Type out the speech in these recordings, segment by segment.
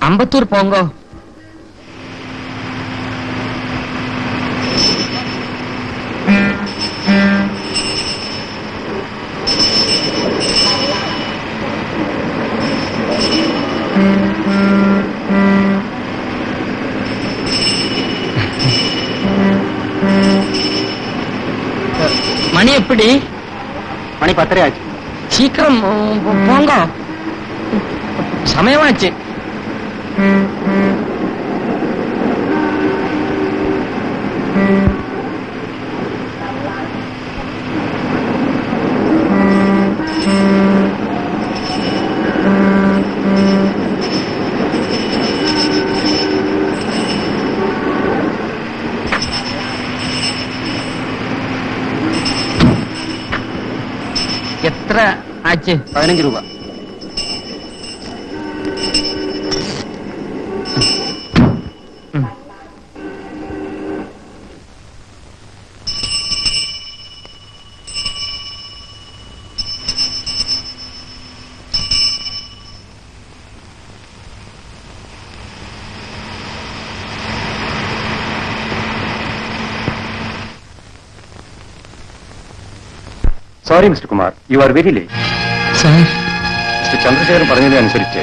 അമ്പത്തൂർ പോങ്കോ. மணி எப்படி? மணி 10 ஆச்சு. சீக்கிரம் போங்க, சமயமாச்சு. എത്ര ആച്ച്? 15 രൂപ. Sorry mister Kumar, you are very late. Sir, mister Chandrasekharan പറഞ്ഞതിനനുസരിച്ച്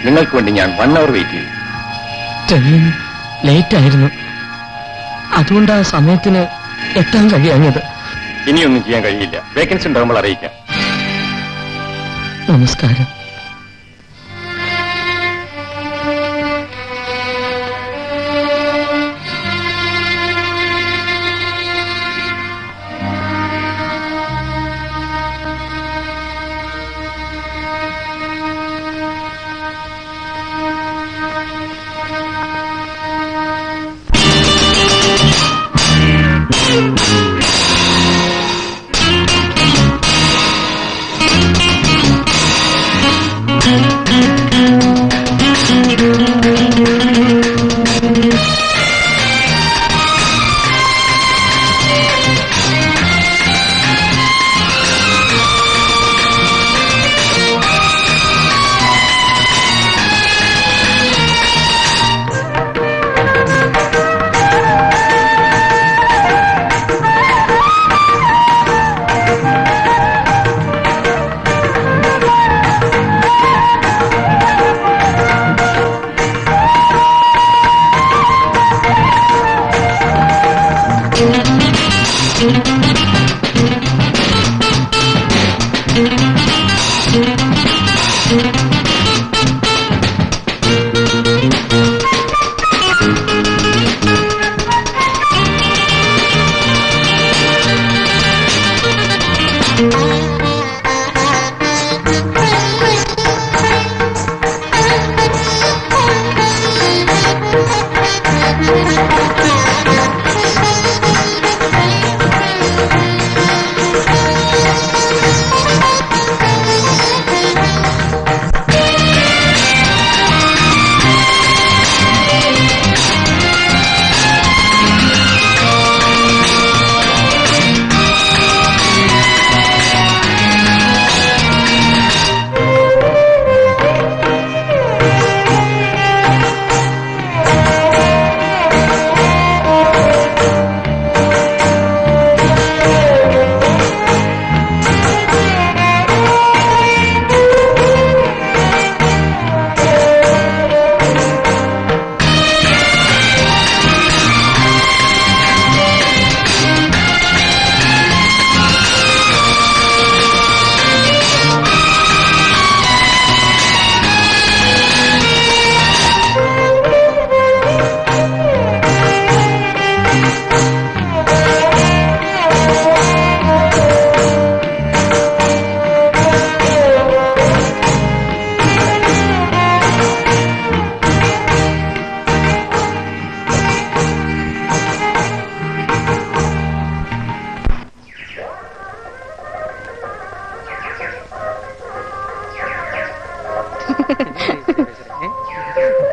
നിങ്ങൾക്ക് വേണ്ടി ഞാൻ 1 hour വെയിറ്റ് ചെയ്തു. ട്രെയിൻ ലേറ്റ് ആയിരുന്നു, അതുകൊണ്ട് ആ സമയത്തിന് എത്താൻ കഴിയാഞ്ഞത്. ഇനിയൊന്നും ചെയ്യാൻ കഴിയില്ല. വേക്കൻസി ഉണ്ടാകുമ്പോൾ അറിയിക്കാം. നമസ്കാരം.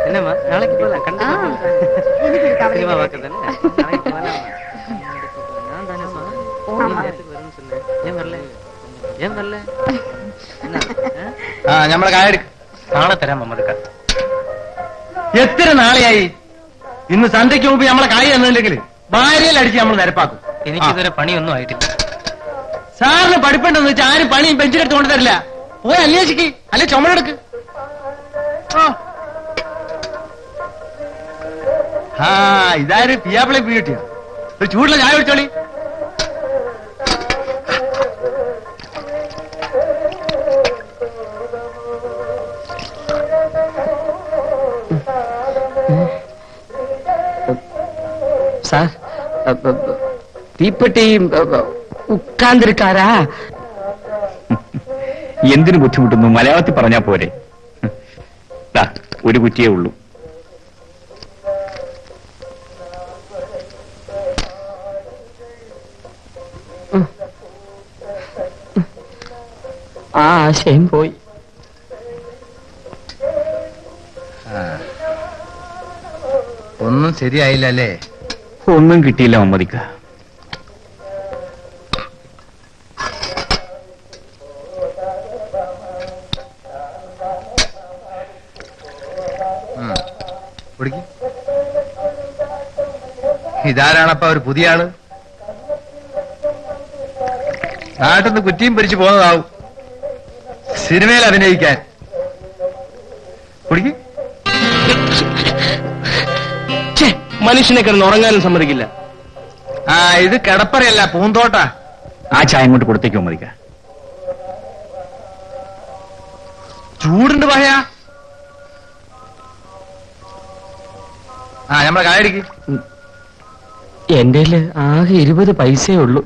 என்னம்மா நாளைக்கு போலாம் கண்டிப்பா சினிமா பார்க்க தானே நாளைக்கு போலாம் நான் தானேம்மா நேரத்துக்கு வரும்னு சொன்னேன் ஏன் வரல നമ്മളെ കായ എടുക്ക നാളെ തരാം മമ്മദക്ക എത്ര നാളെയായി? ഇന്ന് സന്ധ്യയ്ക്ക് മുമ്പ് നമ്മളെ കായ് തന്നില്ലെങ്കിൽ ഭാര്യയിലടിച്ച് നമ്മൾ നിരപ്പാക്കും. എനിക്കിതൊരു പണിയൊന്നും ആയിട്ടില്ല. സാറിന് പഠിപ്പുണ്ടെന്ന് വെച്ചാൽ ആരും പണിയും ബെഞ്ചിലെടുത്ത് കൊണ്ടുതരില്ല. പോയി അന്വേഷിക്ക്, അല്ലെ ചുമടെടുക്ക്. ആ ഇതാര് പിയാപ്പിളെ പീട്ടിയ ഒരു ചൂടുള്ള ചായ കുടിച്ചോളി. സാർ തീപ്പെട്ടി ഉക്കാന്തിരിക്കാരാ? എന്തിനു ബുദ്ധിമുട്ടുന്നു? മലയാളത്തിൽ പറഞ്ഞാ പോരെ. ദാ, ഒരു കുറ്റിയേ ഉള്ളൂ. ആ ആശയം പോയി. ഒന്നും ശരിയായില്ല അല്ലേ? ഒന്നും കിട്ടിയില്ല മമ്മദിക്ക. ഇതാരാണപ്പ ഒരു പുതിയ ആള്? നാട്ടിന്ന് കുറ്റിയും പിരിച്ചു പോകുന്നതാവും സിനിമയിൽ അഭിനയിക്കാൻ. കുടിക്ക്. മനുഷ്യനെ കിടന്ന് ഉറങ്ങാനും സമ്മതിക്കില്ല. ആ ഇത് കിടപ്പറയല്ല, പൂന്തോട്ടാ. ആ ചായ ഇങ്ങോട്ട് കൊടുത്തേക്ക് മമ്മദിക്ക. ചൂടുണ്ട് പറയാ. ആ നമ്മളെ കായടിക്ക്. എന്റെ ആകെ 20 പൈസയേ ഉള്ളൂ.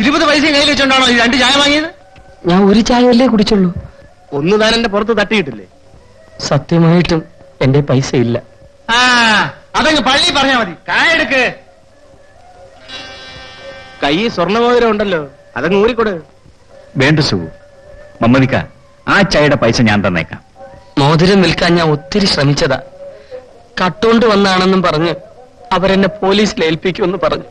20 പൈസ കയ്യിൽ വെച്ചോണ്ടാണോ ഈ 2 ചായ വാങ്ങിയത്? ഞാൻ ഒരു ചായയല്ലേ കുടിച്ചുള്ളൂ. ഒന്ന് താൻ എന്റെ പുറത്ത് തട്ടിയിട്ടില്ലേ? സത്യമായിട്ടും എന്റെ പൈസ ഇല്ല. ആ അതങ്ങ് പള്ളി പറഞ്ഞാ മതി. കായെടുക്ക്. കൈ സ്വർണ്ണമോതിരം ഉണ്ടല്ലോ, അതങ്ങ് ഊരിക്കൊടു. വേണ്ട സുഖു. മമ്മദിക്ക, ആ ചായയുടെ പൈസ ഞാൻ തന്നേക്കാം. മോതിരം വിൽക്കാൻ ഞാൻ ഒത്തിരി ശ്രമിച്ചതാ. കട്ടുകൊണ്ട് വന്നാണെന്നും പറഞ്ഞ് അവരെന്നെ പോലീസിൽ ഏൽപ്പിക്കുമെന്ന് പറഞ്ഞു.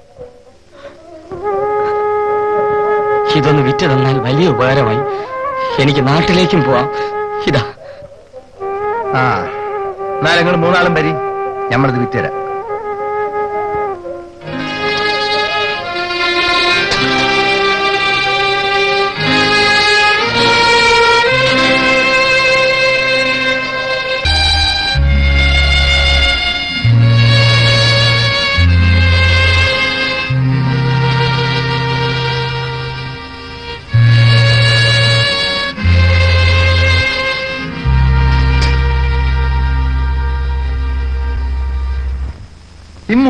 ഇതൊന്ന് വിറ്റ് തന്നാൽ വലിയ ഉപകാരമായി. എനിക്ക് നാട്ടിലേക്കും പോവാം. ഇതാ. ആ എന്നാലും നിങ്ങൾ 3 ആളും വരി, ഞമ്മളിത് വിറ്റുതരാം.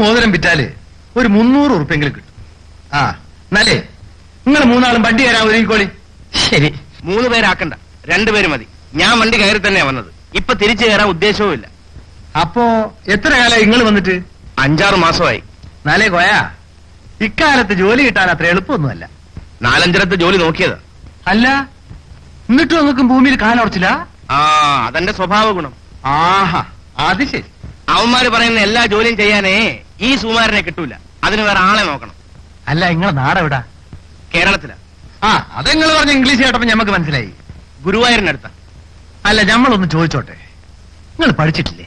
മോതിരം വിറ്റാല് ഒരു 300 ഉറുപ്പെങ്കിലും കിട്ടും. ആ എന്നാലേ നിങ്ങൾ 3 ആളും വണ്ടി കയറാൻ ഒരുങ്ങിക്കോളി. ശരി. 3 പേരാക്കണ്ട, 2 പേര് മതി. ഞാൻ വണ്ടി കയറി തന്നെയാ വന്നത്. ഇപ്പൊ തിരിച്ചു കയറാൻ ഉദ്ദേശവും ഇല്ല. അപ്പോ എത്ര കാലമായി നിങ്ങൾ വന്നിട്ട്? 5-6 മാസമായി. നാലേ കോയാ, ഇക്കാലത്ത് ജോലി കിട്ടാൻ അത്ര എളുപ്പമൊന്നുമല്ല. 4-5 ജോലി നോക്കിയതാ. അല്ല എന്നിട്ടും നിങ്ങൾക്കും ഭൂമിയിൽ കാലുറച്ചില്ല? ആ അതെന്റെ സ്വഭാവ ഗുണം. ആഹാ അത് ശരി. അവന്മാര് പറയുന്ന എല്ലാ ജോലിയും ചെയ്യാനേ ഈ സുമാരനെ കിട്ടൂല. അതിന് വേറെ ആളെ നോക്കണം. അല്ല നിങ്ങളെ നാടെവിടാ? കേരളത്തിലാ. ആ അതെങ്ങൾ പറഞ്ഞ ഇംഗ്ലീഷ് കേട്ടപ്പോ ഞമ്മക്ക് മനസ്സിലായി. ഗുരുവായൂരിനടുത്ത. അല്ല ഞമ്മളൊന്ന് ചോദിച്ചോട്ടെ, നിങ്ങൾ പഠിച്ചിട്ടില്ലേ?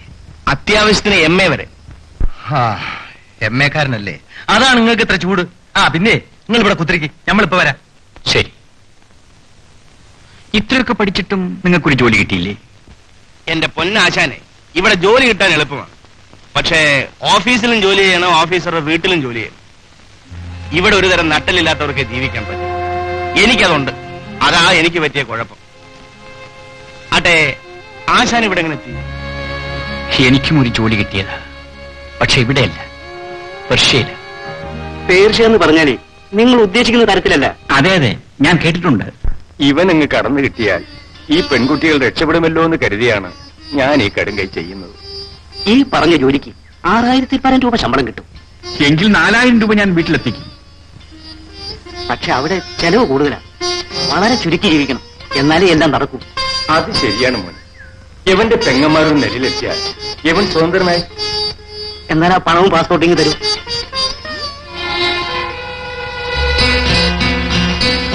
അത്യാവശ്യത്തിന് MA വരെ. MA കാരനല്ലേ? അതാണ് നിങ്ങൾക്ക് ഇത്ര ചൂട്. ആ പിന്നെ നിങ്ങൾ ഇവിടെ കുത്തിരിക്ക്, ഞമ്മളിപ്പോ വരാം. ശരി. ഇത്രയൊക്കെ പഠിച്ചിട്ടും നിങ്ങൾക്കൊരു ജോലി കിട്ടിയില്ലേ? എന്റെ പൊന്നാശാനെ, ഇവിടെ ജോലി കിട്ടാൻ എളുപ്പമാണ്. പക്ഷേ ഓഫീസിലും ജോലി ചെയ്യണം, ഓഫീസറുടെ വീട്ടിലും ജോലി ചെയ്യണം. ഇവിടെ ഒരു തരം നട്ടലില്ലാത്തവർക്ക് ജീവിക്കാൻ പറ്റും. എനിക്കതുണ്ട്. അതാ എനിക്ക് പറ്റിയ കുഴപ്പം. ആട്ടെ, ആശാൻ ഇവിടെ എങ്ങനെ എത്തി? എനിക്കും ഒരു ജോലി കിട്ടിയതാ, പക്ഷെ ഇവിടെയല്ല, പെർഷ്യയില. പേർഷ്യ എന്ന് പറഞ്ഞാലേ നിങ്ങൾ ഉദ്ദേശിക്കുന്ന തരത്തിലല്ല. അതെ അതെ, ഞാൻ കേട്ടിട്ടുണ്ട്. ഇവൻ ഇങ്ങ് കടന്നു കിട്ടിയാൽ ഈ പെൺകുട്ടികൾ രക്ഷപ്പെടുമല്ലോ എന്ന് കരുതിയാണ് ഞാൻ ഈ കടുങ്കൈ ചെയ്യുന്നത്. ഈ പറഞ്ഞ ജോലിക്ക് 6000 രൂപ ശമ്പളം കിട്ടും. എങ്കിൽ 4000 രൂപ ഞാൻ വീട്ടിലെത്തിക്കും. പക്ഷെ അവിടെ ചെലവ് കൂടുതലാണ്. വളരെ ചുരുക്കി ജീവിക്കണം, എന്നാലേ എല്ലാം നടക്കും. അത് ശരിയാണ് മോൻ. ഇവന്റെ പെങ്ങന്മാരും നെല്ലിലെത്തിയാൽ ഇവൻ സ്വതന്ത്രനായി. എന്നാൽ ആ പണവും പാസ്പോർട്ടിങ് തരും.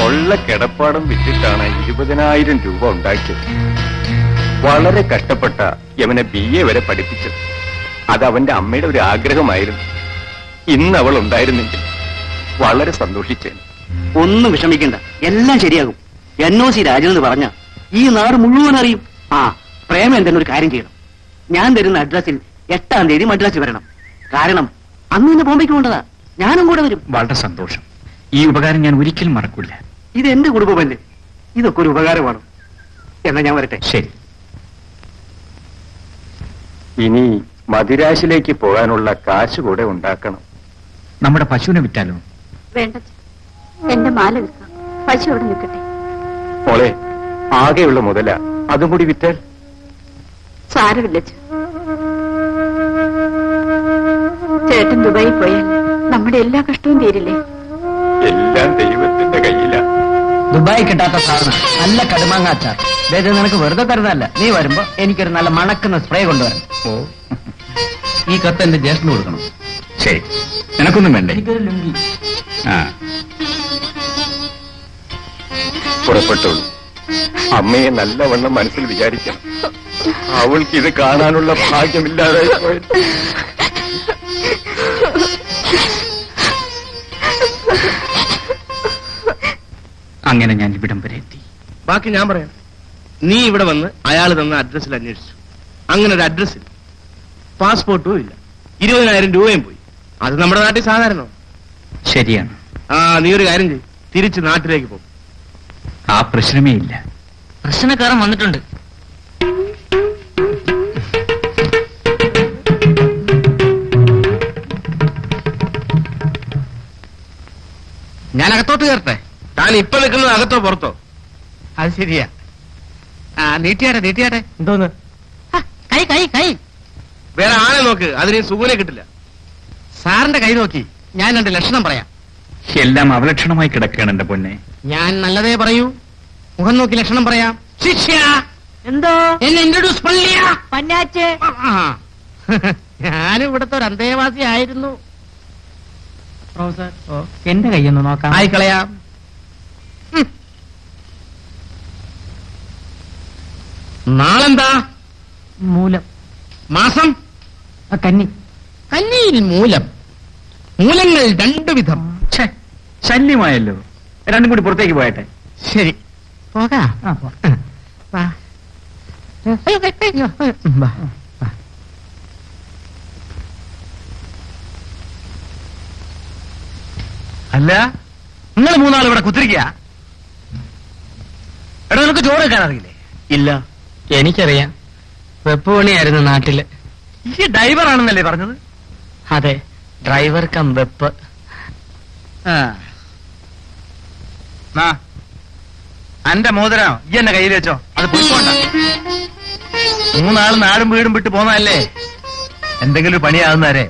ഉള്ള കിടപ്പാടം വിറ്റിട്ടാണ് 20,000 രൂപ ഉണ്ടാക്കിയത്. വളരെ കഷ്ടപ്പെട്ട യവനെ BA വരെ പഠിപ്പിച്ചത്. അത് അവന്റെ അമ്മയുടെ ഒരു ആഗ്രഹമായിരുന്നു. ഇന്ന് അവൾ ഉണ്ടായിരുന്നെങ്കിൽ വളരെ സന്തോഷിച്ചേനെ. ഒന്നും വിഷമിക്കണ്ട, എല്ലാം ശരിയാകും. NOC രാജൻ എന്ന് പറഞ്ഞ ഈ നാട് മുഴുവൻ അറിയും. ആ പ്രേമേന്ദ്രൻ ഒരു കാര്യം ചെയ്യണം. ഞാൻ തരുന്ന അഡ്രസ്സിൽ 8-ാം തീയതി മദ്രാസിൽ വരണം. കാരണം അന്ന് തന്നെ ബോംബെക്ക് കൊണ്ടതാ. ഞാനും കൂടെ വരും. വളരെ സന്തോഷം. ഈ ഉപകാരം ഞാൻ ഒരിക്കലും മറക്കില്ല. ഇത് എന്റെ കുടുംബമല്ലേ, ഇതൊക്കെ ഒരു ഉപകാരമാണ്. എന്നാ ഞാൻ വരട്ടെ. ശരി. ഇനി മദിരാശിലേക്ക് പോകാനുള്ള കാശ് കൂടെ ഉണ്ടാക്കണം. നമ്മുടെ പശുവിനെ വിറ്റാലോ? വേണ്ട, എന്റെ മാല വിൽക്കാം. പശു അവിടെ നിൽക്കട്ടെ. മോളെ, ആകെയുള്ള മുതല അതും കൂടി വിറ്റാൽ? സാരമില്ല അച്ഛാ. ചേട്ടൻ ദുബായി പോയാൽ നമ്മുടെ എല്ലാ കഷ്ടവും തീരില്ലേ? എല്ലാം ദൈവത്തിന്റെ കയ്യിലാ. ദുബായി കിട്ടാത്ത സാധനം നല്ല കടുമാങ്ങ അച്ചാർ. ഇത് നിനക്ക് വെറുതെ തരുന്നതല്ല, നീ വരുമ്പോ എനിക്കൊരു നല്ല മണക്കുന്ന സ്പ്രേ കൊണ്ടുവരണം. ഓ, ഈ കത്ത് എന്റെ ജ്യേഷ്ഠന് കൊടുക്കണം. ശരി. നിനക്കൊന്നും വേണ്ടേ? എനിക്കൊരു ലുങ്കി. ആ, പുറപ്പെട്ടോളൂ. അമ്മയെ നല്ലവണ്ണം മനസ്സിൽ വിചാരിക്കണം. അവൾക്ക് ഇത് കാണാനുള്ള ഭാഗ്യമില്ലാതെ പോയത്. അങ്ങനെ ഞാൻ ഇവിടം വരെ എത്തി. ബാക്കി ഞാൻ പറയാം. നീ ഇവിടെ വന്ന് അയാൾ തന്ന അഡ്രസ്സിൽ അന്വേഷിച്ചു. അങ്ങനെ ഒരു അഡ്രസ്സിൽ പാസ്പോർട്ടും ഇല്ല, 20,000 രൂപയും പോയി. അത് നമ്മുടെ നാട്ടിൽ സാധാരണ. ശരിയാണ്. ആ, നീ ഒരു കാര്യം ചെയ്യും, തിരിച്ച് നാട്ടിലേക്ക് പോകും. ആ പ്രശ്നമേ ഇല്ല. പ്രശ്നക്കാരൻ വന്നിട്ടുണ്ട്. ഞാൻ അകത്തോട്ട് കയറട്ടെ? താൻ ഇപ്പൊ നിൽക്കുന്നത് അകത്തോ പുറത്തോ? അത് ശരിയാ. നീട്ടിയാട്ടെ നീട്ടിയാട്ടെ. എന്തോന്ന്? കൈ കൈ കൈ. വേറെ ആളെ നോക്ക്, അതിന് സുഖനെ കിട്ടില്ല. സാറിന്റെ കൈ നോക്കി ഞാൻ 2 ലക്ഷണം പറയാം. എല്ലാം അവലക്ഷണമായി കിടക്കുകയാണ് എന്റെ പൊന്നെ. ഞാൻ നല്ലതേ പറയൂ. മുഖം നോക്കി ലക്ഷണം പറയാം. ശിഷ്യ, എന്തോ എന്നെ ഇൻട്രൊഡ്യൂസ് പള്ളിയാ. പന്നാച്ച്. ഞാൻ ഇവിടുത്തെ ഒരു അന്തേവാസി ആയിരുന്നു. എന്റെ കൈയൊന്ന് നോക്കാം. ആയിക്കളയാം. നാളെന്താ? മൂലം. മാസം? കന്നി. കന്നിയിൽ മൂലം. മൂലങ്ങൾ 2 വിധം. ഛെ, ശല്യമായല്ലോ. രണ്ടും കൂടി പുറത്തേക്ക് പോയട്ടെ. ശരി, പോകാം. ആ, പോ. വാ. അയ്യോ, അയ്യോ. വാ. അല്ല, നിങ്ങൾ 3 ഇവിടെ കുത്തിരിക്കുക. എടാ, നിനക്ക് ചോറ് വെക്കാൻ അറിയില്ലേ? ഇല്ല, എനിക്കറിയാം. വെപ്പ് പണിയായിരുന്നു നാട്ടില്. ഈ ഡ്രൈവർ ആണെന്നല്ലേ പറഞ്ഞത്? അതെ, ഡ്രൈവർ കം വെപ്പ്. അന്റെ മോതിരം ഈ എന്റെ കയ്യിൽ വെച്ചോ. അത് പോയിക്കോണ്ട. 3 നാടും വീടും വിട്ട് പോന്നതല്ലേ. എന്തെങ്കിലും ഒരു പണിയാകുന്നവരെ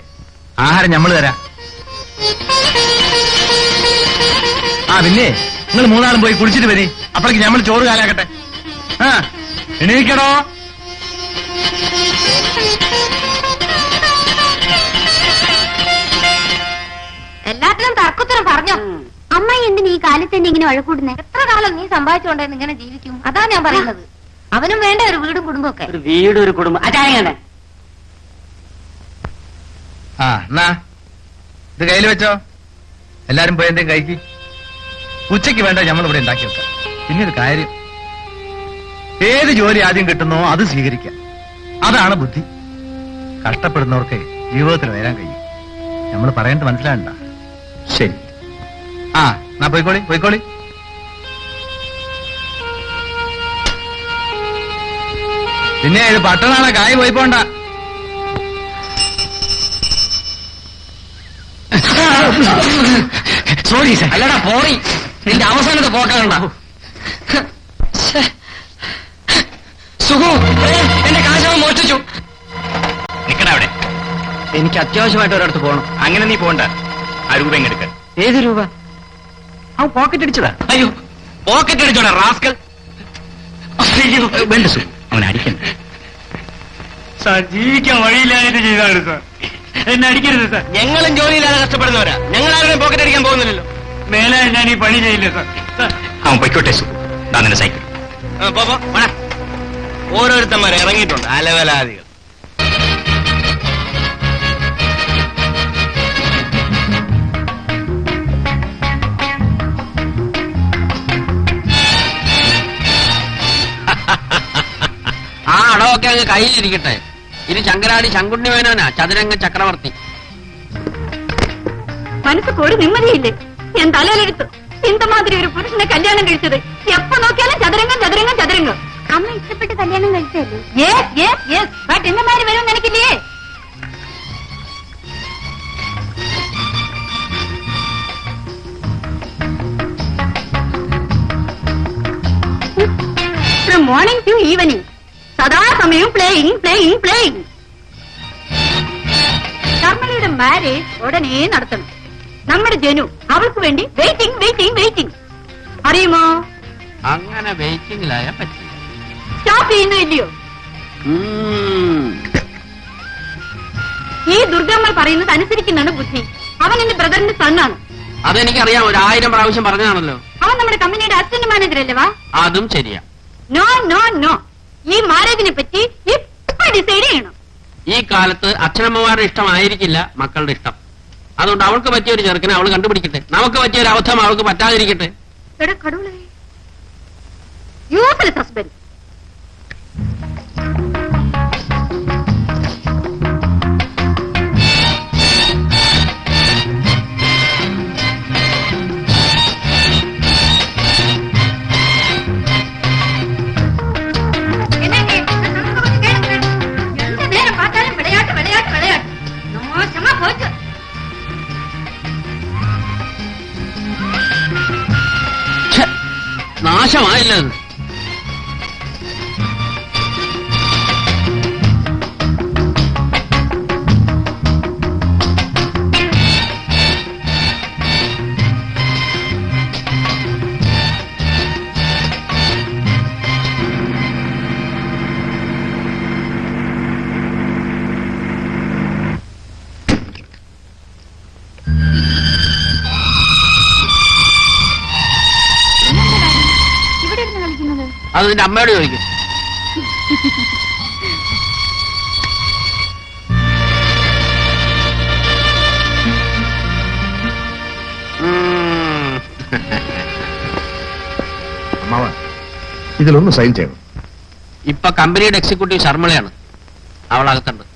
ആഹാരം ഞമ്മള് തരാം. പിന്നെ നിങ്ങൾ 3 പോയി കുളിച്ചിട്ട് വരി. അപ്പോഴേക്ക് ഞമ്മൾ ചോറ് കാലാക്കട്ടെ. എണീക്കണോ? എല്ലാത്തിനും തർക്കത്തിനും പറഞ്ഞോ. അമ്മായി എന്തിന് ഈ കാലത്ത് തന്നെ ഇങ്ങനെ വഴക്കൂടുന്നേ? എത്ര കാലം നീ സമ്പാദിച്ചുകൊണ്ടേന്ന് ഇങ്ങനെ ജീവിക്കും? അതാ ഞാൻ പറയുന്നത്. അവനും വേണ്ട ഒരു വീടും കുടുംബം ഒക്കെ. ഒരു വീട്, ഒരു കുടുംബം. അച്ചായങ്ങനെ എന്നാ ഇത് കയ്യിൽ വെച്ചോ. എല്ലാരും പോയി എന്തെങ്കിലും കഴിക്ക്. ഉച്ചയ്ക്ക് വേണ്ട നമ്മൾ ഇവിടെ ഉണ്ടാക്കി വെക്കാം. പിന്നെ ഒരു കാര്യം, ഏത് ജോലി ആദ്യം കിട്ടുന്നോ അത് സ്വീകരിക്കാം. അതാണ് ബുദ്ധി. കഷ്ടപ്പെടുന്നവർക്ക് ജീവിതത്തിൽ വരാൻ കഴിയും. നമ്മൾ പറയേണ്ടത് മനസ്സിലാകണ്ട. ശരി. എന്നാ പോയിക്കോളി പോയിക്കോളി. പിന്നെ ഇത് പട്ടണാണ്, കായ് പോയി പോണ്ട. Sorry sir. അല്ലടാ പോറി, നിന്റെ അവസാനത്തെ പോക്കണ്ട. സുഖു, എന്റെ കാശവൻ മോഷ്ടിച്ചു. നിക്കട അവിടെ. എനിക്ക് അത്യാവശ്യമായിട്ട് ഒരിടത്ത് പോകണം. അങ്ങനെ നീ പോണ്ട. ആ രൂപ എങ്ങെടുക്ക. ഏത് രൂപ? അവൻ പോക്കറ്റ് അടിച്ചതാ. അയ്യോ, പോക്കറ്റ് അടിച്ചോടാ റാസ്കൽ. അയ്യോ, വേണ്ട സു, അവൻ അടിക്കണ്ട. സാർ, ജീവിക്കാൻ വഴിയില്ലാതെ ചെയ്താണ് സാർ. എന്നെ അടിക്കരുത് സാർ. ഞങ്ങളും ജോലിയില്ലാതെ കഷ്ടപ്പെടുന്നവരാ. ഞങ്ങൾ ആരുടെയും പോക്കറ്റ് അടിക്കാൻ പോകുന്നില്ലല്ലോ. മേലെ ഞാൻ ഈ പണി ചെയ്യില്ല സാർ. അവൻ പൊയ്ക്കോട്ടെ സു. നിന്റെ സൈക്കിൾ. ഓരോരുത്തന്മാർ ഇറങ്ങിയിട്ടുണ്ട്, അലവലാദികൾ. സ്ഥലമൊക്കെ അങ്ങ് കയ്യിലിരിക്കട്ടെ. ഇനി ശങ്കരാടി ശങ്കുണ്ണി മേനോനാ ചതുരംഗ ചക്രവർത്തി. മനസ്സിക്ക് ഒരു നിമ്മതിയില്ലേ? ഞാൻ തലയിലെടുത്തു ഇന്ത മാതിരി ഒരു പുരുഷനെ കല്യാണം കഴിച്ചത്. എപ്പോ നോക്കിയാലും ചതുരംഗം ചതുരംഗം ചതുരംഗം. അമ്മ ഇഷ്ടപ്പെട്ട് കല്യാണം കഴിച്ചല്ലേ? ബട്ട് എന്നമാര് വരും നിനക്കില്ലേ? ഫ്രം മോർണിംഗ് ടു ഈവനിങ് സദാസമയം പ്ലേയിങ് പ്ലേയിങ് പ്ലേയിങ്. ശർമ്മലയുടെ മാരേജ് ഉടനെ നടത്തണം. നമ്മുടെ ജനു അവൾക്ക് വേണ്ടി വെയിറ്റിംഗ് വെയിറ്റിംഗ് വെയിറ്റിംഗ്. അറിയുമോ? അങ്ങനെ വെയിറ്റിംഗിലായ പറ്റില്ല. സ്റ്റോപ്പ് ചെയ്യുന്നോ ഇല്ലയോ? ഈ ദുർഗമ്മ പറയുന്നത് അനുസരിക്കുന്നതാണ് ബുദ്ധി. അവൻ എന്റെ ബ്രദറിന്റെ സണ്ണാണ്. അതെനിക്കറിയാം, 1000 പ്രാവശ്യം പറഞ്ഞാണല്ലോ. അവൻ നമ്മുടെ കമ്പനിയുടെ അസിസ്റ്റന്റ് മാനേജർ അല്ലേ? വാ. അതും ശരിയാ. നോ നോ നോ, ഈ മാരേജിനെ പറ്റി ഇപ്പൊ ഡിസൈഡ് ചെയ്യണം. ഈ കാലത്ത് അച്ഛനമ്മമാരുടെ ഇഷ്ടമായിരിക്കില്ല മക്കളുടെ ഇഷ്ടം. അതുകൊണ്ട് അവൾക്ക് പറ്റിയ ഒരു ചെറുക്കനെ അവൾ കണ്ടുപിടിക്കട്ടെ. നമുക്ക് പറ്റിയ ഒരു അബദ്ധം അവൾക്ക് പറ്റാതിരിക്കട്ടെ. Useless husband. നാശമായില്ല. അത് നിന്റെ അമ്മയോട് ചോദിക്കും. അമ്മാവ, ഇതിലൊന്ന് സൈൻ ചെയ്യണം. ഇപ്പൊ കമ്പനിയുടെ എക്സിക്യൂട്ടീവ് ശർമ്മളയാണ്. അവൾ അകത്തുണ്ട്.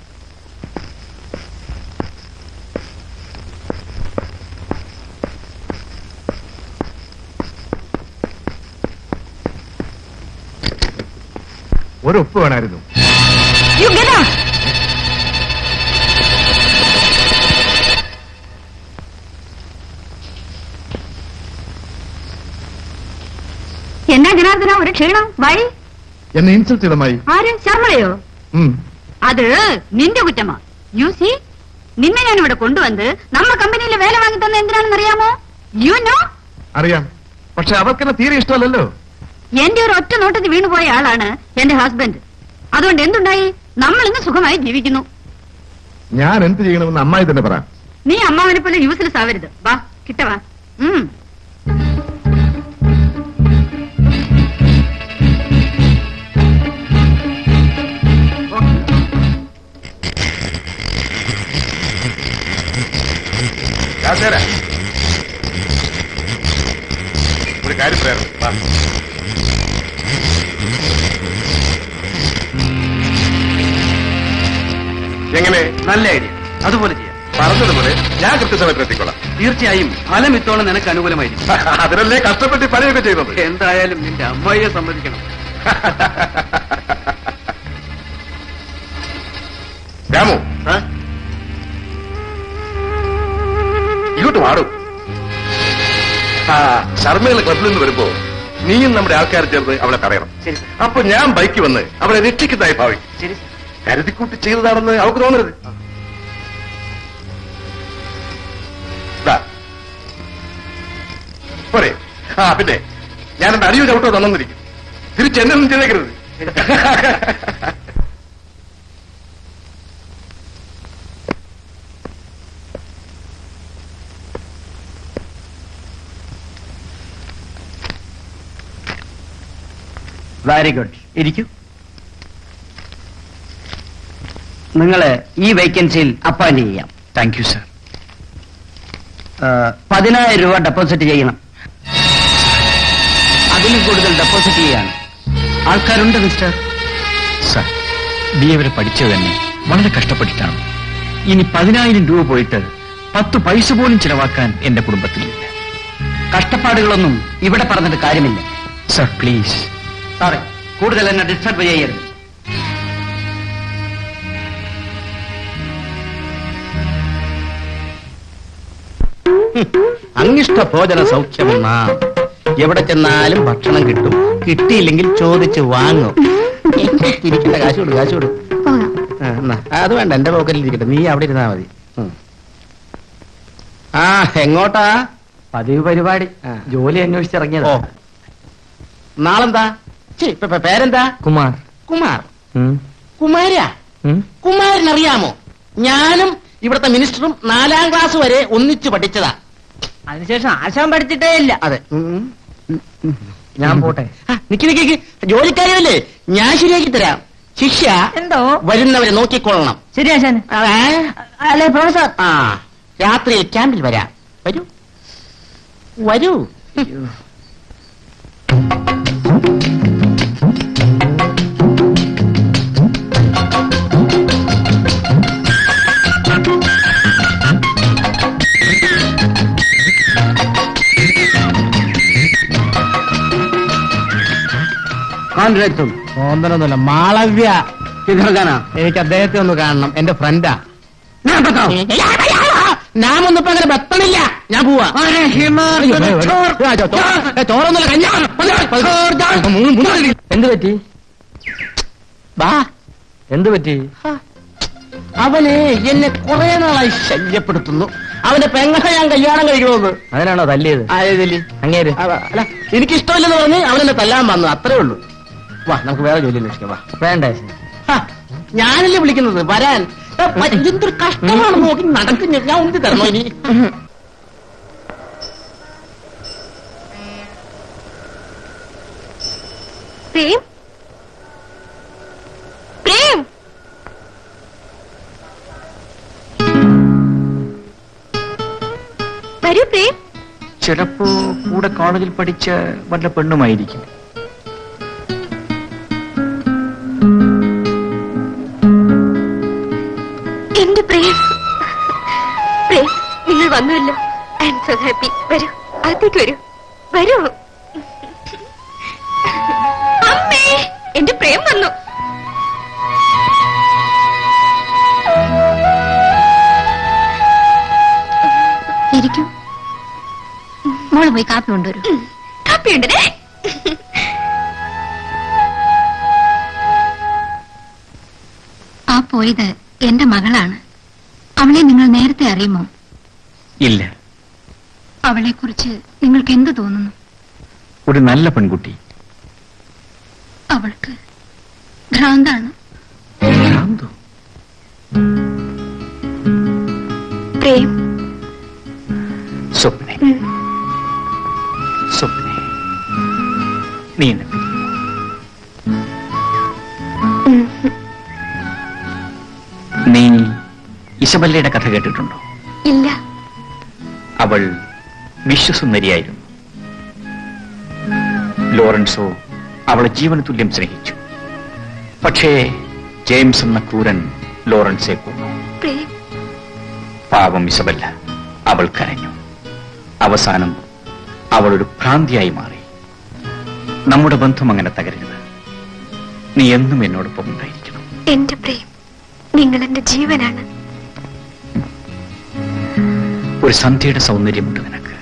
ഒരു ഒപ്പ് വേണമായിരുന്നു. You get out. എന്നാ ജനാർദ്ദന ഒരു ക്ഷീണം? വഴി എന്നെ ഇൻസൾട്ട് ചെയ്തമായി. ആര്? ശർമ്മളയോ? അത് നിന്റെ കുറ്റമാ. യു സി, നിന്നെ ഞാൻ ഇവിടെ കൊണ്ടുവന്ന് നമ്മ കമ്പനിയിൽ വേല വാങ്ങി തന്നെ എന്തിനാണെന്ന് അറിയാമോ? You know? അറിയാം, പക്ഷെ അവർക്കെന്നെ തീരെ ഇഷ്ടമല്ലല്ലോ. എന്റെ ഒരു ഒറ്റ നോട്ടത്തിൽ വീണുപോയ ആളാണ് എന്റെ ഹസ്ബൻഡ്. അതുകൊണ്ട് എന്തുണ്ടായി? നമ്മൾ ഇന്ന് സുഖമായി ജീവിക്കുന്നു. ഞാൻ എന്ത് ചെയ്യണമെന്ന് അമ്മായി തന്നെ പറ. നീ അമ്മാവനെ പോലെ യൂസ്ലെസ് ആവരുത്. വാ കിട്ടവാ. ഒരു കാര്യം പറയാം. എങ്ങനെ? നല്ല ഐഡിയ, അതുപോലെ ചെയ്യാം. പറഞ്ഞതുപോലെ ഞാൻ കൃത്യസമയത്ത് എത്തിക്കൊള്ളാം. തീർച്ചയായും ഫലം ഇത്തോളം നിനക്ക് അനുകൂലമായിരിക്കും. അതിനല്ലേ കഷ്ടപ്പെട്ട് പണിയൊക്കെ ചെയ്യുന്നത്. എന്തായാലും നിന്റെ അമ്മായിയെ സമ്മതിക്കണം. രാമു, ഇങ്ങോട്ട് മാറും. ശർമ്മയുടെ ക്ലബിൽ നിന്ന് വരുമ്പോ നീയും നമ്മുടെ ആൾക്കാർ ചേർന്ന് അവളെ തടയണം. ശരി സർ. അപ്പൊ ഞാൻ ബൈക്ക് വന്ന് അവളെ രക്ഷിക്കുന്നതായി ഭാവിക്കും. ശരി സർ. കരുതിക്കൂട്ടി ചെയ്തതാണെന്ന് അവൾക്ക് തോന്നരുത്. പോരെ? പിന്നെ ഞാൻ എന്റെ അടിയോ ചവിട്ടോ തന്നിരിക്കും. തിരിച്ചെന്നൊന്നും ചെയ്തേക്കരുത്. Very good. ഇരിക്കൂ. നിങ്ങള് ഈ വേക്കൻസിയിൽ അപ്പോയിന്റ് ചെയ്യാം. Thank you sir. 10,000 രൂപ ഡെപ്പോസിറ്റ് ചെയ്യണം. അതിലും കൂടുതൽ ഡെപ്പോസിറ്റ് ചെയ്യാൻ ആൾക്കാരുണ്ട് മിസ്റ്റർ. സർ, BA വരെ പഠിച്ചത് തന്നെ വളരെ കഷ്ടപ്പെട്ടിട്ടാണ്. ഇനി 10,000 രൂപ പോയിട്ട് 10 പൈസ പോലും ചിലവാക്കാൻ എന്റെ കുടുംബത്തിലില്ല. കഷ്ടപ്പാടുകളൊന്നും ഇവിടെ പറഞ്ഞിട്ട് കാര്യമില്ല. Sir please. സാറേ, കൂടുതൽ എന്നെ ഡിസ്റ്റർബ് ചെയ്യരുത്. അങ്ങിഷ്ട ഭോജന സൗഖ്യമെന്ന എവിടെ ചെന്നാലും ഭക്ഷണം കിട്ടും. കിട്ടിയില്ലെങ്കിൽ ചോദിച്ച് വാങ്ങും. ഇരിക്കണ്ട, കാശ് കൊടു, കാശ് കൊടു. അത് വേണ്ട, എന്റെ പോക്കറ്റിൽ ഇരിക്കട്ടെ, നീ അവിടെ ഇരുന്നാ മതി. ആ, എങ്ങോട്ടാ? പതിവ് പരിപാടി, ജോലി അന്വേഷിച്ചിറങ്ങിയത്. ഓ, നാളെന്താ? പേരെന്താ? കുമാർ. കുമാർ? കുമാരാ? കുമാരനറിയാമോ? ഞാനും ഇവിടുത്തെ മിനിസ്റ്ററും 4ാം ക്ലാസ് വരെ ഒന്നിച്ചു പഠിച്ചതാ. അതിനുശേഷം ആശാൻ പഠിച്ചിട്ടേ ഇല്ല. അതെ. ഞാൻ പോട്ടെ. നിക്ക് നിക്ക് നിക്ക്. ജോലിക്കാരിയല്ലേ, ഞാൻ ശരിയാക്കി തരാം. ശിക്ഷ എന്തോ വരുന്നവരെ നോക്കിക്കൊള്ളണം. ശരി ആശാൻ. അല്ലേ പ്രൊഫസർ? ആ, രാത്രിയിൽ ക്യാമ്പിൽ വരാം. വരൂ വരൂ. തോന്നലൊന്നുമില്ല. മാളവ്യ എനിക്ക് അദ്ദേഹത്തെ ഒന്ന് കാണണം. എന്റെ ഫ്രണ്ടാ. ഞാനൊന്നും ഇപ്പൊ അങ്ങനെ വെത്തണില്ല. ഞാൻ പോവാ. ചോറൊന്നുമില്ല, കഞ്ഞാ. എന്ത് പറ്റി? ബാ. എന്ത് പറ്റി? അവന് എന്നെ കുറെ നാളായി ശല്യപ്പെടുത്തുന്നു. അവന്റെ പെങ്ങളെ ഞാൻ കല്യാണം കഴിക്കണമെന്ന്. അതിനാണോ തല്ലിയത്? ആയതില് അങ്ങേര് അല്ല, എനിക്കിഷ്ടമില്ലെന്ന് പറഞ്ഞ് അവനെന്നെ തല്ലാൻ വന്നു, അത്രേ ഉള്ളൂ. വാ, നമുക്ക് വേറെ ജോലി അന്വേഷിക്കാം. വാ. വേണ്ട. ഞാനല്ലേ വിളിക്കുന്നത്, വരാൻ. എന്തൊരു കഷ്ടമാണ്, നോക്കി നടക്കുന്നു. ഞാൻ ഉന്തി തരണോ ഇനി? പ്രേം, പ്രേം, വരൂ പ്രേം. ചിലപ്പോ കൂടെ കോളേജിൽ പഠിച്ച വല്ല പെണ്ണുമായിരിക്കും. എന്റെ പ്രേം, പ്രേം, നിങ്ങൾ വന്നല്ലോ. I M so happy. വരൂ, അകത്തേക്ക് വരൂ, വരൂ. അമ്മേ, എന്റെ പ്രേം വന്നു. ഇരിക്കൂ. മോള് പോയി കാപ്പി കൊണ്ടുവരൂ. കാപ്പി ഉണ്ടേ? ആ പോയത് എന്റെ മകളാണ്. അവളെ നിങ്ങൾ നേരത്തെ അറിയുമോ? ഇല്ല. അവളെ കുറിച്ച് നിങ്ങൾക്ക് എന്ത് തോന്നുന്നു? ഒരു നല്ല പെൺകുട്ടി. അവൾക്ക് ഭ്രാന്താണ്. ഭ്രാന്തോ? പ്രേം, സ്വപ്നെ, സ്വപ്നെ, നീ എന്നെ പിരിയുമോ? നീ ഇസബല്ലയുടെ കഥ കേട്ടിട്ടുണ്ടോ? ഇല്ല. അവൾ വിശ്വസുന്ദരിയായിരുന്നു. ലോറൻസോ അവളെ ജീവന തുല്യം സ്നേഹിച്ചു. പക്ഷേ ജെയിംസ് എന്ന ക്രൂരൻ ലോറൻസെ കൊന്നു. പ്രേം, പാവം ഇസബല്ല. അവൾ കരഞ്ഞു. അവസാനം അവൾ ഒരു ഭ്രാന്തിയായി മാറി. നമ്മുടെ ബന്ധം അങ്ങനെ തകരരുത്. നീ എന്നും എന്നോടൊപ്പം ഉണ്ടായിരിക്കണം. എന്റെ പ്രേം, നിങ്ങൾ എന്റെ ജീവനാണ്. ഒരു സന്ധ്യയുടെ സൗന്ദര്യമുണ്ട് നിനക്ക്.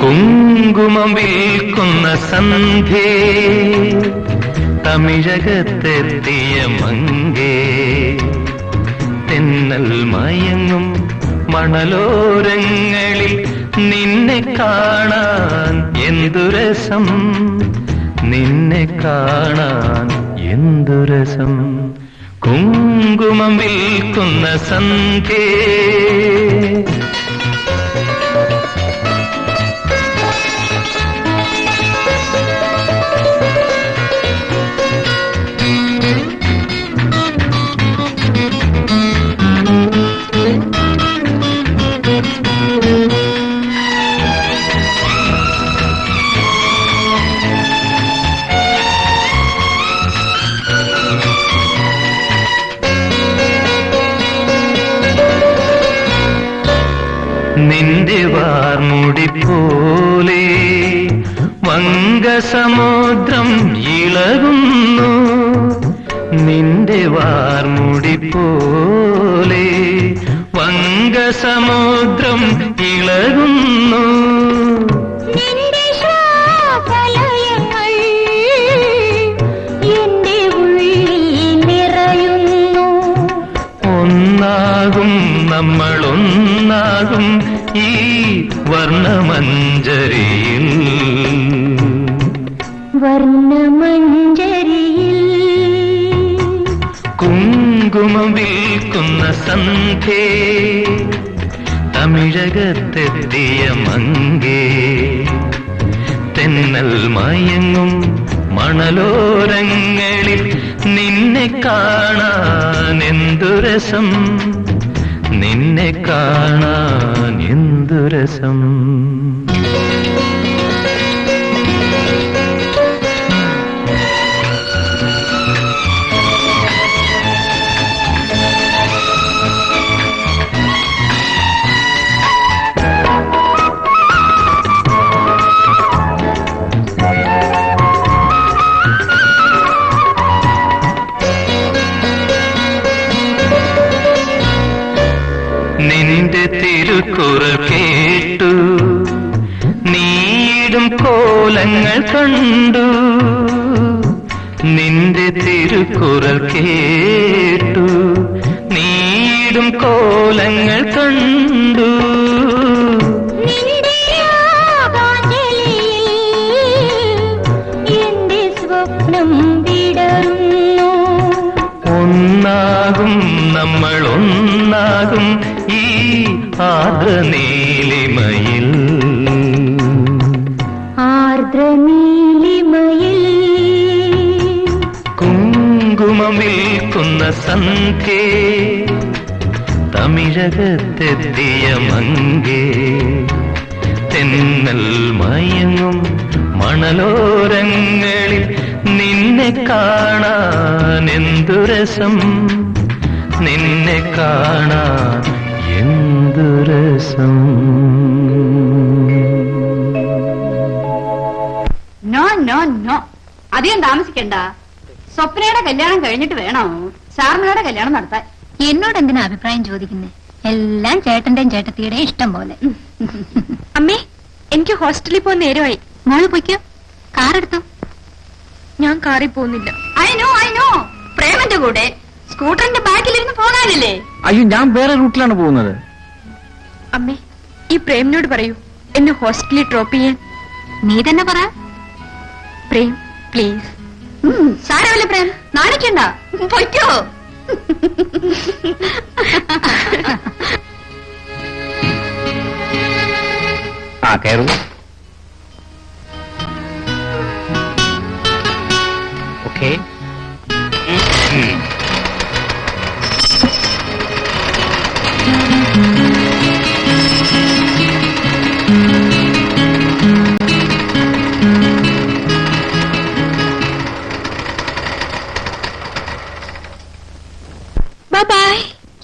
കുങ്കുമം വിൽക്കുന്ന സന്ധ്യേ, തമിഴകത്തെത്തിയ മങ്കേ, തെന്നൽ മയങ്ങും മണലോരങ്ങളിൽ നിന്നെ കാണാൻ എന്തു രസം, നിന്നെ കാണാൻ എന്തു രസം. കുങ്കുമം വിൽക്കുന്ന സന്ധ്യേ, നിന്റെ വാർമുടി പോലെ വംഗസമുദ്രം ഇളകുന്നു, നിന്റെ വാർമുടി പോലെ വംഗസമുദ്രം ഇളകുന്നു. നിന്റെ ശ്വാസലയങ്ങൾ എന്റെ ഉള്ളിൽ നിറയുന്നു. ഒന്നാകും നമ്മളൊന്നാകും ഈ വർണ്ണമഞ്ജരിയിൽ, വർണ്ണമഞ്ജരിയിൽ. കുങ്കുമം വിൽക്കുന്ന സന്ധ്യേ, തമിഴകത്തെത്തിയ മങ്കേ, തെന്നൽ മയങ്ങും മണലോരങ്ങളിൽ നിന്നെ കാണാൻ എന്തു രസം, നിന്നെ കാണാൻ എന്തു രസം. നിന്റെ തിരുക്കുറൽ കേട്ടു, നീയിടും കോലങ്ങൾ കണ്ടു, നിന്റെ തിരുക്കുറൽ കേട്ടു, നീയിടും കോലങ്ങൾ കണ്ടു. നിന്റെ ആകാശലിയിൽ എന്റെ സ്വപ്നം വിടരുന്നു. ഒന്നാകും നമ്മൾ ഒന്നാകും ഈ ആർദ്രനീലിമയിൽ, ആർദ്രനീലിമയിൽ. കുങ്കുമം വിൽക്കുന്ന സന്ധ്യേ, തമിഴകത്തെത്തിയ മങ്കേ, തെന്നൽ മയങ്ങും മണലോരങ്ങളിൽ നിന്നെ കാണാൻ എന്തു രസം, നിന്നെ കാണാൻ എന്തു രസം. നോ നോ നോ, അധികം താമസിക്കണ്ട. സ്വപ്നയുടെ കല്യാണം കഴിഞ്ഞിട്ട് വേണോ ശാർമയുടെ കല്യാണം നടത്താൻ. എന്നോട് എന്തിനാ അഭിപ്രായം ചോദിക്കുന്നത്? എല്ലാം ചേട്ടന്റെയും ചേട്ടത്തിയുടെയും ഇഷ്ടം പോലെ. അമ്മേ, എനിക്ക് ഹോസ്റ്റലിൽ പോകാൻ നേരമായി. മോള് പൊയ്ക്കോ, കാറെടുത്തോ. ഞാൻ കാറിൽ പോകുന്നില്ല. ഐ നോ പ്രേമന്റെ കൂടെ സ്കൂട്ടറിന്റെ ബാക്കിലിരുന്ന് പോകാനല്ലേ. അയ്യോ, ഞാൻ വേറെ റൂട്ടിലാണ് പോകുന്നത്. അമ്മേ, ഈ പ്രേമിനോട് പറയൂ എന്നെ ഹോസ്റ്റലിൽ ഡ്രോപ്പ് ചെയ്യാൻ. നീ തന്നെ പറ. പ്രേം പ്ലീസ്. സാരമല്ല പ്രേം, നാണിക്കണ്ട, പൊയ്ക്കോ. ആ കയറൂ. ഓക്കെ. ബൈ.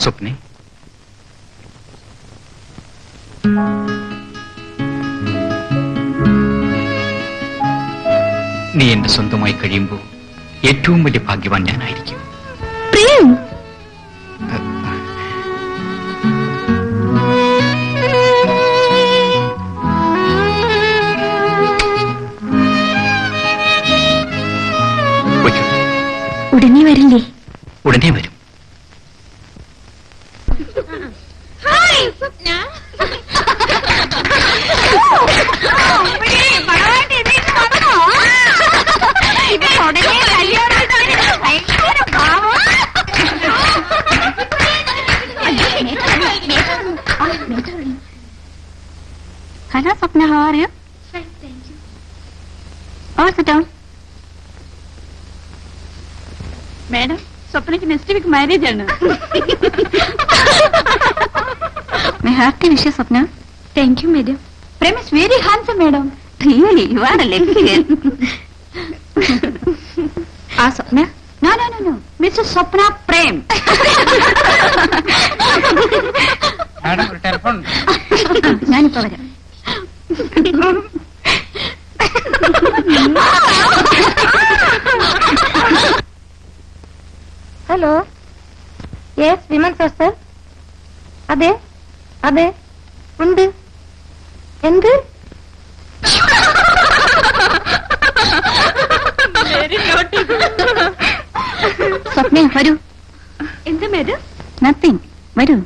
സ്വപ്നെ, നീ എന്റെ സ്വന്തമായി കഴിയുമ്പോൾ ഏറ്റവും വലിയ ഭാഗ്യവാൻ ഞാനായിരിക്കും. പ്രേം, ഉടനെ വരില്ലേ? ഉടനെ വരും. Hi Swapna. Hello, Swapna. How are you? Fine, thank you. Oh, sit down. Madam, സ്വപ്നയ്ക്ക് നെക്സ്റ്റ് വീക്ക് മാരേജ് ആണ്. My hearty wishes, Swapna. Thank you, madam. Prem is very handsome, madam. Really, you are a lucky girl. Ah, Swapna? No, no, no, no. Mrs. Swapna Prem. Madam ഒരു telephone. ഞാനിപ്പോ വരാം. Hello, yes women sister. അതെ അതെ ഉണ്ട്. എന്ത്? സ്വപ്ന വരൂ. എന്ത് madam? Nothing, വരൂ.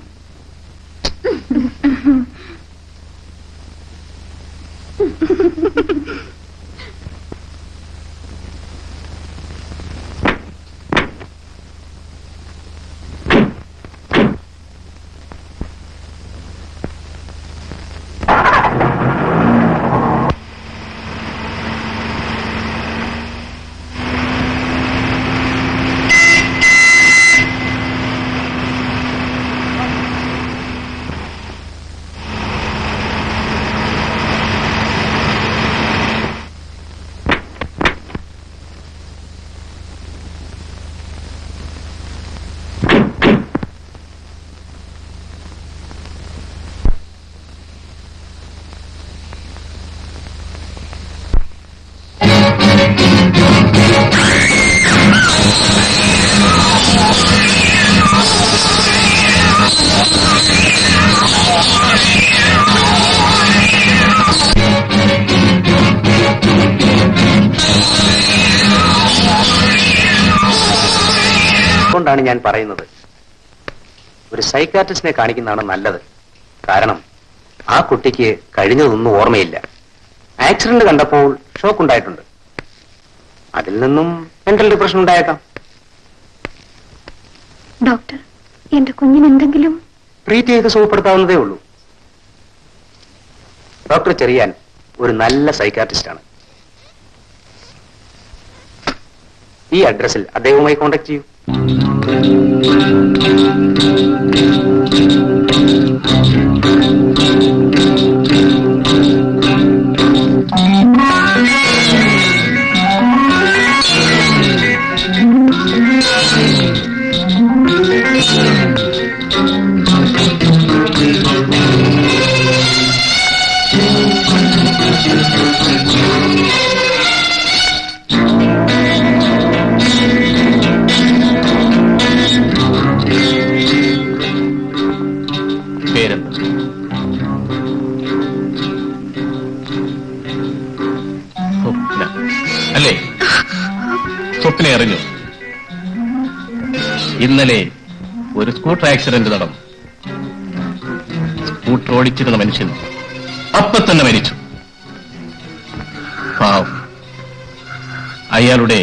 അതുകൊണ്ടാണ് ഞാൻ പറയുന്നത്, ഒരു സൈക്കാട്രിസ്റ്റിനെ കാണിക്കുന്നതാണ് നല്ലത്. കാരണം ആ കുട്ടിക്ക് കഴിഞ്ഞതൊന്നും ഓർമ്മയില്ല. ആക്സിഡന്റ് കണ്ടപ്പോൾ ഷോക്ക് ഉണ്ടായിട്ടുണ്ട്. അതിൽ നിന്നും മെന്റൽ ഡിപ്രഷൻ ഉണ്ടായേക്കാം. ഡോക്ടർ, എന്റെ കുഞ്ഞിന് എന്തെങ്കിലും ട്രീറ്റ് ചെയ്ത് സുഖപ്പെടുത്താവുന്നതേ ഉള്ളൂ. ഡോക്ടർ ചെറിയാൻ ഒരു നല്ല സൈക്കാട്രിസ്റ്റാണ്. ഈ അഡ്രസ്സിൽ അദ്ദേഹവുമായി കോൺടാക്ട് ചെയ്യൂ. അല്ലേ? സ്വപ്നെ അറിഞ്ഞു. ഇന്നലെ ഒരു സ്കൂട്ടർ ആക്സിഡന്റ് നടന്നു. സ്കൂട്ടർ ഓടിച്ചിരുന്ന മനുഷ്യൻ അപ്പൊ തന്നെ മരിച്ചു. പാവം, അയാളുടെ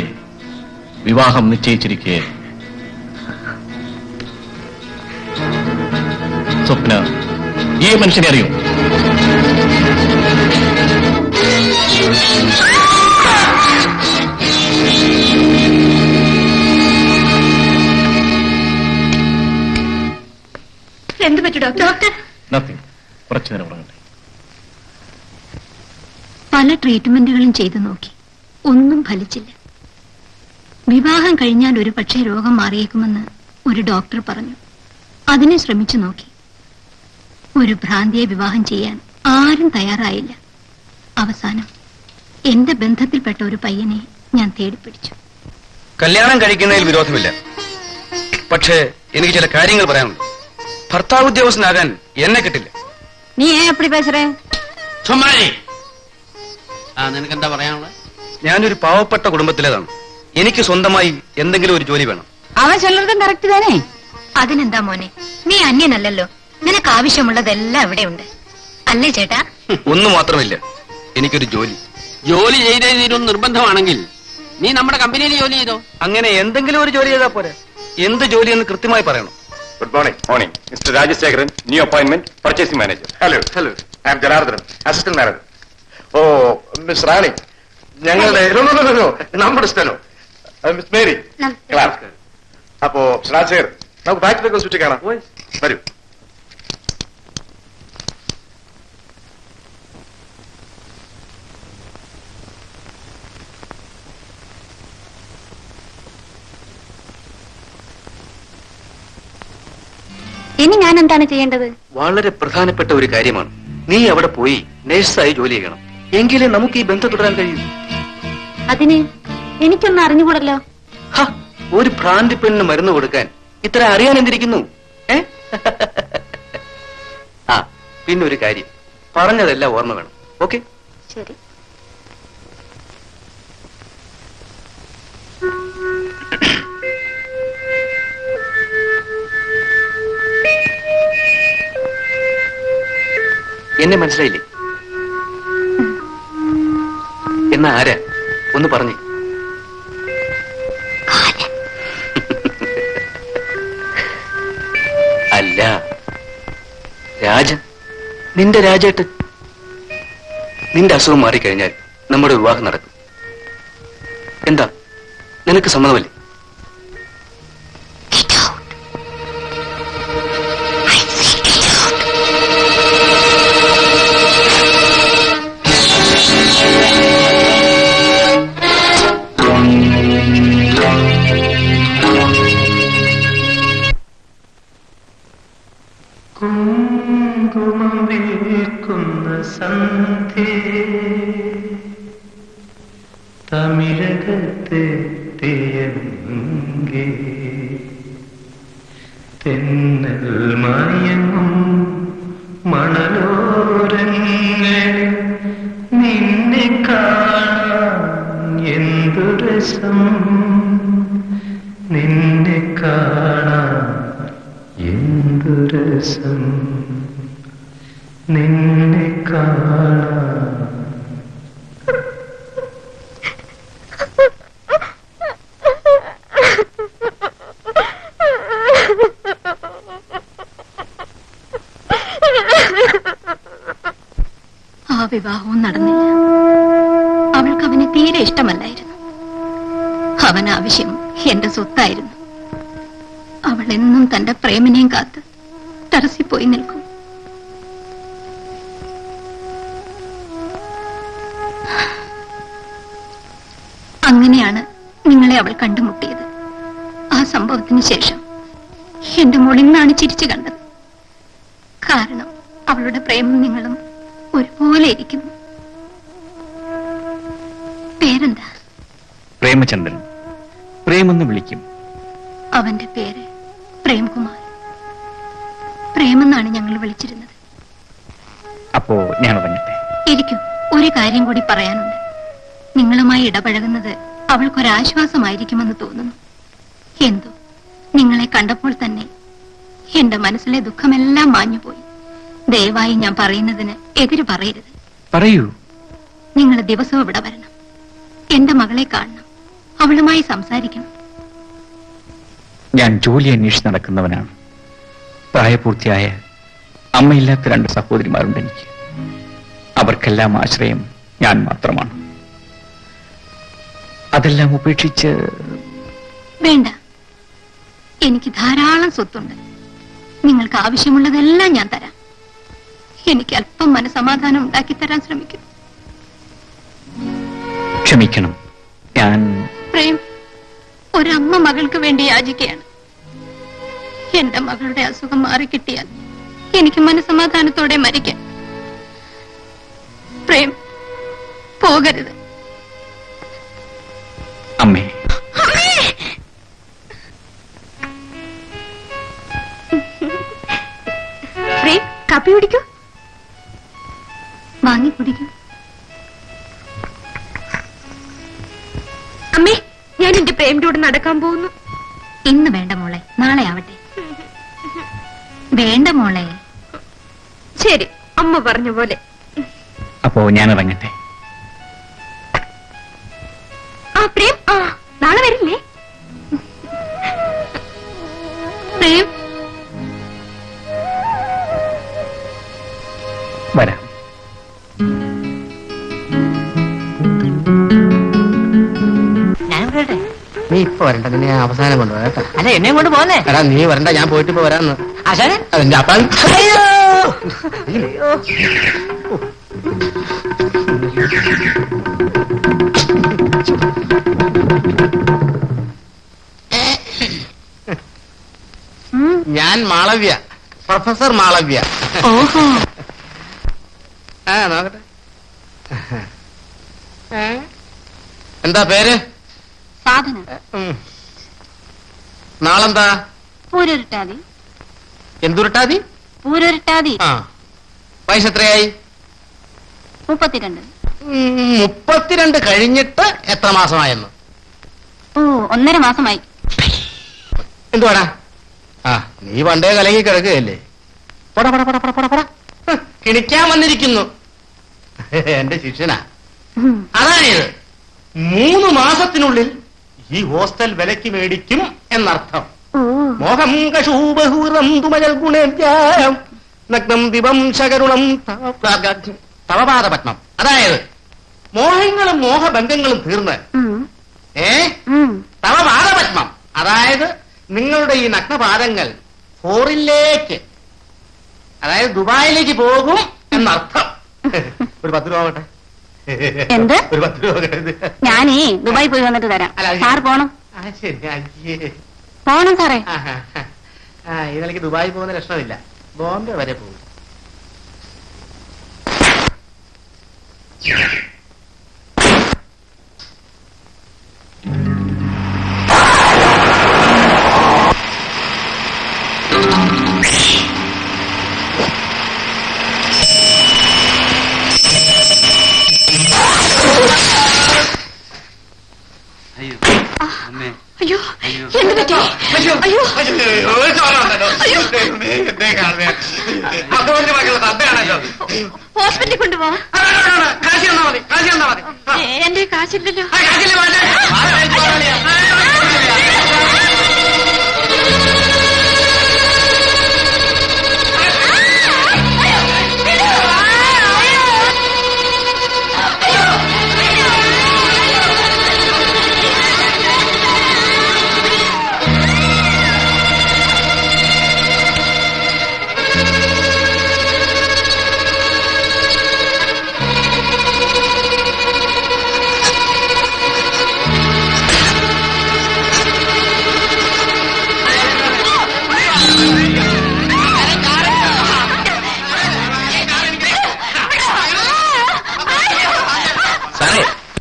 വിവാഹം നിശ്ചയിച്ചിരിക്കുകയായിരുന്നു. സ്വപ്ന ഈ മനുഷ്യനെ അറിയോ? എന്ത് പറ്റി ഡോക്ടർ? നത്തിങ്. കുറച്ചു നേരം ഉറങ്ങട്ടെ. പല ട്രീറ്റ്മെന്റുകളും ചെയ്തു നോക്കി, ഒന്നും ഫലിച്ചില്ല. വിവാഹം കഴിഞ്ഞാൽ ഒരു പക്ഷേ രോഗം മാറിയേക്കുമെന്ന് ഒരു ഡോക്ടർ പറഞ്ഞു. അതിനെ ശ്രമിച്ചു നോക്കി. ഒരു ഭ്രാന്തിയെ വിവാഹം ചെയ്യാൻ ആരും തയ്യാറായില്ല. അവസാനം എന്റെ ബന്ധത്തിൽപ്പെട്ട ഒരു പയ്യനെ ഞാൻ തേടിപ്പിടിച്ചു. കല്യാണം കഴിക്കുന്നതിൽ വിരോധമില്ല. പക്ഷേ എനിക്ക് ചില കാര്യങ്ങൾ പറയാനുണ്ട്. ഭർത്താവ് ഉദ്യോഗസ്ഥനാകാൻ എന്നെ കിട്ടില്ല. നീ എപ്പടി പേശറേ? നിനക്കെന്താ പറയാനുള്ളത്? ഞാനൊരു പാവപ്പെട്ട കുടുംബത്തിലേതാണ്. എനിക്ക് സ്വന്തമായി എന്തെങ്കിലും ഒരു ജോലി വേണം. അവൻ ചൊല്ലതും കറക്റ്റ് തന്നെ. അതിനെന്താ മോനെ, നീ അന്യനല്ലല്ലോ. നിനക്ക് ആവശ്യമുള്ളതെല്ലാം ഇവിടെയുണ്ട് അല്ലേ ചേട്ടാ? ഒന്നു മാത്രമില്ല, എനിക്കൊരു ജോലി. ജോലി ചെയ്തേ തീരുന്ന നിർബന്ധമാണെങ്കിൽ നീ നമ്മുടെ കമ്പനിയിൽ ജോലി ചെയ്തോ. അങ്ങനെ എന്തെങ്കിലും ഒരു ജോലി ചെയ്താൽ പോരെ. എന്ത് ജോലി എന്ന് കൃത്യമായി പറയണം. Good morning. Morning mister Rajasekharan, new appointment, purchasing manager. Hello hello, I am Janardhanan, assistant manager. Oh miss Rani, ഞങ്ങളുടെ നമ്മുടെ സ്ഥലോ മിസ് മേരി ക്ലാർക്ക്. അപ്പോ രാജശേഖരൻ, നമുക്ക് ഫാക്ടറിയൊക്കെ ചുറ്റി കാണാം. വരൂ. ഇനി ഞാൻ എന്താണ് ചെയ്യേണ്ടത്? വളരെ പ്രധാനപ്പെട്ട ഒരു കാര്യമാണ്. നീ അവിടെ പോയി നേഴ്സായി ജോലി ചെയ്യണം. എങ്കിലേ നമുക്ക് ഈ ബന്ധം തുടരാൻ കഴിയൂ. അതിന് എനിക്കൊന്നും അറിഞ്ഞുകൂടല്ലോ. ഒരു ഭ്രാന്തി പെണ്ണിന് മരുന്ന് കൊടുക്കാൻ ഇത്ര അറിയാൻ എന്തിരിക്കുന്നു? പിന്നെ ഒരു കാര്യം, പറഞ്ഞതെല്ലാം ഓർമ്മ വേണം. ഓക്കെ? ശരി. എന്നെ മനസ്സിലായില്ലേ? എന്നാ ആരാ? ഒന്ന് പറഞ്ഞേ. അല്ല, രാജൻ, നിന്റെ രാജേട്ടൻ. നിന്റെ അസുഖം മാറിക്കഴിഞ്ഞാൽ നമ്മുടെ വിവാഹം നടക്കും. എന്താ, നിനക്ക് സമ്മതമല്ലേ? കുങ്കുമം വിൽക്കുന്ന സന്ധ്യേ തമിഴകത്തെത്തിയെങ്കിൽ തെന്നൽ മയങ്ങും മണലോരങ്ങളിൽ നിന്നെ കാണാൻ എന്തു രസം, നിന്നെ കാണാൻ എന്തു രസം, നിന്നെ കാണാൻ. ആ വിവാഹവും നടന്നില്ല. അവൾക്ക് അവനെ തീരെ ഇഷ്ടമല്ലായിരുന്നു. അവൻ ആവശ്യം എന്റെ സ്വത്തായിരുന്നു. അവൾ എന്നും തന്റെ പ്രേമനെയും കാത്ത് ടെറസിൽ നിൽക്കും. അങ്ങനെയാണ് നിങ്ങളെ അവൾ കണ്ടുമുട്ടിയത്. ആ സംഭവത്തിന് ശേഷം എന്റെ മോളിന്നാണ് ചിരിച്ചു കണ്ടത്. കാരണം അവളുടെ പ്രേമം നിങ്ങളും ഒരുപോലെ ഇരിക്കുന്നു. പേരെന്താ? പ്രേമചന്ദ്രൻ. പ്രേമെന്ന് വിളിക്കും. അവന്റെ പേര് പ്രേംകുമാർ. പ്രേമെന്നാണ് ഞങ്ങൾ വിളിച്ചിരുന്നത്. അപ്പോ ഞാൻ പറഞ്ഞിട്ടെ. ഇരിക്കും. ഒരു കാര്യം കൂടി പറയാനുണ്ട്. നിങ്ങളുമായി ഇടപഴകുന്നത് അവൾക്കൊരാശ്വാസമായിരിക്കുമെന്ന് തോന്നുന്നു. എന്തോ നിങ്ങളെ കണ്ടപ്പോൾ തന്നെ എന്റെ മനസ്സിലെ ദുഃഖമെല്ലാം മാഞ്ഞുപോയി. ദയവായി ഞാൻ പറയുന്നതിന് എതിര് പറയരുത്. പറയൂ. നിങ്ങൾ ദിവസവും ഇവിടെ വരണം. എന്റെ മകളെ കാണണം. അവളുമായി സംസാരിക്കണം. ഞാൻ ജോലി അന്വേഷിച്ച് നടക്കുന്നവനാണ്. പ്രായപൂർത്തിയായ അമ്മയില്ലാത്ത 2 സഹോദരിമാരുണ്ട് എനിക്ക്. അവർക്കെല്ലാം ആശ്രയം ഞാൻ മാത്രമാണ്. അതെല്ലാം ഉപേക്ഷിച്ച്... വേണ്ട, എനിക്ക് ധാരാളം സ്വത്തുണ്ട്. നിങ്ങൾക്ക് ആവശ്യമുള്ളതെല്ലാം ഞാൻ തരാം. എനിക്ക് അല്പം മനസമാധാനം ഉണ്ടാക്കി തരാൻ ശ്രമിക്കും. ക്ഷമിക്കണം, ഞാൻ... പ്രേം, ഒരമ്മ മകൾക്ക് വേണ്ടി യാചിക്കുകയാണ്. എന്റെ മകളുടെ അസുഖം മാറിക്കിട്ടിയാൽ എനിക്ക് മനസമാധാനത്തോടെ മരിക്കാം. പ്രേം, പോകരുത്. അമ്മേ. പ്രേം, കാപ്പി കുടിക്കൂ. വാങ്ങി കുടിക്കൂ. അമ്മേ, ഞാൻ എന്റെ പ്രേമിന്റെ കൂടെ നടക്കാൻ പോകുന്നു. ഇന്ന് വേണ്ട മോളെ, നാളെ ആവട്ടെ. വേണ്ട മോളെ, പറഞ്ഞ പോലെ. അപ്പോ ഞാൻ ഇറങ്ങട്ടെ. ആ പ്രേം, ആ നാളെ വരില്ലേ? പ്രേം വരാം. നീ ഇപ്പൊ വരണ്ട, നിന്നെ ഞാൻ അവസാനം കൊണ്ടുപോകാം കേട്ടോ. അല്ല എന്നെയും കൊണ്ട് പോന്നേ. എടാ നീ വരണ്ട, ഞാൻ പോയിട്ട് ഇപ്പൊ വരാന്ന്. ആശാനെ അതിന്റെ അപ്പം ഞാൻ മാളവ്യ, പ്രൊഫസർ മാളവ്യ. ഓഹോ, ആ നോക്കട്ടെ. എന്താ പേര്? സാധന. നാളെന്താ? പൂരൊരുട്ടാതി. എന്തുരുട്ടാതി? പൂരൊരുട്ടാതി. ആ, വയസ്സ് എത്രയായി? 32. 32 കഴിഞ്ഞിട്ട് എത്ര മാസമായെന്ന്? ഓ, 1.5 മാസമായി. എന്തുവാടാ? ആ, നീ പണ്ടേ കലങ്ങി കിടക്കുകയല്ലേ. പോടാ പോടാ പോടാ പോടാ പോടാ. കിണിക്കാൻ വന്നിരിക്കുന്നു. എന്റെ ശിഷ്യനാ. അതായത് 3 മാസത്തിനുള്ളിൽ ഈ ഹോസ്റ്റൽ വിലക്ക് മേടിക്കും എന്നർത്ഥം. മോഹം കശൂബഹൂറം തുമജൽ ഗുണേഭ്യം നഗ്നം ദിവം ശകരുണം തവപാദപത്മം. അതായത് മോഹങ്ങളും മോഹഭംഗങ്ങളും തീർന്ന് തവപാദപത്മം, അതായത് നിങ്ങളുടെ ഈ നഗ്നപാദങ്ങൾ ഫോറിലേക്ക്, അതായത് ദുബായിലേക്ക് പോകും എന്നർത്ഥം. ഒരു 10 രൂപ ആവട്ടെ. എന്ത്? ഒരു 10 രൂപ. ഞാനേ ദുബായി പോയി വന്നിട്ട് തരാം. സാർ പോണം. ശരി. അയ്യേ. പോണം സാറേ. ഈ നിലയ്ക്ക് ദുബായി പോകുന്ന ലക്ഷണമില്ല. ബോംബെ വരെ പോകും. അയ്യോ, എന്ത് പറ്റി? അയ്യോ, ഹോസ്പിറ്റലിൽ കൊണ്ടുപോവാ. എന്റെ കാശില്ലല്ലോ.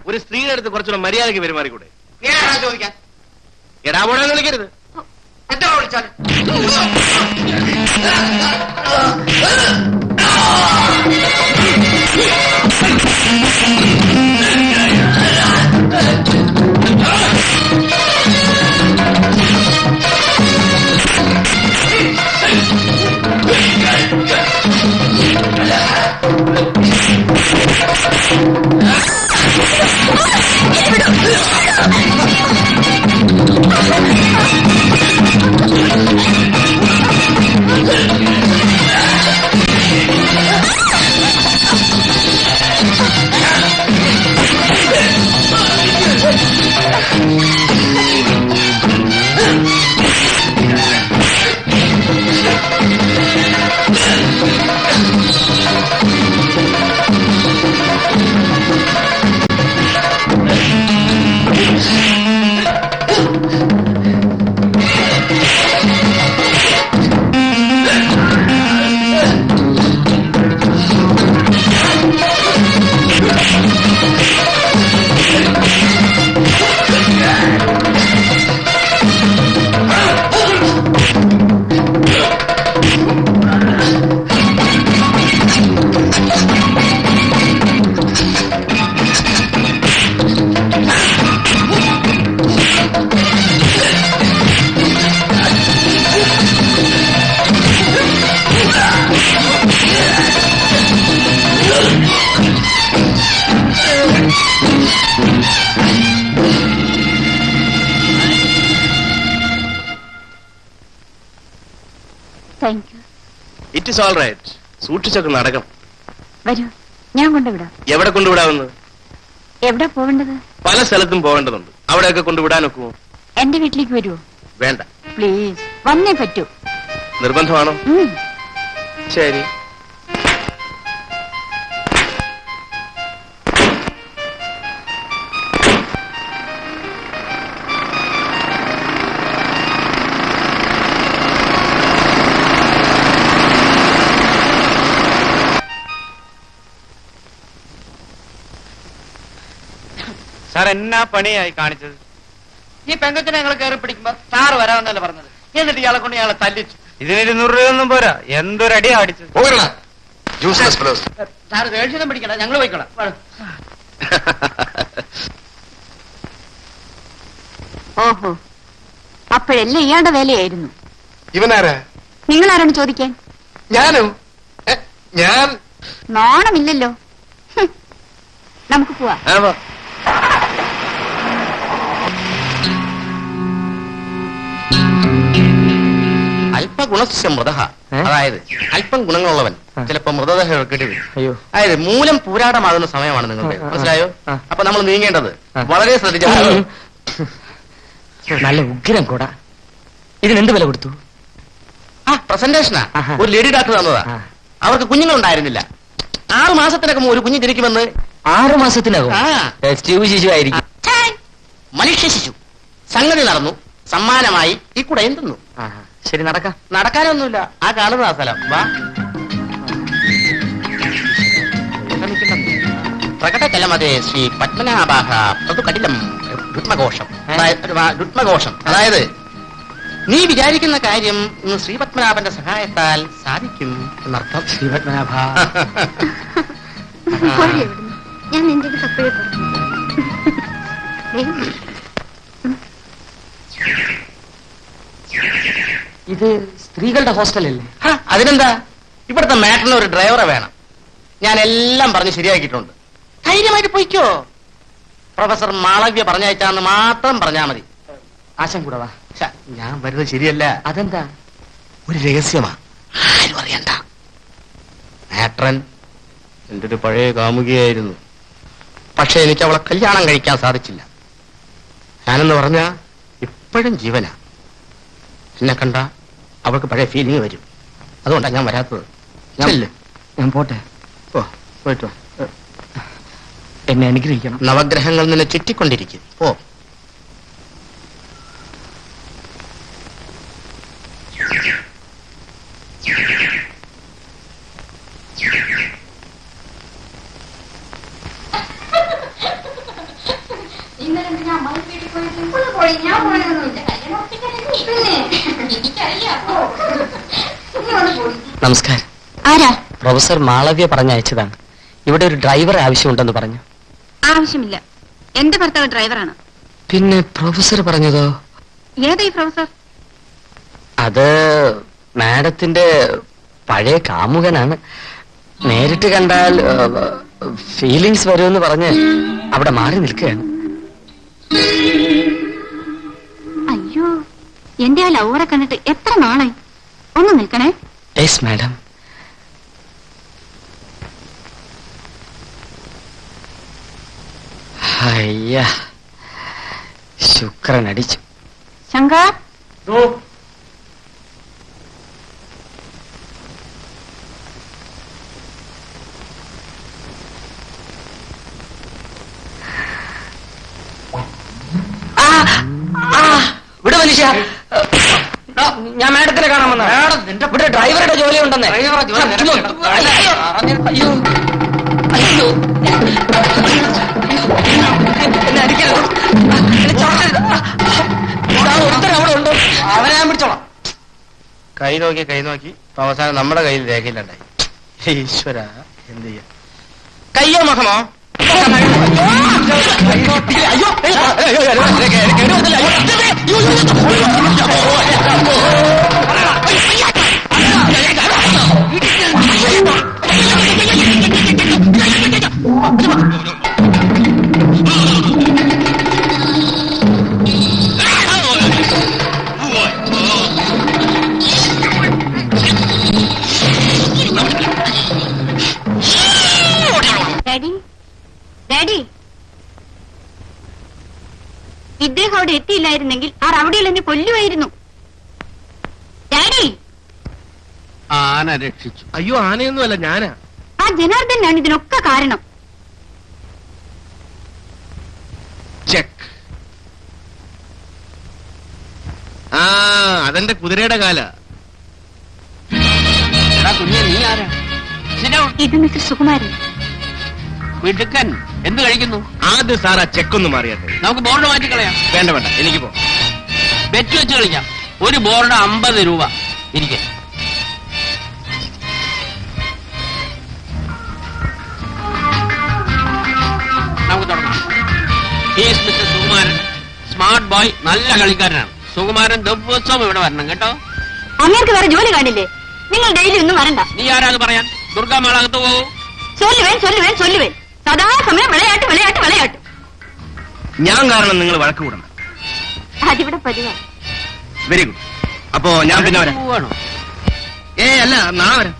ഒരു സ്ത്രീയുടെ അടുത്ത് കുറച്ചുകൂടെ മര്യാദയ്ക്ക് പെരുമാറിക്കൂടെ? ചോദിക്കാൻ എടാ പോടാന്ന് വിളിക്കരുത്. എത്ര വിളിച്ചാലും thank you. It is all right. സൂക്ഷിച്ചൊക്കെ നടക്കണം. വരൂ, ഞാൻ കൊണ്ടുവിടാം. എവിടെ കൊണ്ടുവിടാമെന്ന്? എവിടെ പോവേണ്ടത്? പല സ്ഥലത്തും പോകേണ്ടതുണ്ട്. അവിടെയൊക്കെ കൊണ്ടുവിടാനൊക്കുമോ? എന്റെ വീട്ടിലേക്ക് വരുമോ? വേണ്ട. പ്ലീസ്, വന്നേ പറ്റൂ. നിർബന്ധമാണോ? ശരി. സാർ എന്നാ പണിയായി കാണിച്ചത്? ഈ പെങ്കച്ചിനെ ഞങ്ങൾ കയറി പിടിക്കുമ്പോ സാറ് വരാമെന്നല്ലേ പറഞ്ഞത്. എന്നിട്ട് ഇയാളെ കൊണ്ട് ഇയാളെ തല്ലിച്ചു. ഇതിന് 200 രൂപയൊന്നും പോരാ. എന്തൊരടിയാ അടിച്ചത്. സാറ് ദേഷ്യം പിടിക്കണ്ട, ഞങ്ങൾ പോയിക്കോളാം. ഓഹോ, അപ്പോഴെല്ലാം ഇയാളുടെ വേലയായിരുന്നു. ഇവനാരാ? നിങ്ങൾ ആരാണ് ചോദിക്കാൻ? ഞാനോ? ഞാൻ നാണമില്ലല്ലോ. നമുക്ക് പോവാ. അല്പ ഗുണസ്യ മൃത, അതായത് അല്പം ഗുണങ്ങളുള്ളവൻ ചിലപ്പോ മൃതദേഹം എടുക്കേണ്ടി വരും. അയ്യോ, അതായത് മൂലം പൂരാടമാകുന്ന സമയമാണ് നിങ്ങൾക്ക്. മനസ്സിലായോ? അപ്പൊ നമ്മൾ നീങ്ങേണ്ടത് വളരെ ശ്രദ്ധിച്ചു. നല്ല ഉഗ്രം കൂടാ. ഇതിനെന്ത് വില കൊടുത്തു? പ്രസന്റേഷനാ. ഒരു ലേഡി ഡോക്ടർ തന്നതാ. അവർക്ക് കുഞ്ഞുങ്ങളുണ്ടായിരുന്നില്ല. 6 മാസത്തിനകം ഒരു കുഞ്ഞ് ജനിക്കുമെന്ന്. 6 മാസത്തിനകം? ശിശു ആയിരിക്കും. മനുഷ്യ ശിശു. സംഗതി നടന്നു. സമ്മാനമായി ഈ കൂടെ എന്തുന്നു. ശരി, നടക്കാം. നടക്കാനൊന്നുമില്ല. ആ കാണുന്ന സ്ഥലം വാ. പ്രകടകലമതേ ശ്രീ പത്മനാഭാഹ പ്രതുകടിലം രുത്മഘോഷം. രുത്മഘോഷം അതായത് നീ വിചാരിക്കുന്ന കാര്യം ശ്രീ പത്മനാഭന്റെ സഹായത്താൽ സാധിക്കും എന്നർത്ഥം. ശ്രീ പത്മനാഭ, ഞാൻ നിന്റെ ഇത് സ്ത്രീകളുടെ ഹോസ്റ്റലല്ലേ? അതിനെന്താ, ഇവിടുത്തെ മാറ്ററിന് ഒരു ഡ്രൈവറെ വേണം. ഞാൻ എല്ലാം പറഞ്ഞ് ശരിയാക്കിയിട്ടുണ്ട്. ധൈര്യമായിട്ട് പോയിക്കോ. പ്രൊഫസർ മാളവ്യ പറഞ്ഞയച്ചാന്ന് മാത്രം പറഞ്ഞാ മതി. ആശം കൂടെ വാ. ഞാൻ വരുന്നത് ശരിയല്ല. അതെന്താ? ഒരു രഹസ്യമാ, ആരും അറിയണ്ട. മാട്രൻ എന്റെ ഒരു പഴയ കാമുകിയായിരുന്നു. പക്ഷെ എനിക്ക് അവളെ കല്യാണം കഴിക്കാൻ സാധിച്ചില്ല. ഞാനെന്ന് പറഞ്ഞ ഇപ്പോഴും ജീവനാ. എന്നെ കണ്ട അവൾക്ക് പഴയ ഫീലിംഗ് വരും. അതുകൊണ്ടാണ് ഞാൻ വരാത്തത്. ഞാൻ പോട്ടെ. ഓ, പോയിട്ട് വാ. എന്നെ അനുഗ്രഹിക്കണം. നവഗ്രഹങ്ങൾ നിന്നെ ചുറ്റിക്കൊണ്ടിരിക്കും. ഓ, നമസ്കാരം. ആരാ? പ്രൊഫസർ മാളവ്യ പറഞ്ഞയച്ചതാണ്. ഇവിടെ ഒരു ഡ്രൈവർ ആവശ്യമുണ്ടെന്ന് പറഞ്ഞു. ആവശ്യമില്ല, എന്റെ ഭർത്താവ് ഡ്രൈവറാണ്. പിന്നെ പ്രൊഫസർ പറഞ്ഞതോ? ഏതായി പ്രൊഫസർ? അത് മാഡത്തിന്റെ പഴയ കാമുകനാണ്. നേരിട്ട് കണ്ടാൽ ഫീലിങ്സ് വരുമെന്ന് പറഞ്ഞ് അവിടെ മാറി നിൽക്കുകയാണ്. അയ്യോ, എന്റെ ആ ലവറെ കണ്ടിട്ട് എത്ര നാളായി. ഒന്ന് നിൽക്കണേ. Yes madam. അയ്യ, ശുക്രൻ അടിച്ചു. ശങ്കർ, ഇവിടെ മനുഷ്യ, ഞാൻ മാഡത്തിനെ കാണാൻ വന്ന. ഇവിടെ ഡ്രൈവറുടെ ജോലി ഉണ്ടെന്ന്. അയ്യോ, അയ്യോ, എന്നെ അടിക്കരുത്. ഒരുത്തരം അവിടെ ഉണ്ട്. അവനെ ഞാൻ പിടിച്ചോളാം. കൈ നോക്കി അവസാനം നമ്മുടെ കയ്യിൽ രേഖയിലുണ്ടായി. ഈശ്വര, എന്ത് ചെയ്യാ? കയ്യോ മഹമോ? ജയിലിലായിരുന്നെങ്കിൽ ആ റൗഡികൾ എന്നെ കൊല്ലുമായിരുന്നു. ഡാഡി, ആന രക്ഷിച്ചു. അയ്യോ, ആനയൊന്നുമല്ല, ഞാനാ. ആ ജനാർദ്ദനാണ് ഇതിനൊക്കെ കാരണം. ചെക്ക്. ആ, അതെന്റെ കുതിരയുടെ കാല. കുഞ്ഞെ, നീ ആരാ? ഇത് മിസ്റ്റർ സുകുമാരൻ. വീട്ടുക്കൻ എന്ത് കഴിക്കുന്നു? ആദ്യം സാർ ആ ചെക്കൊന്ന് മാറിയാട്ടെ. നമുക്ക് ബോർഡ് മാറ്റിക്കളയാം. വേണ്ട വേണ്ട, എനിക്ക് പോ. ബെറ്റ് വെച്ച് കളിക്കാം. ഒരു ബോർഡ് 50 രൂപ. ഇരിക്കെ. നമുക്ക് തുടങ്ങാം. He's mister Sukumaran, smart boy, നല്ല കളിക്കാരനാണ്. സുകുമാരൻ ദിവസവും ഇവിടെ വരണം കേട്ടോ. അങ്ങേർക്ക് വേറെ ജോലി കാണില്ലേ? നിങ്ങൾ ഡെയിലി ഒന്നും വരണ്ട. നീ ആരാന്ന് പറയാൻ? ദുർഗാമാളകത്ത് പോകൂ. ചൊല്ലുവേൻ. സദാസമയം വിളയാട്ട് വിളയാട്ട് വിളയാട്ട്. ഞാൻ കാരണം നിങ്ങൾ വഴക്ക് കൂടണം. അതിവിടെ പതിവാണ്. Very good. അപ്പോ ഞാൻ പിന്നെ വരാം. പോവാണോ? അല്ല, നാളെ വരാം.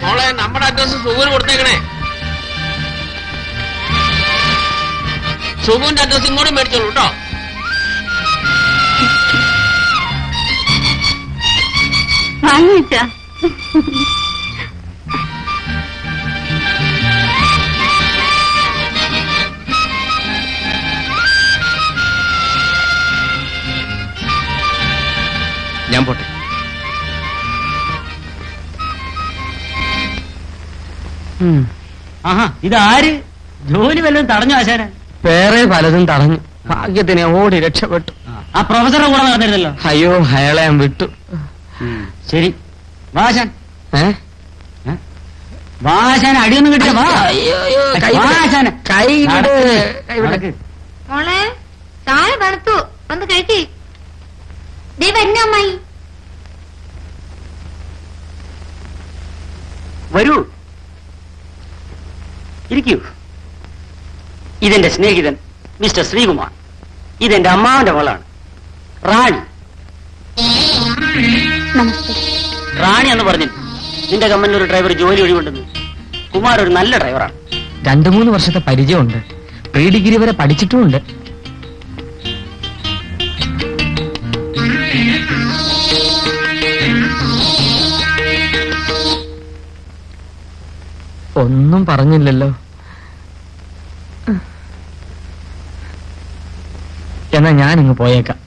മോളെ, നമ്മുടെ അഡ്രസ് സുഖുവിന് കൊടുത്തേക്കണേ. സുഖുവിന്റെ അഡ്രസ് ഇങ്ങോട്ടും മേടിച്ചോളൂ കേട്ടോ. വാങ്ങിച്ചാ ഞാൻ പോട്ടെ. ആഹാ, ഇതാര്? ജോലി വല്ലതും തടഞ്ഞു ആശാന? വേറെ പലതും തടഞ്ഞു. ഭാഗ്യത്തിനെ ഓടി രക്ഷപ്പെട്ടു. ആ പ്രൊഫസറുടെ കൂടെ നടന്നിരുന്നല്ലോ. അയ്യോ, അയാളെ ഞാൻ വിട്ടു. ശരി, വാശാൻ ഏ വാശാൻ അടിയൊന്നും കിട്ടിയ വാ. വാശാന് കൈ വിട്. നടക്ക്. മോളെ, ചായ തണുത്തു, വന്ന് കഴിക്കേ. ദേ വരുന്ന അമ്മായി. വരൂ, ഇരിക്കൂ. ഇതെന്റെ സ്നേഹിതൻ മിസ്റ്റർ ശ്രീകുമാർ. ഇതെന്റെ അമ്മാവന്റെ മോളാണ് റാണി. നമസ്തേ. റാണി എന്ന് പറഞ്ഞു നിന്റെ കമ്പനിയിൽ ഒരു ഡ്രൈവർ ജോലി ഒഴിവുണ്ടെന്ന്. കുമാർ ഒരു നല്ല ഡ്രൈവറാണ്. 2-3 വർഷത്തെ പരിചയമുണ്ട്. പ്രീ ഡിഗ്രി വരെ പഠിച്ചിട്ടുമുണ്ട്. ഒന്നും പറഞ്ഞില്ലല്ലോ. എന്നാ ഞാനിങ്ങ് പോയേക്കാം.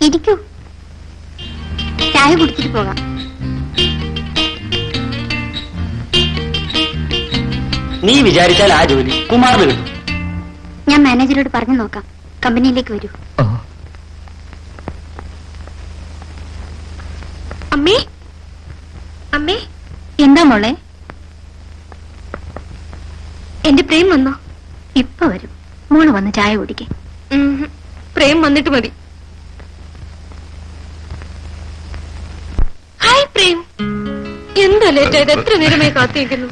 ഇരിക്കൂ, ചായ കുടിച്ചിട്ട് പോകാം. നീ വിചാരിച്ചാൽ ആ ജോലി കുമാറിന് കിട്ടും. ഞാൻ മാനേജരോട് പറഞ്ഞു നോക്കാം. കമ്പനിയിലേക്ക് വരൂ. ഓ, അമ്മേ, അമ്മേ. എന്താ മോളെ? എന്റെ പ്രേം വന്നോ? ഇപ്പൊ വരും. മോള് വന്ന് ചായ കുടിക്കേ. പ്രേം വന്നിട്ട് മതി. ഹായ് പ്രേം, എന്താ ലേറ്റ് ആയത്? എത്ര നേരമായി കാത്തിരിക്കുന്നു.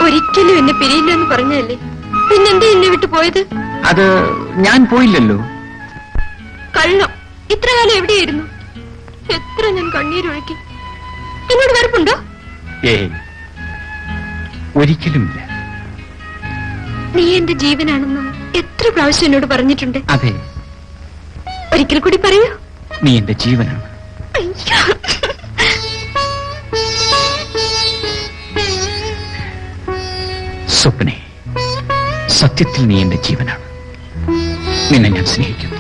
ഒരിക്കലും എന്നെ പിരിയില്ല എന്ന് പറഞ്ഞല്ലേ, പിന്നെന്താ എന്നെ വിട്ടു പോയത്? അത് ഞാൻ പോയില്ലല്ലോ. കള്ളം. ഇത്ര കാലം എവിടെയായിരുന്നു? എത്ര ഞാൻ കണ്ണീരൊഴുക്കി. എന്നോട് വെറുപ്പുണ്ടോ? ഒരിക്കലുമില്ല. നീ എന്റെ ജീവനാണെന്ന് എത്ര പ്രാവശ്യം എന്നോട് പറഞ്ഞിട്ടുണ്ട്. അതെ, ഒരിക്കൽ കൂടി പറയൂ. നീ എന്റെ ജീവനാണ്. അയ്യോ. സ്വപ്നെ, സത്യത്തിൽ നീ എന്റെ ജീവനാണ്. നിന്നെ ഞാൻ സ്നേഹിക്കുന്നു.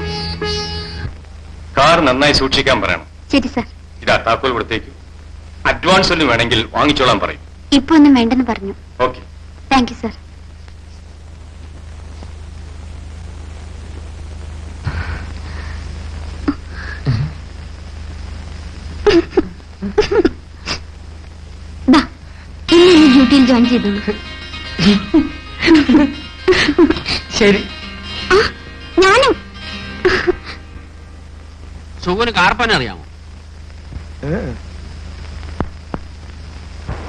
കാർ നന്നായി സൂക്ഷിക്കാൻ പറയണം. ശരി സാർ. ഇതാ താക്കോൽ കൊടുത്തേക്ക്. അഡ്വാൻസ് ഒന്നും വേണമെങ്കിൽ വാങ്ങിച്ചോളാൻ പറയും. ഇപ്പൊ ഒന്നും വേണ്ടെന്ന് പറഞ്ഞു. ഓക്കെ. Thank you sir. ഡ്യൂട്ടിയിൽ ജോയിൻ ചെയ്തോളൂ. ശരി. ഞാനും. സുഖന് കാർപ്പന അറിയാമോ?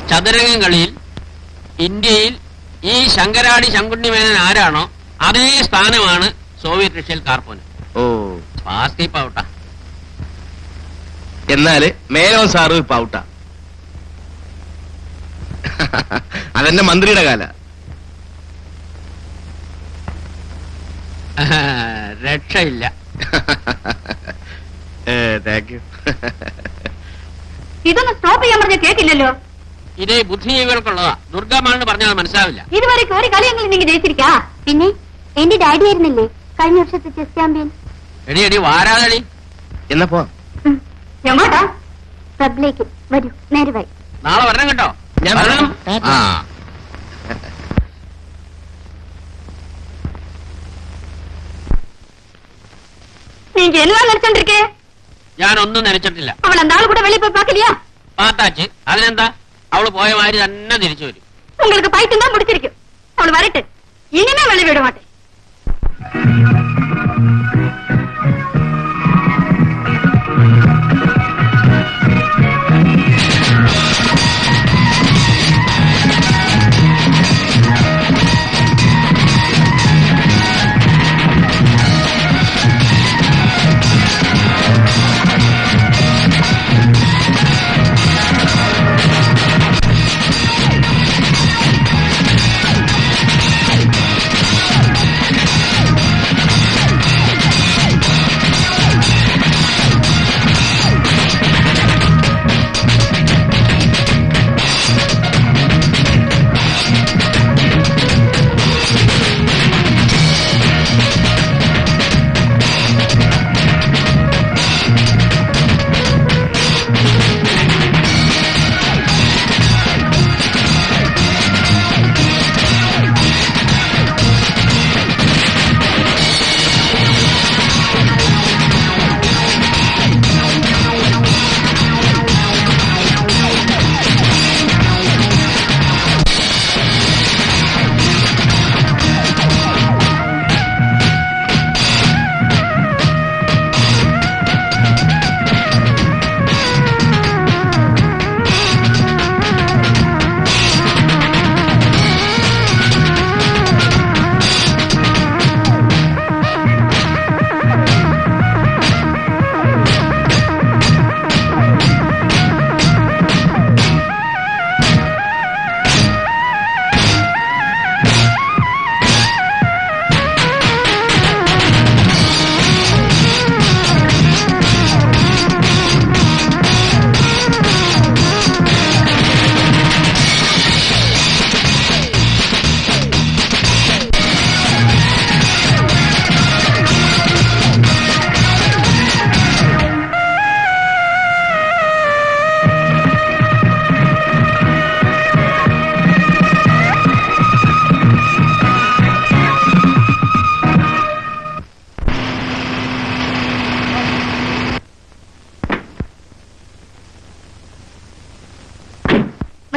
ചതുരംഗം കളിയിൽ ഇന്ത്യയിൽ ഈ ശങ്കരാടി ശങ്കുണ്ണി മേനൻ ആരാണോ അതേ സ്ഥാനമാണ് സോവിയറ്റ് റഷ്യയിൽ കാർപ്പന്. ഓ, ഫാസ്റ്റ് കീപ്പ് ഔട്ടാ. എന്നാല് മേനോൻ സാറ് ഇപ്പൊ ഔട്ടാ. അതെന്നെ മന്ത്രിയുടെ കാല. രക്ഷയില്ല. Thank you. ഇതൊന്നും സ്റ്റോപ്പ് ചെയ്യാൻ പറഞ്ഞ കേട്ടില്ലല്ലോ. ഇത് ബുദ്ധിജീവികൾക്കുള്ളതാ. ദുർഗാമാണെന്ന് പറഞ്ഞാൽ മനസ്സിലാവില്ല. ഇതുവരെ ഒരു കളിയെങ്കിലും നിങ്ങൾ ജയിച്ചിരിക്കാ. പിന്നെ എന്റെ ഡാഡി ആയിരുന്നില്ലേ കഴിഞ്ഞ വർഷത്തെ ചെസ് ചാമ്പ്യൻ. എടി എടി വാരാതടി. എന്നാ പോ. എങ്ങോട്ടാ? ക്ലബിലേക്ക് വരൂ, നേരെ വൈ. നാളെ വരണം കേട്ടോ. ഞാൻ വരണം. ആ நீங்க என்ன நினைச்சிருக்கே? ഞാനൊന്നും നനച്ചിട്ടില്ല. அவள அந்த ஆளு கூட வெளிய போய் பார்க்கலையா? പാത്താച്ച് അതിനെന്താ, അവള് പോയ മാതിരി തന്നെ തിരിച്ചു വരും. உங்களுக்கு பைத்தியம் தான் முடிச்சிருக்கு. அவள வரட்டு, இனிமே வெளிய விட மாட்டேன்.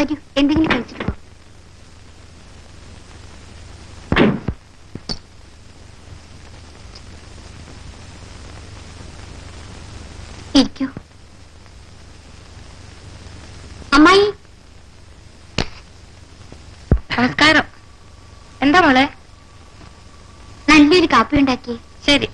വരൂ, എന്തെങ്കിലും കഴിച്ചിട്ട് പോ. ഇരിക്കൂ. അമ്മായി. നമസ്കാരം. എന്താ മോളെ? നല്ലൊരു കാപ്പി ഉണ്ടാക്കി. ശരി.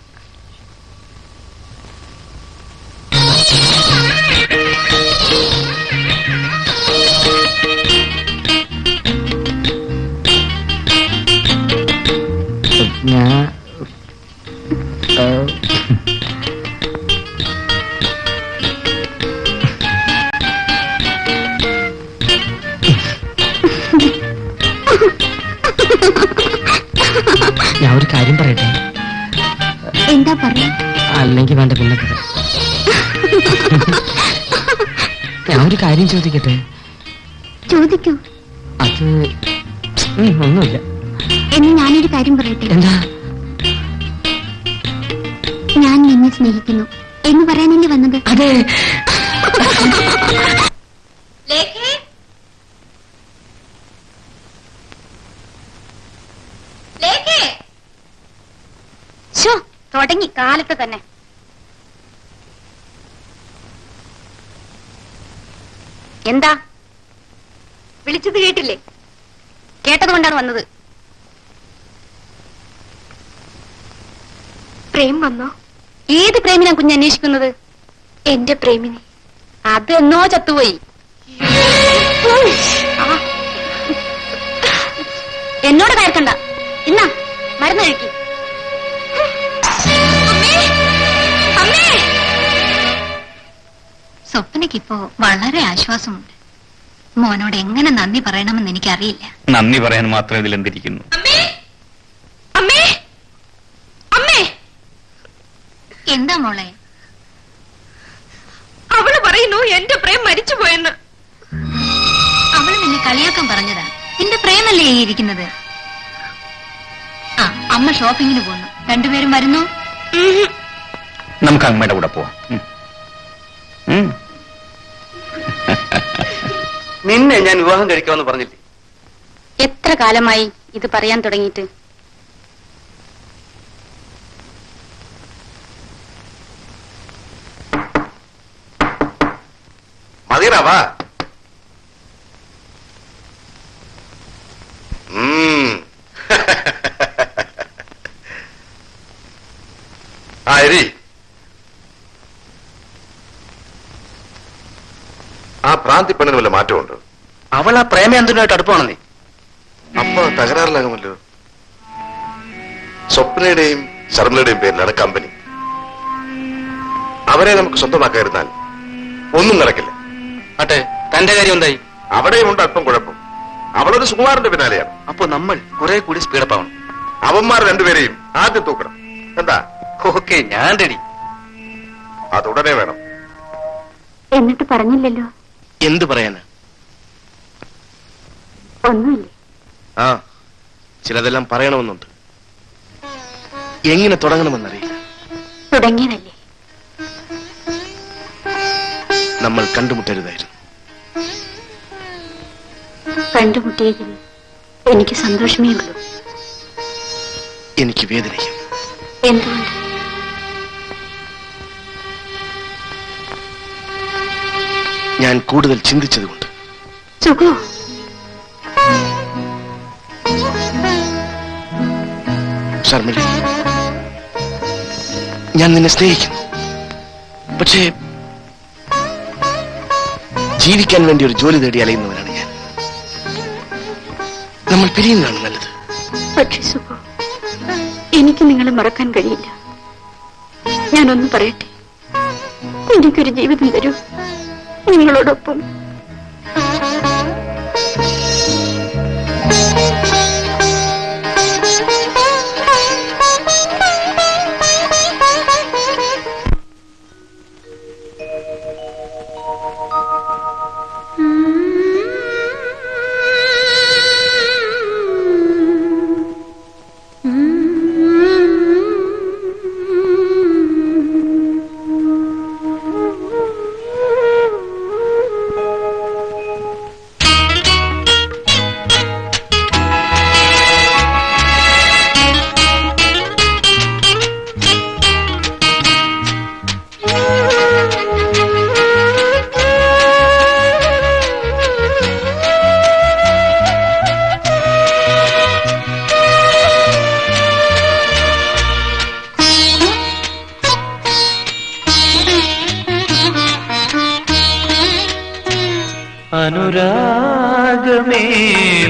ഞാൻ ഒരു കാര്യം പറയട്ടെ? എന്താ പറയാ? അല്ലെങ്കിൽ വേണ്ട, പിന്നെ പറയാം. ഞാൻ ഒരു കാര്യം ചോദിക്കട്ടെ? ചോദിക്കൂ. അത് ഒന്നുമില്ല. എന്ന് ഞാനൊരു കാര്യം പറയട്ടെ? എന്താ? ഞാൻ നിന്നെ സ്നേഹിക്കുന്നു എന്ന് പറയാനല്ലേ വന്നത്? അതെ. തുടങ്ങി കാലത്ത് തന്നെ. എന്താ വിളിച്ചത്? കേട്ടില്ലേ? കേട്ടത് കൊണ്ടാണ് വന്നത്. പ്രേം വന്നോ? ഏത് പ്രേമിനാ കുഞ്ഞ് അന്വേഷിക്കുന്നത്? എന്റെ പ്രേമിനെ. അത് എന്നോ ചത്തുപോയി. എന്നോട് കയർക്കണ്ട. ഇന്നാ മരുന്ന് കഴിക്കും. സ്വപ്നയ്ക്കിപ്പോ വളരെ ആശ്വാസമുണ്ട്. മോനോട് എങ്ങനെ നന്ദി പറയണമെന്ന് എനിക്കറിയില്ല. നന്ദി പറയാൻ മാത്രം ഇതിൽ എന്തിരിക്കുന്നു? എന്താ മോളെ? അവള് പറയുന്നു എന്റെ പ്രേം മരിച്ചുപോയെന്ന്. അവള് നിന്നെ കളിയാക്കാൻ പറഞ്ഞതാ. നിന്റെ പ്രേമല്ലേ ഈ ഇരിക്കുന്നത്? ആ, അമ്മ ഷോപ്പിങ്ങിന് പോന്നു. രണ്ടുപേരും വരുന്നു. നമുക്ക് അമ്മയുടെ കൂടെ പോവാം. നിന്നെ ഞാൻ വിവാഹം കഴിക്കാമെന്ന് പറഞ്ഞില്ലേ? എത്ര കാലമായി ഇത് പറയാൻ തുടങ്ങിയിട്ട്? മതിയടാവാ. ആ എരി, ആ ഭ്രാന്തി പെണ്ണിന് വല്ല മാറ്റമുണ്ട്? അവൾ ആ പ്രേമേന്ദ്രനായിട്ട് അടുപ്പാണെന്നേ. അപ്പൊ തകരാറിലാകുമല്ലോ. സ്വപ്നയുടെയും ശർമ്മയുടെയും പേരിലാണ് കമ്പനി. അവരെ നമുക്ക് സ്വന്തമാക്കാതിരുന്നാൽ ഒന്നും നടക്കില്ല. ആട്ടെ, തന്റെ കാര്യം എന്തായി? അവിടെയും ഉണ്ട് അല്പം കുഴപ്പം. അവളൊരു സുകുമാരന്റെ പിന്നാലെയാണ്. അപ്പൊ നമ്മൾ കുറെ കൂടി സ്പീഡപ്പ് ആവണം. അവന്മാർ രണ്ടുപേരെയും ആദ്യം തൂക്കണം. എന്താ? ഓക്കെ, ഞാൻ റെഡി. അതുടനെ വേണം. എന്നിട്ട് പറഞ്ഞില്ലല്ലോ. എന്ത് പറയാന്? ഒന്നുമില്ലേ? ആ, ചിലതെല്ലാം പറയണമെന്നുണ്ട്. എങ്ങനെ തുടങ്ങണമെന്നറിയില്ല. തുടങ്ങിയതല്ലേ. നമ്മൾ കണ്ടുമുട്ടരുതായിരുന്നു. കണ്ടുമുട്ടിയതിൽ എനിക്ക് സന്തോഷമേ ഉള്ളൂ. എനിക്ക് വേദനയും. എന്തുകൊണ്ട്? ഞാൻ കൂടുതൽ ചിന്തിച്ചതുകൊണ്ട്. സുഖോ? ശർമ്മിളി, ഞാൻ നിന്നെ സ്നേഹിക്കുന്നു. പക്ഷേ ജീവിക്കാൻ വേണ്ടി ഒരു ജോലി തേടി അലയുന്നവനാണ് ഞാൻ. നമ്മൾ പിരിയുന്നതാണ് നല്ലത്. പക്ഷേ സുഖോ, എനിക്ക് നിങ്ങളെ മറക്കാൻ കഴിയില്ല. ഞാനൊന്ന് പറയട്ടെ, എനിക്കൊരു ജീവിതം തരൂ നിങ്ങളോടൊപ്പം. അനുരാഗമേ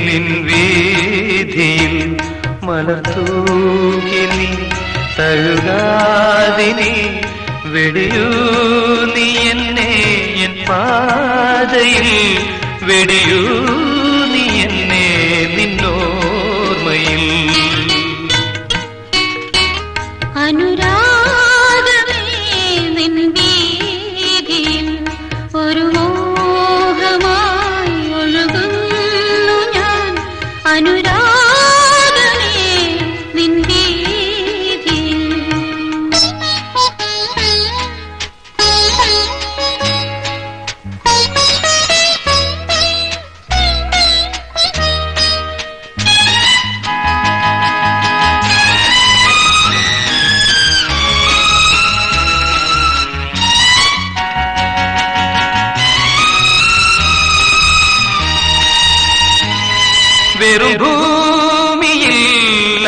നിൻ വീതിയിൽ മലത്തൂകിനി തഴുകാതിനി വെടിയൂ നീ എന്നെ എൻ പാതയിൽ വെടിയൂ നീ എന്നെ നിന്നോർമ്മയിൽ. വെറും ഭൂമിയിൽ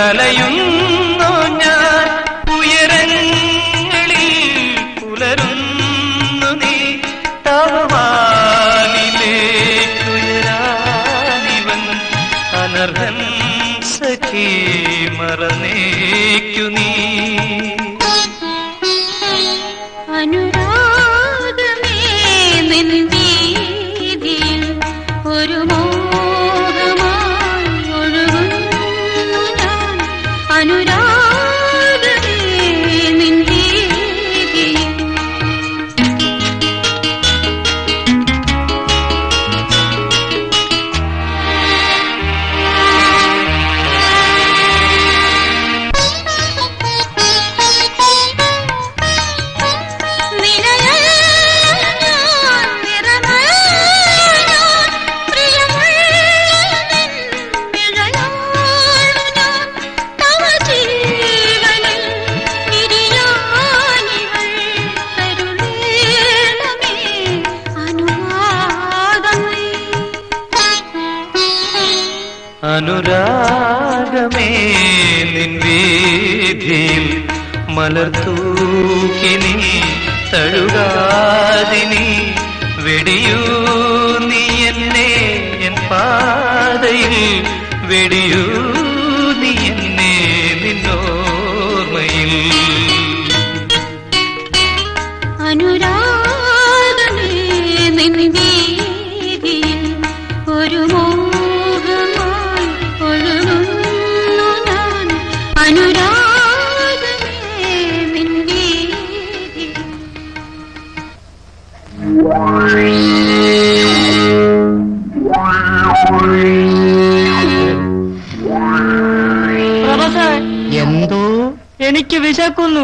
അലയുന്നു ഞാൻ, ഉയരങ്ങളിൽ പുലരുന്നു നീ, തവവാനിലേക്കുയരാനിവൻ അനർഹൻ മറന്നേക്കു നീ. അനുരാഗമേ നിൻ വീതിയിൽ ഒരു മോഹമായി ഒഴുകുന്നു ഞാൻ. അനുരാഗമേ നിൻ വീതിയിൽ അനുരാഗമേ നിൻ വീതിയിൽ മലർത്തൂക്കിനി തഴുകാതിനി വെടിയൂ നീ എന്നെ എൻ പാതയിൽ വെടിയൂ നീ എന്നെ നിന്നോർമ്മയിൽ. അനുരാഗമേ നിൻ വീതിയിൽ ഒരു മോഹമായി ഒഴുകുന്നു ഞാൻ. അനുരാഗമേ നിൻ വീതിയിൽ പ്രൊഫസർ, എന്തോ എനിക്ക് വിശക്കുന്നു.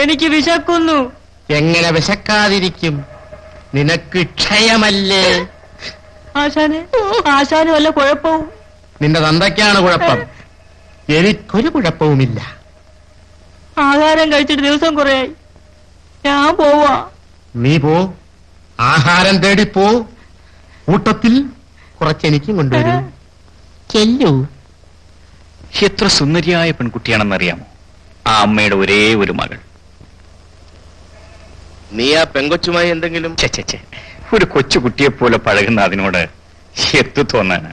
എനിക്ക് വിശക്കുന്നു. എങ്ങനെ വിശക്കാതിരിക്കും? നിനക്ക് ക്ഷയമല്ലേ? ആശാന് വല്ല കുഴപ്പവും? നിന്റെ തന്തയ്ക്കാണ് കുഴപ്പം, എനിക്കൊരു കുഴപ്പവുമില്ല. ആഹാരം കഴിച്ചിട്ട് ദിവസം കുറയായി. ഞാൻ പോവാ. നീ പോ, ആഹാരം തേടിപ്പോ. കൂട്ടത്തിൽ കുറച്ചെനിക്കും കൊണ്ടുവരും. ചെല്ലു. എത്ര സുന്ദരിയായ പെൺകുട്ടിയാണെന്നറിയാമോ ആ അമ്മയുടെ ഒരേ ഒരു മകൾ. നീ ആ പെങ്കൊച്ചുമായി എന്തെങ്കിലും? ഛെ, ഒരു കൊച്ചുകുട്ടിയെ പോലെ പഴകുന്ന അതിനോട് എത്തു തോന്നാന്.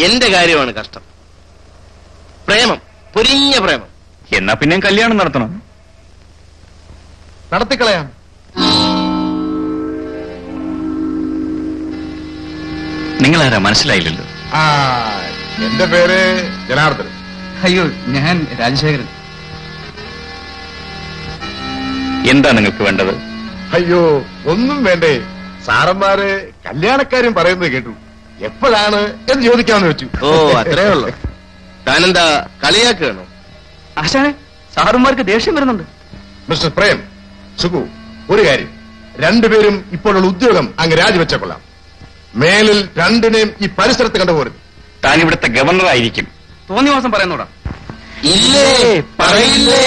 എന്റെ കാര്യമാണ് കഷ്ടം. പ്രേമം, പൊരിഞ്ഞ പ്രേമം. എന്നാ പിന്നെ കല്യാണം നടത്തണം. നടത്തിക്കളയാം. നിങ്ങളാരാ മനസ്സിലായില്ലല്ലോ. ആ, എന്റെ പേര് ജനാർദ്ദനൻ. അയ്യോ, ഞാൻ രാജശേഖരൻ. എന്താ നിങ്ങൾക്ക് വേണ്ടത്? അയ്യോ, ഒന്നും വേണ്ടേ. സാറന്മാര് കല്യാണക്കാരും പറയുന്നത് കേട്ടു. എപ്പോഴാണ് എന്ന് ചോദിക്കാമെന്ന് വെച്ചു. ഓ, അത്രേ ഉള്ളു. താനെന്താ കളിയാക്കുകയാണോ? ആശാനെ, സാറുമാർക്ക് ദേഷ്യം വരുന്നുണ്ട്. മിസ്റ്റർ പ്രേം, സുഖു, ഒരു കാര്യം, രണ്ടുപേരും ഇപ്പോഴുള്ള ഉദ്യോഗം അങ്ങ് രാജിവെച്ച കൊള്ളാം. മേലിൽ രണ്ടിനെയും ഈ പരിസരത്ത് കണ്ടുപോരുത്. താൻ ഇവിടുത്തെ ഗവർണറായിരിക്കും. തോന്നിവാസം പറയുന്നോടാ. ഇല്ലേ, പറയില്ലേ?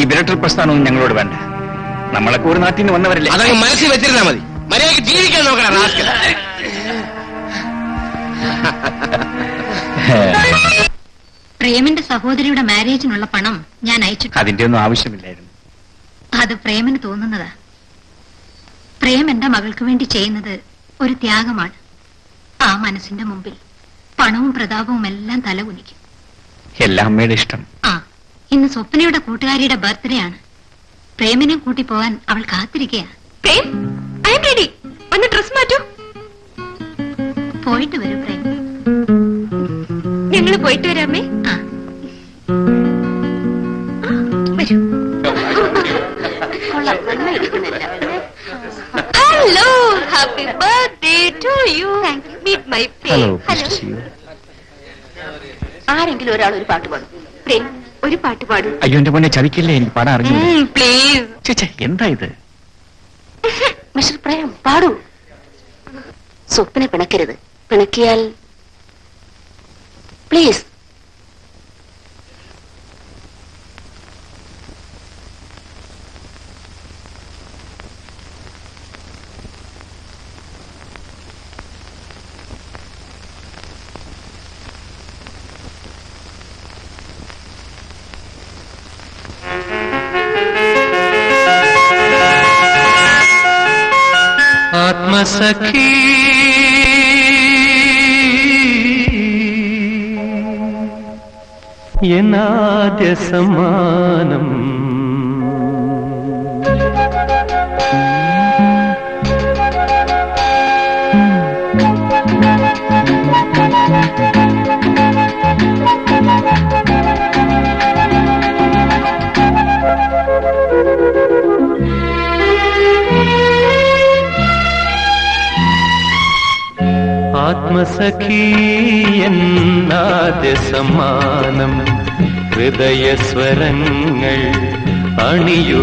ഈ വിരട്ടൽ പ്രസ്ഥാനവും ഞങ്ങളോട് വേണ്ട. നമ്മളൊക്കെ ഒരു നാട്ടിൽ നിന്ന് വന്നവരല്ലേ. അതങ്ങ് മനസ്സിൽ വെച്ചിരുന്നാ മതി. മര്യാദയ്ക്ക് ജീവിക്കാൻ നോക്കണം റാസ്കൽ. പ്രേമിന്റെ സഹോദരിയുടെ മാരേജിനുള്ള പണം ഞാൻ അയച്ചിട്ടു. അതിന്റെ ഒന്നും ആവശ്യമില്ലായിരുന്നു. അത് പ്രേമിന് തോന്നുന്നതാ. പ്രേം എന്റെ മകൾക്ക് വേണ്ടി ചെയ്യുന്നത് ഒരു ത്യാഗമാണ്. ആ മനസ്സിന്റെ മുമ്പിൽ പണവും പ്രതാപവും എല്ലാം തലകുനിക്കും. എല്ലാം അമ്മയുടെ ഇഷ്ടം. ആ, ഇന്ന് സ്വപ്നയുടെ കൂട്ടുകാരിയുടെ ബർത്ത്ഡേ ആണ്. പ്രേമിനെ കൂട്ടി പോവാൻ അവൾ കാത്തിരിക്കയാ. Prem, I am ready. ഒന്ന് ഡ്രസ് മാറ്റൂ. പോയിട്ട് വരൂ പ്രേം. ഞങ്ങൾ പോയിട്ട് വരാമേ. ആ, വരൂ. Hello, happy birthday to you. Meet my Prem. ആരെങ്കിലും ഒരാൾ ഒരു പാട്ട് പാടും. പ്രേം, ഒരു പാട്ട് പാടും. അയ്യോ എന്റെ പൊന്നെ, ചതിക്കില്ലേ, എനിക്ക് പാടാൻ അറിഞ്ഞു. പ്ലീസ്. എന്താ ഇത്? മിസ്റ്റർ പ്രേം, പാടൂ. സ്വപ്നെ പിണക്കരുത്. പിണക്കിയാൽ പ്ലീസ്. ആത്മസഖി എന്നാദ്യ സമ്മാനം ആത്മസഖി എന്നാദ്യ സമ്മാനം ഹൃദയസ്വരങ്ങൾ അണിയുമിഗാനം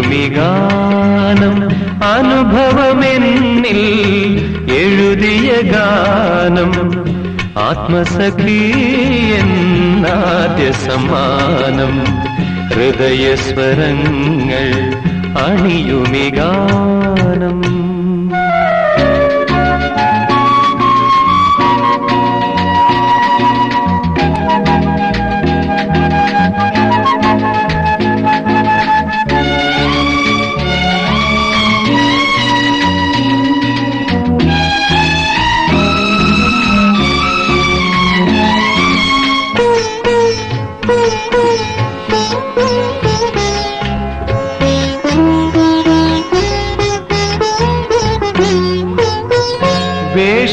അനുഭവമെന്നിൽ എഴുതിയ ഗാനം ആത്മസഖി എന്നാദ്യ സമ്മാനം ഹൃദയസ്വരങ്ങൾ അണിയുമിഗാനം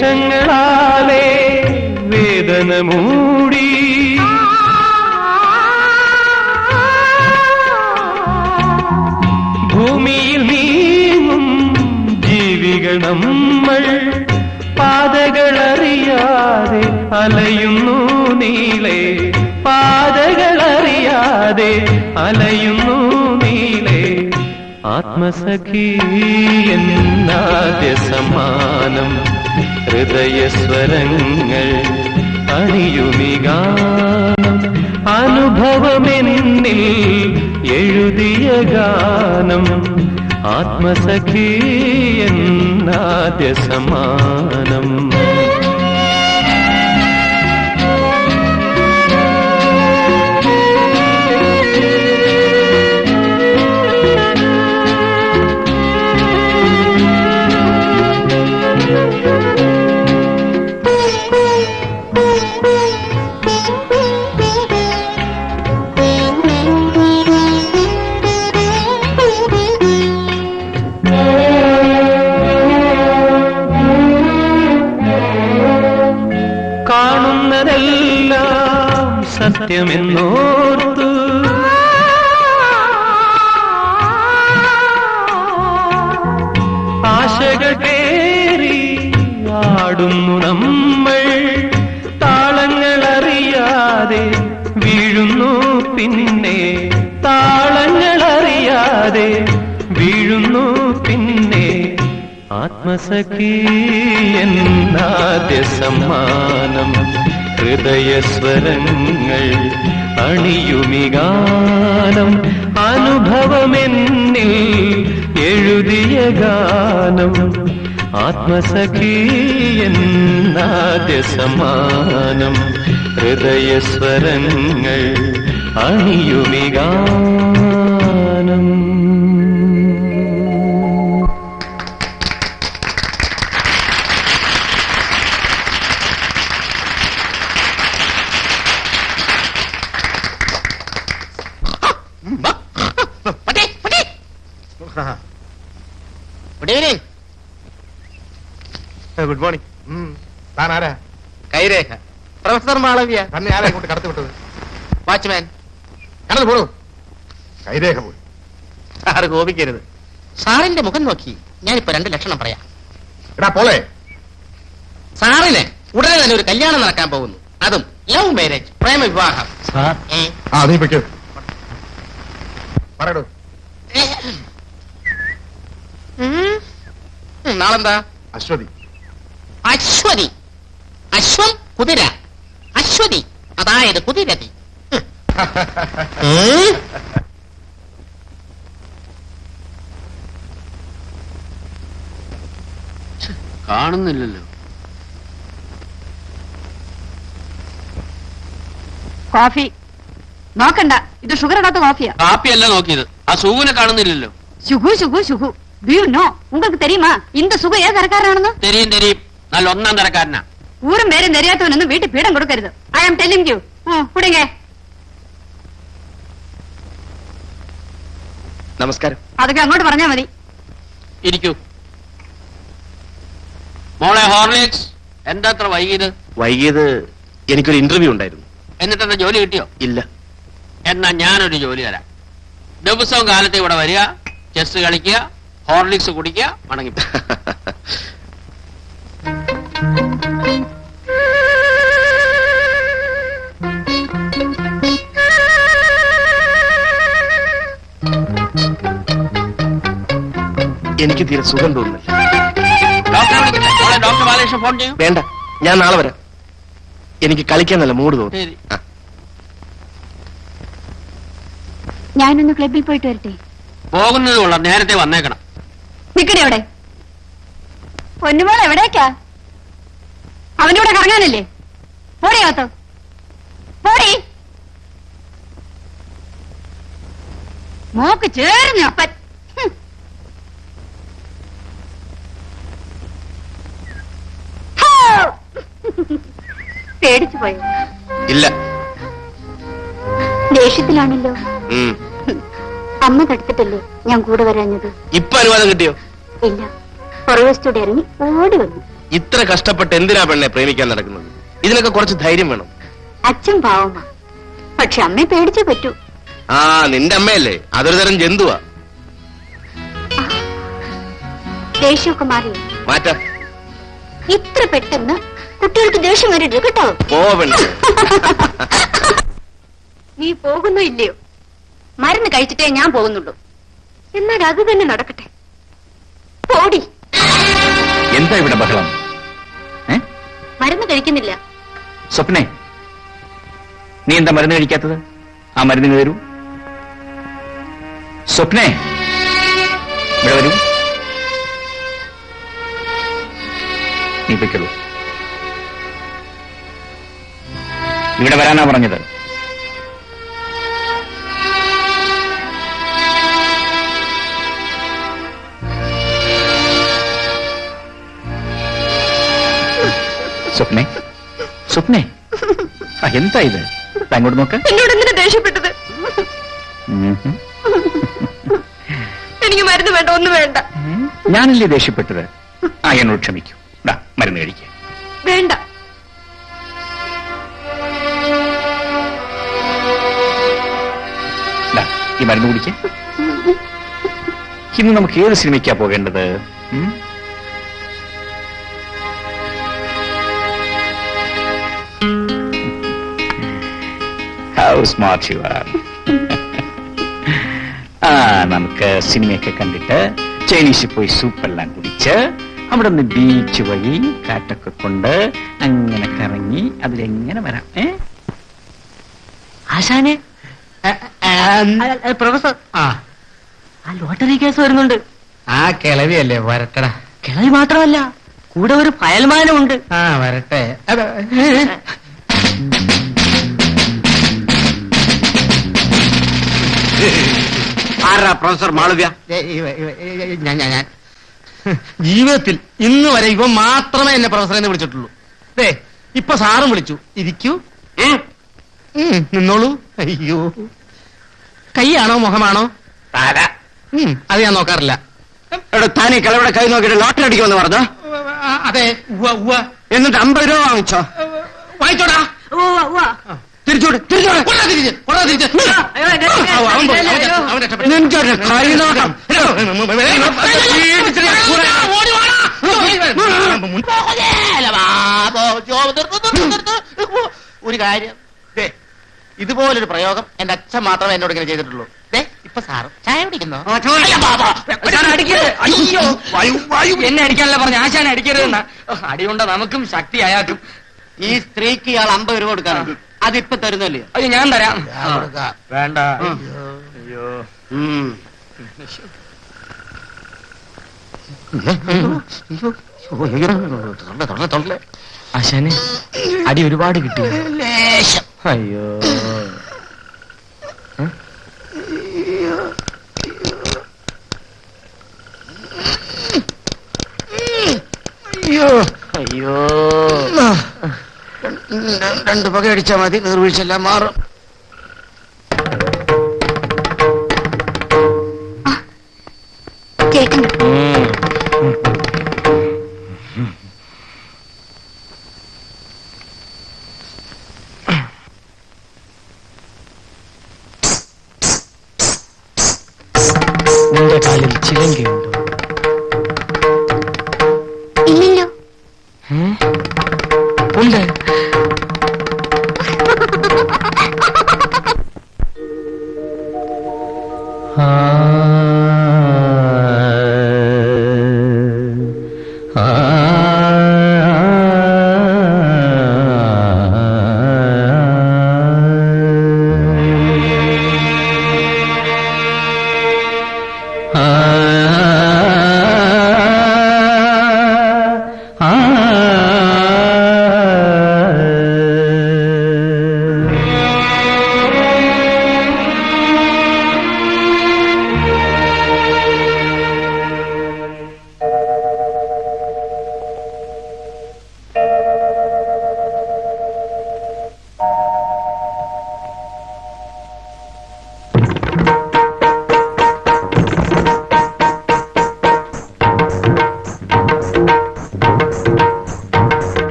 വേഷങ്ങളാലേ വേദന മൂടി ഭൂമിയിൽ നീങ്ങും ജീവികൾ നമ്മൾ പാതകളറിയാതെ അലയുന്നു നീളെ പാതകളറിയാതെ അലയുന്നു നീളെ ആത്മസഖി എന്നാദ്യ സമ്മാനം ഹൃദയസ്വരങ്ങൾ അണിയുമിഗാനം അനുഭവമെന്നിൽ എഴുതിയ ഗാനം ആത്മസഖി എന്നാദ്യ സമ്മാനം കാണുന്നതെല്ലാം സത്യമെന്നോർത്തു ആശകൾ പേറി ആടുന്നു നമ്മൾ താളങ്ങളറിയാതെ വീഴുന്നു പിന്നെ താളങ്ങളറിയാതെ വീഴുന്നു പിന്നെ ആത്മസഖി എന്നാദ്യ സമ്മാനം ഹൃദയസ്വരങ്ങൾ അണിയുമി ഗാനം അനുഭവമെന്നിൽ എഴുതിയ ഗാനം ആത്മസഖി എന്നാദ്യ സമ്മാനം ഹൃദയസ്വരങ്ങൾ അണിയുമി ഗാനം. Good evening. Good morning. താൻ ആരാ? കൈരേഖ. പ്രൊഫസർ മാളവ്യ. തന്നെ ആരാ ഇങ്ങോട്ട് കടത്തി വിട്ടത്? വാച്ച്മാൻ. കടന്നു പോണു. കൈരേഖ പോയി. സാറ് കോപിക്കരുത്. സാറിന്റെ മുഖം നോക്കി ഞാനിപ്പോ 2 ലക്ഷണം പറയാം. എടാ പോളെ, സാറിന് ഉടനെ തന്നെ ഒരു കല്യാണം നടക്കാൻ പോകുന്നു. അതും ലവ് മാരേജ്, പ്രേമ വിവാഹം. ആ നീ പൊയ്ക്കോ. പറയടോ. നാളെന്താ? അശ്വതി. അശ്വതി. അശ്വം കുതിര. അശ്വതി അതായത് കുതിരതി. കാണുന്നില്ലല്ലോ. കോഫി നോക്കണ്ട, ഇത് ഷുഗർ ഇടാത്ത കോഫിയാ. കാപ്പിയല്ല നോക്കിയത്, ആ സുഖുവിനെ കാണുന്നില്ലല്ലോ. Shugu Shugu Shugu. Do you know? உங்களுக்கு தெரியுமா இந்த சுகு ஏ தரக்காராണെന്ന്? തെരിയും തെരിയും, നല്ല ഒന്നാം തരക്കാരനാ. ഊരും പേരും தெரியாதவനൊന്നും വീട്ടിൽ പീഠം കൊടുക്കരുത്. I am telling you. കുടിങ്ങ. നമസ്കാരം. അതൊക്കെ അങ്ങോട്ട് പറഞ്ഞാ മതി. ഇരിക്കൂ. മോളെ ഹോർലിക്സ്. എന്താ അത്ര വൈകിയത്? വൈകിയത് എനിക്കൊരു ഇന്റർവ്യൂ ഉണ്ടായിരുന്നു. എന്നിട്ട് എന്താ ജോലി കിട്ടിയോ? ഇല്ല. എന്നാ ഞാനൊരു ജോലി തരാം. ദിവസവും കാലത്ത് ഇവിടെ വരിക, ചെസ് കളിക്കുക, ഹോർലിക്സ് കുടിക്കുക, മടങ്ങി. എനിക്ക് തീരെ സുഖം തോന്നുന്നില്ല. ഡോക്ടർ ബാലകൃഷ്ണൻ ഫോൺ ചെയ്യും. വേണ്ട, ഞാൻ നാളെ വരാം. എനിക്ക് കളിക്കാൻ നല്ല മൂഡ് തോന്നി. ഞാനൊന്ന് ക്ലബിൽ പോയിട്ട് വരട്ടെ. പോകുന്നത് കൊള്ളാം, നേരത്തെ വന്നേക്കണം. നിക്കടെ അവിടെ. പൊന്നുമോൾ എവിടേക്കാ? അവന്റെ കൂടെ കറങ്ങാനല്ലേ? പോടിയാത്തോ പോടി. മോക്ക് ചേർന്ന് അപ്പൻ. പേടിച്ചു പോയോ? ഇല്ല. ദേഷ്യത്തിലാണല്ലോ. അമ്മ തടുത്തിട്ടല്ലേ ഞാൻ കൂടെ വരാഞ്ഞത്? ഇപ്പൊ അനുവാദം കിട്ടിയോ? ഇല്ല, പുറവശത്തോടെ ഇറങ്ങി ഓടി വന്നു. ഇത്ര കഷ്ടപ്പെട്ട് എന്തിനാ പെണ്ണെ പ്രേമിക്കാൻ നടക്കുന്നത്? ഇതിനൊക്കെ കുറച്ച് ധൈര്യം വേണം. അച്ഛൻ പാവമാ, പക്ഷെ അമ്മയെ പേടിച്ചേ പറ്റൂ. ആ, നിന്റെ അമ്മയല്ലേ? അതൊരു തരം ജന്തുവാ. ദേഷ്യമൊക്കെ മാറി മാറ്റാ. ഇത്ര പെട്ടെന്ന് കുട്ടികൾക്ക് ദേഷ്യം വരരുത് കേട്ടോ. പോവണ്ട. നീ പോകുന്നോ ഇല്ലയോ? മരുന്ന് കഴിച്ചിട്ടേ ഞാൻ പോകുന്നുള്ളൂ. എന്നാൽ അത് തന്നെ നടക്കട്ടെ. പോടി. എന്താ ഇവിടെ ബഹളം? മരുന്ന് കഴിക്കുന്നില്ല. സ്വപ്നെ, നീ എന്താ മരുന്ന് കഴിക്കാത്തത്? ആ മരുന്നിന് തരൂ. സ്വപ്നെ, ഇവിടെ വരൂ. നീ പൊയ്ക്കുള്ളൂ. ഇവിടെ വരാനാ പറഞ്ഞത്. സ്വപ്നെ, സ്വപ്നെ, എന്താ ഇത്? അങ്ങോട്ട് നോക്ക്. എന്നോട് എന്തിനാ ദേഷ്യപ്പെട്ടത്? എനിക്ക് മരുന്ന് വേണ്ട, ഒന്നും വേണ്ട. ഞാനല്ലേ ദേഷ്യപ്പെട്ടത്? ആ, എന്നോട് ക്ഷമിക്കൂ. മരുന്ന് കഴിക്കുക. വേണ്ട. ഈ മരുന്ന് കുടിക്കേ. ഇന്ന് നമുക്ക് ഏത് സിനിമയ്ക്കാ പോകേണ്ടത്? How smart you are. നമുക്ക് സിനിമയൊക്കെ കണ്ടിട്ട് ചൈനീസിൽ പോയി സൂപ്പെല്ലാം കുടിച്ച് അവിടെ നിന്ന് ബീച്ച് വഴി കാറ്റൊക്കെ കൊണ്ട് അങ്ങനെ കറങ്ങി അതിലെങ്ങനെ വരാം. ആശാനെ പ്രൊഫസർ, ആ ലോട്ടറി കേസ് വരുന്നുണ്ട്. ആ കിളവിയല്ലേ, വരട്ടടാ. കിളവി മാത്രമല്ല, കൂടെ ഒരു ഫയൽമാനും ഉണ്ട്. ആ വരട്ടെ. ആരാ പ്രൊഫസർ മാളവ്യ? ഞാൻ ജീവിതത്തിൽ ഇന്ന് വരെ ഇവ മാത്രമേ എന്നെ പ്രൊഫസറെ എന്ന് വിളിച്ചിട്ടുള്ളൂ. ഇപ്പൊ സാറും വിളിച്ചു. ഇരിക്കൂ, നിന്നോളൂ. അയ്യോ, കൈയാണോ മുഖമാണോ? അത് ഞാൻ നോക്കാറില്ല. താനീ കിളവിടെ കൈ നോക്കിയിട്ട് ലോട്ടറി അടിക്കുമെന്ന് പറഞ്ഞു. അതെ, എന്നിട്ട് 50 രൂപ വാങ്ങിച്ചോ? വാങ്ങിച്ചോടാ. തിരിച്ചോട്, തിരിച്ചോട്. നിനക്കൊരു കൈ നോക്കാം. ഒരു കാര്യം, ഇതുപോലൊരു പ്രയോഗം എന്റെ അച്ഛൻ മാത്രമേ എന്നോട് ഇങ്ങനെ ചെയ്തിട്ടുള്ളൂ. ഇപ്പൊ സാറും ചായ കുടിക്കുന്നോ? അയ്യോ, എന്നെ അടിക്കാനല്ല പറഞ്ഞ, ആശാനെ അടിക്കരുതെന്ന. അടിയുണ്ട നമുക്കും ശക്തി അയാൾക്കും. ഈ സ്ത്രീക്ക് ഇയാൾ 50 രൂപ കൊടുക്കാറുണ്ട്. അതിപ്പൊ തരുന്നല്ലേ? അത് ഞാൻ തരാം. വേണ്ട. ആശാനെ അടി ഒരുപാട് കിട്ടി. അയ്യോ, അയ്യോ, 2 പക അടിച്ചാൽ മതി, നീർവീഴ്ചെല്ലാം മാറും. കേൾക്കുന്നു. നിന്റെ കാലിൽ ചിലങ്കയുണ്ടോ? ഇല്ലല്ലോ. ഉണ്ട്.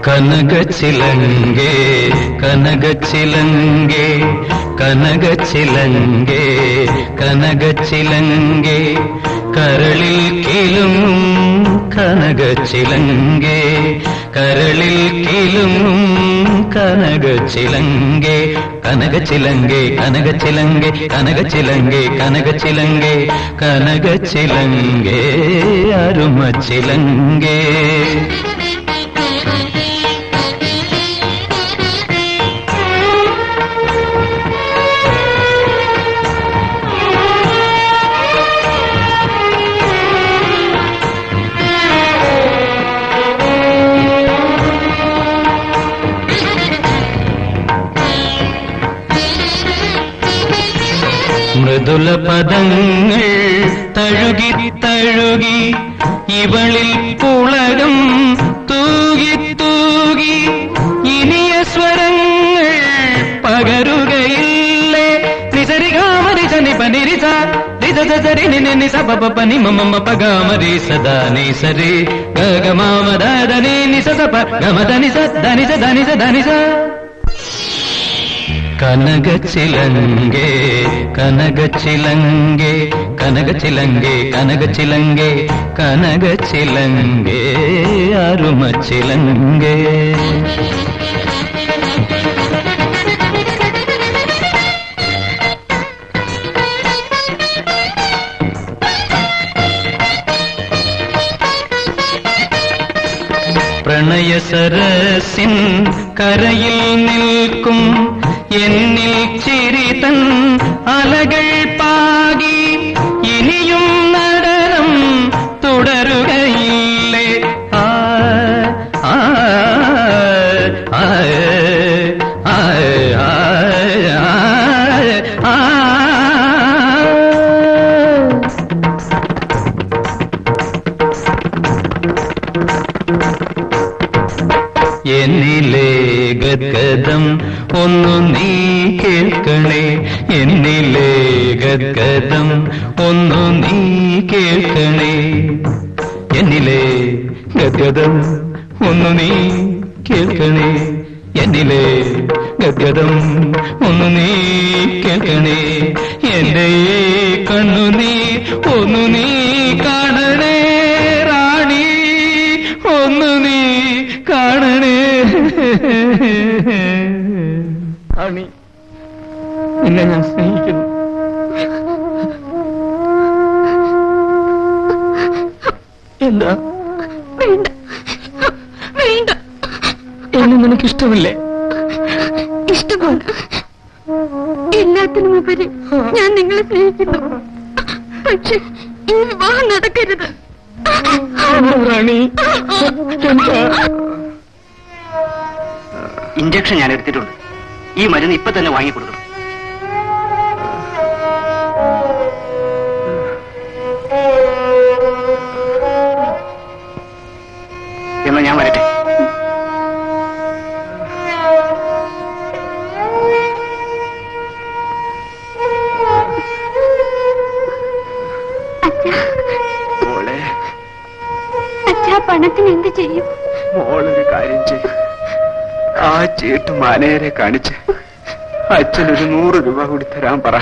കനകച്ചിലങ്കേ കനകച്ചിലങ്കേ കനകച്ചിലങ്കേ കനകച്ചിലങ്കേ കരളിൽ കിലുങ്ങും കനകച്ചിലങ്കേ കരളിൽ കിലുങ്ങും കനകച്ചിലങ്കേ കനകച്ചിലങ്കേ കനകച്ചിലങ്കേ കനകച്ചിലങ്കേ കനകച്ചിലങ്കേ കനകച്ചിലങ്കേ അരുമച്ചിലങ്കേ. മൃദുല പദങ്ങൾ തഴുകി തഴുകി ഇവളിൽ പുളകം തൂകി തൂകി ഇനിയ സ്വരങ്ങൾ പകരുകയില്ലേ. നിസരികാമരിസ നിപനിരിസ നിസ సరి ని స ప ప ని మ మ మ ప గ మ రి స ద ని స రి గ గ మ మ ద ద ని ని స స ప గ మ ద ని స ద ని స ద ని స ద ని స. കനകച്ചിലങ്കേ കനകച്ചിലങ്കേ കനകച്ചിലങ്കേ കനകച്ചിലങ്കേ കനകച്ചിലങ്കേ അരുമച്ചിലങ്കേ. പ്രണയ സരസിൻ കരയിൽ നിൽക്കും എന്നിൽ ചിരിതൻ അലകൾ പാകി ഇനിയും നടനം തുടരുകയില്ലേ. ആ ആ ആ ആ ആ. എന്നിലെ ഗദ്ഗദം ഒന്നു നീ കേൾക്കണേ, എന്നിലെ ഗദ്ഗദം ഒന്നു നീ കേൾക്കണേ, എന്നിലെ ഗദ്ഗദം ഒന്നു നീ കേൾക്കണേ, എന്നിലെ ഗദ്ഗദം ഒന്നു നീ കേൾക്കണേ, എന്റെ കണ്ണു നീ ഒന്നു നീ കാണണേ റാണി, ഒന്നു നീ കാണണേ. റാണി, നിന്നെ ഞാൻ സ്നേഹിക്കുന്നു. എന്താ? വേണ്ട വേണ്ട, എന്നെ നിനക്കിഷ്ടമില്ലേ? ഇഷ്ടമാണ്. എല്ലാത്തിനും ഉപരി ഞാൻ നിങ്ങളെ സ്നേഹിക്കുന്നു. പക്ഷെ ഈ വിവാഹം നടക്കരുത്. റാണി, എന്താ? ഇഞ്ചക്ഷൻ ഞാൻ എടുത്തിട്ടുണ്ട്. ഈ മരുന്ന് ഇപ്പൊ തന്നെ വാങ്ങിക്കൊടുക്കണം. എന്നാ ഞാൻ വരട്ടെ. അച്ഛാ, പണത്തിന് എന്ത് ചെയ്യും? മോളൊരു കാര്യം ചെയ്യും, ആ ചീട്ട് മാനേരെ കാണിച്ച് അച്ഛനൊരു 100 രൂപ കൂടി തരാൻ പറ.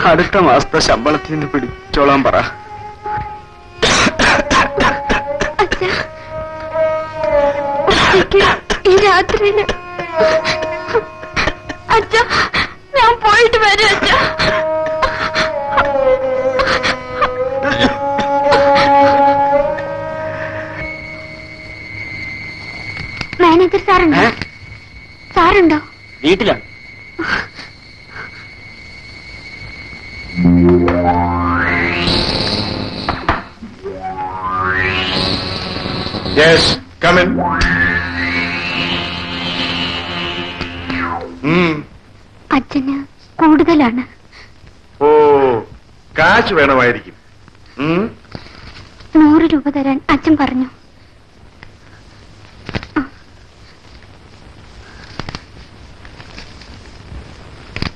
അടുത്ത മാസത്തെ ശമ്പളത്തിൽ നിന്ന് പിടിച്ചോളാൻ പറ. ഈ രാത്രിയില് അച്ഛാ, ഞാൻ പോയിട്ട് വരും അച്ഛാ. മാനേജർ സാറുണ്ടോ? സാറുണ്ടോ? വീട്ടിലാണ്. Yes, come in. അച്ഛന് കൂടുതലാണ്. ഓ, കാശ് വേണമായിരിക്കും. 100 രൂപ തരാൻ അച്ഛൻ പറഞ്ഞു.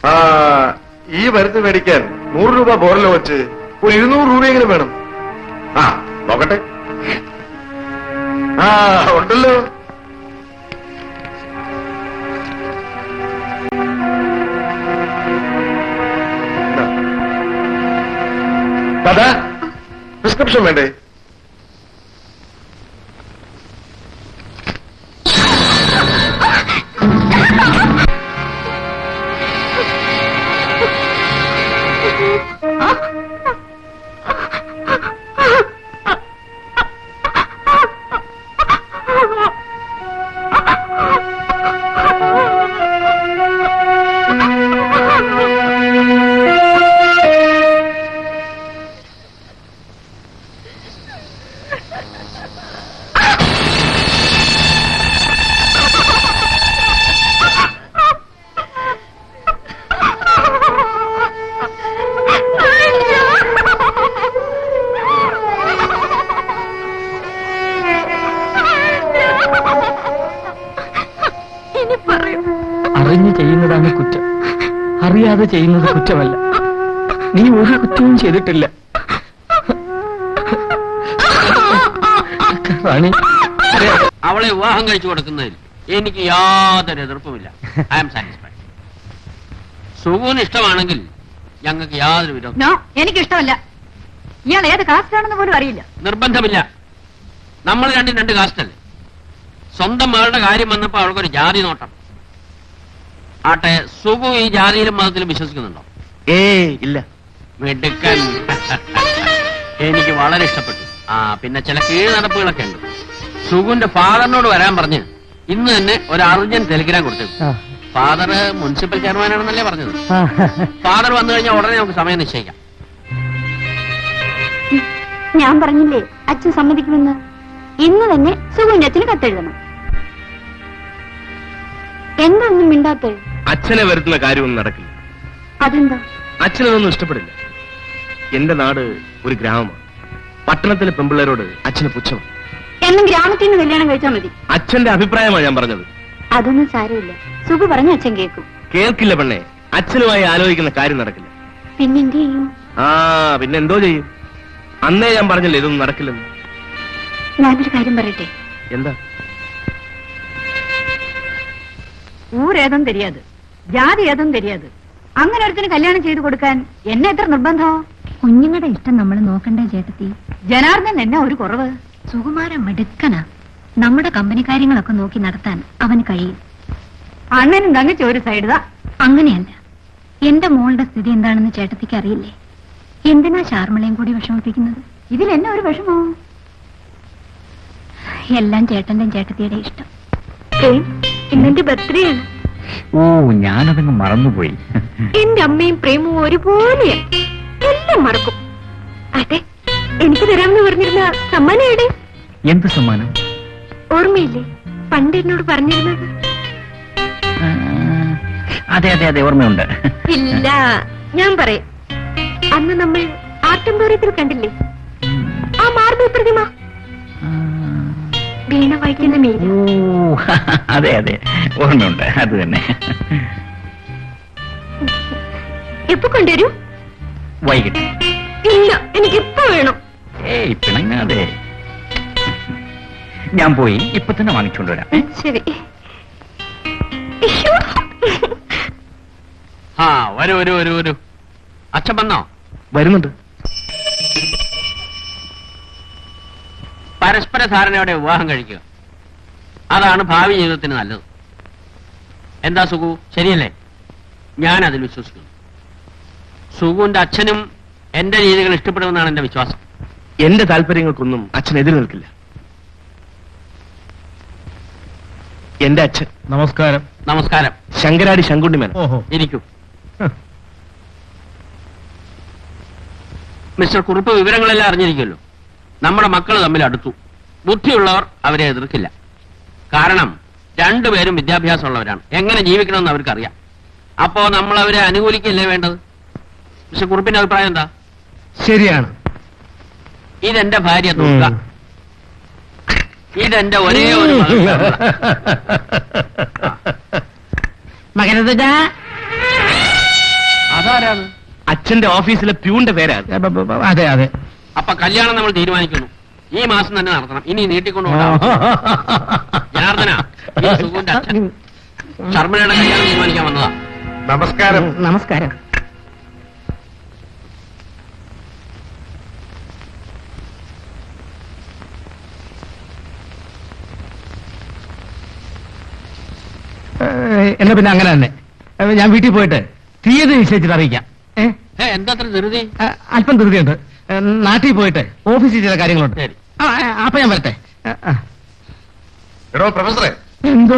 ആ, ഈ മരുന്ന് മേടിക്കാൻ 100 രൂപ പോരല്ലോ വെച്ച് ഒരു 200 രൂപയെങ്കിലും വേണം. ആ, നോക്കട്ടെ. ആ, ഉണ്ടല്ലോ. ദാദാ, പ്രിസ്ക്രിപ്ഷൻ വേണ്ടേ? അറിഞ്ഞു ചെയ്യുന്നതാണ് കുറ്റം, അറിയാതെ ചെയ്യുന്നത് കുറ്റമല്ല. നീ ഒരു കുറ്റവും ചെയ്തിട്ടില്ല. റാണി, അവളെ വിവാഹം കഴിച്ചു കൊടുക്കുന്നതിൽ എനിക്ക് യാതൊരു എതിർപ്പുമില്ല. I am satisfied. സുഖുവിന് ഇഷ്ടമാണെങ്കിൽ ഞങ്ങൾക്ക് യാതൊരു വിരോധം. നോ, എനിക്കിഷ്ടമല്ല. ഇയാൾ ഏത് കാസ്റ്റാണെന്ന് പോലും അറിയില്ല. നിർബന്ധമില്ല. നമ്മൾ രണ്ടും രണ്ട് കാസ്റ്റല്ലേ. സ്വന്തം മകളുടെ കാര്യം വന്നപ്പോ അവൾക്കൊരു ജാതി നോട്ടം. ആട്ടെ, സുഖു ഈ ജാതിയിലും മതത്തിലും വിശ്വസിക്കുന്നുണ്ടോ? ഇല്ല. മിടുക്കൻ. എനിക്ക് വളരെ ഇഷ്ടപ്പെട്ടു. പിന്നെ ചില കീഴ് നടപ്പുകളൊക്കെ ഉണ്ട്. സുഖുവിന്റെ ഫാദറിനോട് വരാൻ പറഞ്ഞ് ഇന്ന് തന്നെ ഒരു അർജന്റ് ടെലിഗ്രാം കൊടുത്തു. ഫാദർ മുനിസിപ്പൽ ചെയർമാനാണെന്നല്ലേ പറഞ്ഞത്. ഫാദർ വന്നു കഴിഞ്ഞാൽ ഉടനെ നമുക്ക് സമയം നിശ്ചയിക്കാം. ഞാൻ പറഞ്ഞില്ലേ അച്ഛൻ സമ്മതിക്കുമെന്ന്. ഇന്ന് തന്നെ സുഖുവിന്റെ അച്ഛന് കത്തെഴുതണം. എന്തൊന്നും മിണ്ടാത്ത? അച്ഛനെ വരുത്തുന്ന കാര്യമൊന്നും നടക്കില്ല. അതെന്താ? അച്ഛനതൊന്നും ഇഷ്ടപ്പെടില്ല. എന്റെ നാട് ഒരു ഗ്രാമമാണ്. പട്ടണത്തിലെ പെമ്പിള്ളേരോട് അച്ഛന് പുച്ഛമാണ്. എന്നും ഗ്രാമത്തിൽ നിന്ന് കല്യാണം കഴിച്ചാൽ മതി. അച്ഛന്റെ അഭിപ്രായമാണ് ഞാൻ പറഞ്ഞത്. അതൊന്നും സാരമില്ല. സുഖു പറഞ്ഞ അച്ഛൻ കേൾക്കും. കേൾക്കില്ല പെണ്ണെ. അച്ഛനുമായി ആലോചിക്കുന്ന കാര്യം നടക്കില്ല. പിന്നെന്ത് ചെയ്യും? പിന്നെ എന്തോ ചെയ്യും? അന്നേ ഞാൻ പറഞ്ഞില്ലേ ഇതൊന്നും നടക്കില്ലെന്ന്. ഞാനൊരു കാര്യം പറയട്ടെ. എന്താ? ഊരേതും தெரியாது, ജാതി ഏതും தெரியாது. അങ്ങനെ ഒരുത്തിന് കല്യാണം ചെയ്തു കൊടുക്കാൻ എന്നെ എത്ര നിർബന്ധോ? കുഞ്ഞുങ്ങളുടെ ഇഷ്ടം നമ്മൾ നോക്കണ്ടേ ചേട്ടത്തി? ജനാർദ്ദൻ എന്നെ ഒരു കുറവ്. സുകുമാരൻ മിടുക്കനാ. നമ്മുടെ കമ്പനി കാര്യങ്ങളൊക്കെ നോക്കി നടത്താൻ അവന് കഴിയും. അണ്ണനും തങ്ങച്ച ഒരു സൈഡ്. അങ്ങനെയല്ല. എന്റെ മോളുടെ സ്ഥിതി എന്താണെന്ന് ചേട്ടത്തിക്ക് അറിയില്ലേ? എന്തിനാ ശാർമളയും കൂടി വിഷമിപ്പിക്കുന്നത്? ഇതിൽ എന്നെ ഒരു വിഷമോ? എല്ലാം ചേട്ടന്റെയും ചേട്ടത്തിയുടെ ഇഷ്ടം. ഇന്നെന്റെ ബർത്ത്ഡേ ആണ്. ഓ, ഞാനതങ്ങ് മറന്നുപോയി. എന്റെ അമ്മയും പ്രേമവും ഒരുപോലെയാ. എല്ലാം മറക്കും. അതെ, എനിക്ക് തരാമെന്ന് പറഞ്ഞിരുന്ന സമ്മാനം എവിടെ? എന്ത് സമ്മാനം? ഓർമ്മയില്ലേ പണ്ട് എന്നോട് പറഞ്ഞിരുന്നത്? അതെ അതെ അതെ, ഓർമ്മയുണ്ട്. ഇല്ല, ഞാൻ പറയും. അന്ന് നമ്മൾ ആർട്ടംബോറിയത്തിൽ കണ്ടില്ലേ ആ മാർബിൾ പ്രതിമ? വീണ വായിക്കുന്ന മീര. ഓ, അതെ അതെ, ഓർമ്മയുണ്ട്. അത് തന്നെ. എപ്പോ കൊണ്ടുവരും? വൈകിട്ട്. ഇല്ല, എനിക്കിപ്പോ വേണം. ഏയ് പിണങ്ങാതെ. ഞാൻ പോയി ഇപ്പൊ തന്നെ വാങ്ങിച്ചുകൊണ്ടുവരാം. ശരി. വരൂ വരൂ വരൂ വരൂ. അച്ഛൻ വന്നോ? വരുന്നുണ്ട്. പരസ്പര ധാരണയോടെ വിവാഹം കഴിക്കുക, അതാണ് ഭാവി ജീവിതത്തിന് നല്ലത്. എന്താ സുഖു, ശരിയല്ലേ? ഞാൻ അതിൽ വിശ്വസിക്കുന്നു. സുഖുവിന്റെ അച്ഛനും എന്റെ രീതികൾ ഇഷ്ടപ്പെടുമെന്നാണ് എന്റെ വിശ്വാസം. എന്റെ താല്പര്യങ്ങൾക്കൊന്നും അച്ഛൻ എതിര് നിൽക്കില്ല. എന്റെ അച്ഛൻ. നമസ്കാരം. നമസ്കാരം. ശങ്കരാടി ശങ്കുണ്ണിമൻ. ഓഹോ, ഇരിക്കൂ. മിസ്റ്റർ കുറുപ്പ് വിവരങ്ങളെല്ലാം അറിഞ്ഞിരിക്കുമല്ലോ. നമ്മുടെ മക്കൾ തമ്മിൽ അടുത്തു. ബുദ്ധിയുള്ളവർ അവരെ എതിർക്കില്ല. കാരണം രണ്ടുപേരും വിദ്യാഭ്യാസമുള്ളവരാണ്. എങ്ങനെ ജീവിക്കണമെന്ന് അവർക്കറിയാം. അപ്പോ നമ്മൾ അവരെ അനുകൂലിക്കല്ലേ വേണ്ടത്? മിസ്റ്റർ കുറുപ്പിന്റെ അഭിപ്രായം എന്താ? ശരിയാണ്. ഇതെന്റെ ഭാര്യ ദുർഗ. ഇതെന്റെ ഒരേ ഒരു മകനത് അതാരാണ്? അച്ഛന്റെ ഓഫീസിലെ പ്യൂണിന്റെ പേരാ. അതെ അതെ. അപ്പൊ കല്യാണം നമ്മൾ തീരുമാനിക്കുന്നു. ഈ മാസം തന്നെ നടത്തണം. ഇനി നീട്ടിക്കൊണ്ടു ജനാർദ്ദന, ഈ സുഖുവിന്റെ അച്ഛൻ ശർമ്മയുടെ കല്യാണം തീരുമാനിക്കാൻ വന്നതാ. നമസ്കാരം. നമസ്കാരം. എന്നാ പിന്നെ അങ്ങനെ തന്നെ ഞാൻ വീട്ടിൽ പോയിട്ട് തീയതി നിശ്ചയിച്ചിട്ട് അറിയിക്കാം. എന്താ അത്ര ധൃതി? അല്പം ധൃതിയുണ്ട്. നാട്ടിൽ പോയിട്ട് ഓഫീസിൽ ചില കാര്യങ്ങളുണ്ട്. ശരി. അപ്പൊ ഞാൻ വരട്ടെ. എടോ പ്രൊഫസറെ, എന്തോ?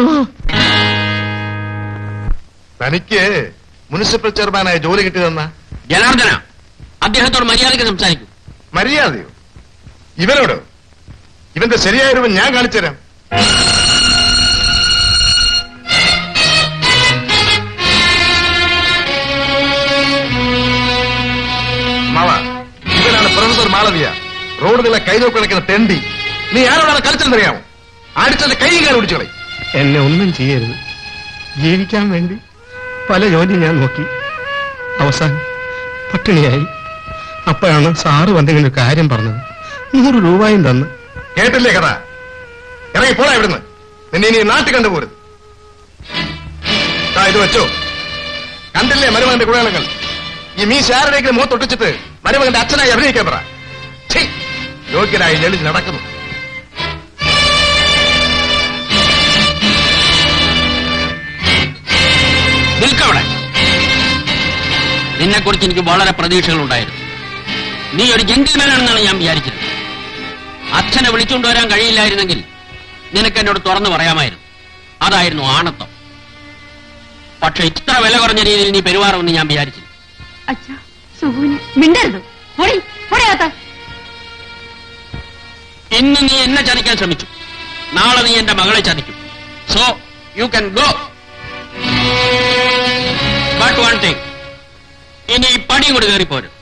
തനിക്ക് മുനിസിപ്പൽ ചെയർമാനായ ജോലി കിട്ടിയതെന്നാ? ജനാർദ്ദന, അദ്ദേഹത്തോട് മര്യാദയ്ക്ക് സംസാരിക്കും. മര്യാദയോ? ഇവനോട്? ഇവന്റെ ശരിയായ രൂപം ഞാൻ കാണിച്ചുതരാം. മാള, ഇവനാണ് പ്രൊഫസർ മാളവിയ. റോഡുകളെ കൈനോക്കിടക്കുന്ന തെണ്ടി. നീ ആരോടാണ് കളിച്ചെന്നറിയാമോ? അടിച്ചത് കൈയും കാലം ഒടിച്ചു കളയും. എന്നെ ഒന്നും ചെയ്യരുത്. ജീവിക്കാൻ വേണ്ടി പല ജോലി ഞാൻ നോക്കി. അവസാനം പട്ടിണിയായി. അപ്പോഴാണ് സാറ് വന്നിങ്ങനെ ഒരു കാര്യം പറഞ്ഞത്. 100 രൂപയും തന്ന്. കേട്ടില്ലേ കഥ? ഇറങ്ങി പോടാ ഇവിടുന്ന്. നിന്നെ ഇനി നാട്ടിൽ കണ്ടുപോരുത്. ഇത് വെച്ചോ. കണ്ടില്ലേ മരുമകന്റെ ഗുണങ്ങൾ? ഈ മീശ ആരുടെയെങ്കിലും മുഖത്തൊട്ടിച്ചിട്ട് മരുമകന്റെ അച്ഛനായി അഭിനയിക്കാൻ പറ. യോഗ്യനായി ലളിച്ച് നടക്കുന്നു. നിൽക്കവിടെ. നിന്നെ കുറിച്ച് എനിക്ക് വളരെ പ്രതീക്ഷകളുണ്ടായിരുന്നു. നീ ഒരു ജെന്റിൽമാനാണെന്നാണ് ഞാൻ വിചാരിച്ചത്. അച്ഛനെ വിളിച്ചുകൊണ്ട് വരാൻ കഴിയില്ലായിരുന്നെങ്കിൽ നിനക്ക് എന്നോട് തുറന്നു പറയാമായിരുന്നു. അതായിരുന്നു ആണത്വം. പക്ഷെ ഇത്ര വില കുറഞ്ഞ രീതിയിൽ നീ പെരുമാറുമെന്ന് ഞാൻ വിചാരിച്ചില്ല. അച്ഛാ, സുഖുവിനെ മിണ്ടരുത്. ഇന്ന് നീ എന്നെ ചതിക്കാൻ ശ്രമിച്ചു. നാളെ നീ എന്റെ മകളെ ചതിക്കും. So you can go. But one thing, ഇനി ഈ പണി കൂടി കയറിപ്പോരും.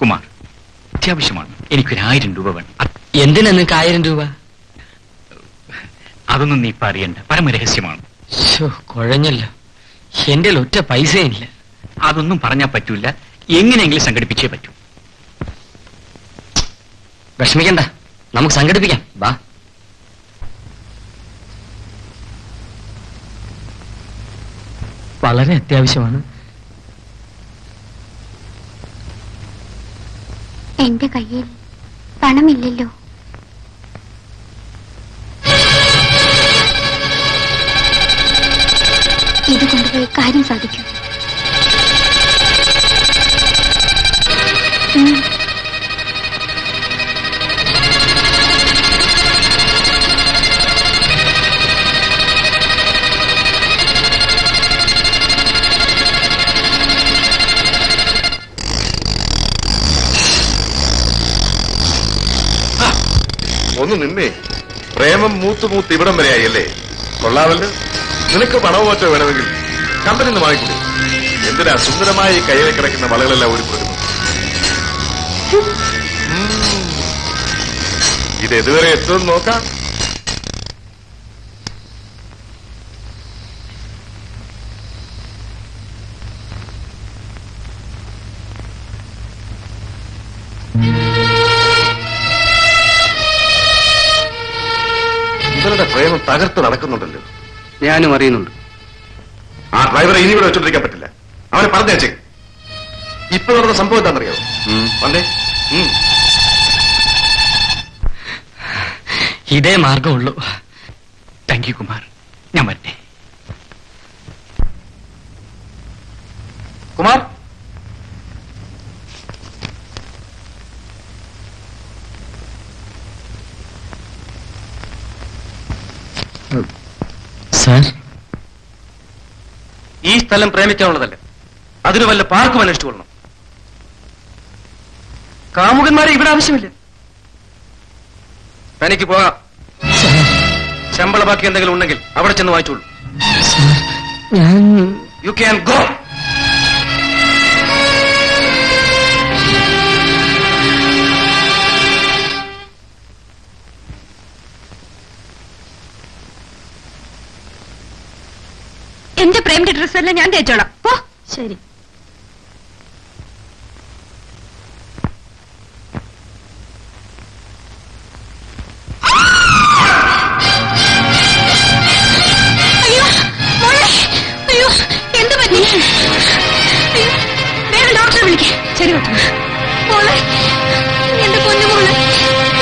കുമാർ, അത്യാവശ്യമാണ്. എനിക്കൊരു 1000 രൂപ വേണം. എന്തിനാ നിനക്ക് 1000 രൂപ? അതൊന്നും നീ ഇപ്പൊ അറിയണ്ട, പരമരഹസ്യമാണ്. കുഴഞ്ഞല്ലോ, എന്റെ ഒറ്റ പൈസയില്ല. അതൊന്നും പറഞ്ഞാൽ പറ്റൂല. എങ്ങനെയെങ്കിലും സംഘടിപ്പിച്ചേ പറ്റൂ. വിഷമിക്കണ്ട, നമുക്ക് സംഘടിപ്പിക്കാം. വാ. വളരെ അത്യാവശ്യമാണ്. എന്റെ കയ്യിൽ പണമില്ലല്ലോ. ഇത് കൊണ്ടുപോയി കാര്യം സാധിക്കും. ഒന്ന് നിന്നേ. പ്രേമം മൂത്ത് ഇവിടം വരെയായല്ലേ? കൊള്ളാമല്ലോ. നിനക്ക് പണവും മറ്റോ വേണമെങ്കിൽ കമ്പനി നിന്ന് വാങ്ങിക്കൂടെ? എന്തിനാ സുന്ദരമായി കയ്യിൽ കിടക്കുന്ന വളകളെല്ലാം ഊരിക്കൊടുക്കുന്നു? ഇത് എതുവരെ എത്തുമെന്ന് നോക്കാം. ഇവരുടെ പ്രേമം തകർത്ത് നടക്കുന്നുണ്ടല്ലോ. ഞാനും അറിയുന്നുണ്ട്. ആ ഡ്രൈവറെ ഇനി ഇവിടെ വെച്ചോണ്ടിരിക്കാൻ പറ്റില്ല. അവനെ പറഞ്ഞേച്ചേ. ഇപ്പൊ നടന്ന സംഭവം എന്താണെന്നറിയാമോ? വന്നേ. ഇതേ മാർഗമുള്ളൂ. താങ്ക് യു കുമാർ, ഞാൻ വരട്ടെ. കുമാർ, സാർ, ഈ സ്ഥലം പ്രേമിക്കാനുള്ളതല്ല. അതിന് വല്ല പാർക്കും അന്വേഷിച്ചു കൊള്ളണം. കാമുകന്മാരെ ഇവിടെ ആവശ്യമില്ല. തനിക്ക് പോകാം. ശമ്പള ബാക്കി എന്തെങ്കിലും ഉണ്ടെങ്കിൽ അവിടെ ചെന്ന് വാങ്ങിച്ചോളൂ. ഞാൻ യു ക്യാൻ ഗോ. എന്റെ പ്രേമിന്റെ ഡ്രസ്സെല്ലാം ഞാൻ തേച്ചോളാം. ഓ ശരി. അയ്യോ മോളെ, അയ്യോ എന്ത് പറ്റി? വേറെ ഡോക്ടറെ വിളിക്കേ. ശരി മോളെ, എന്റെ പൊന്നു മോളെ,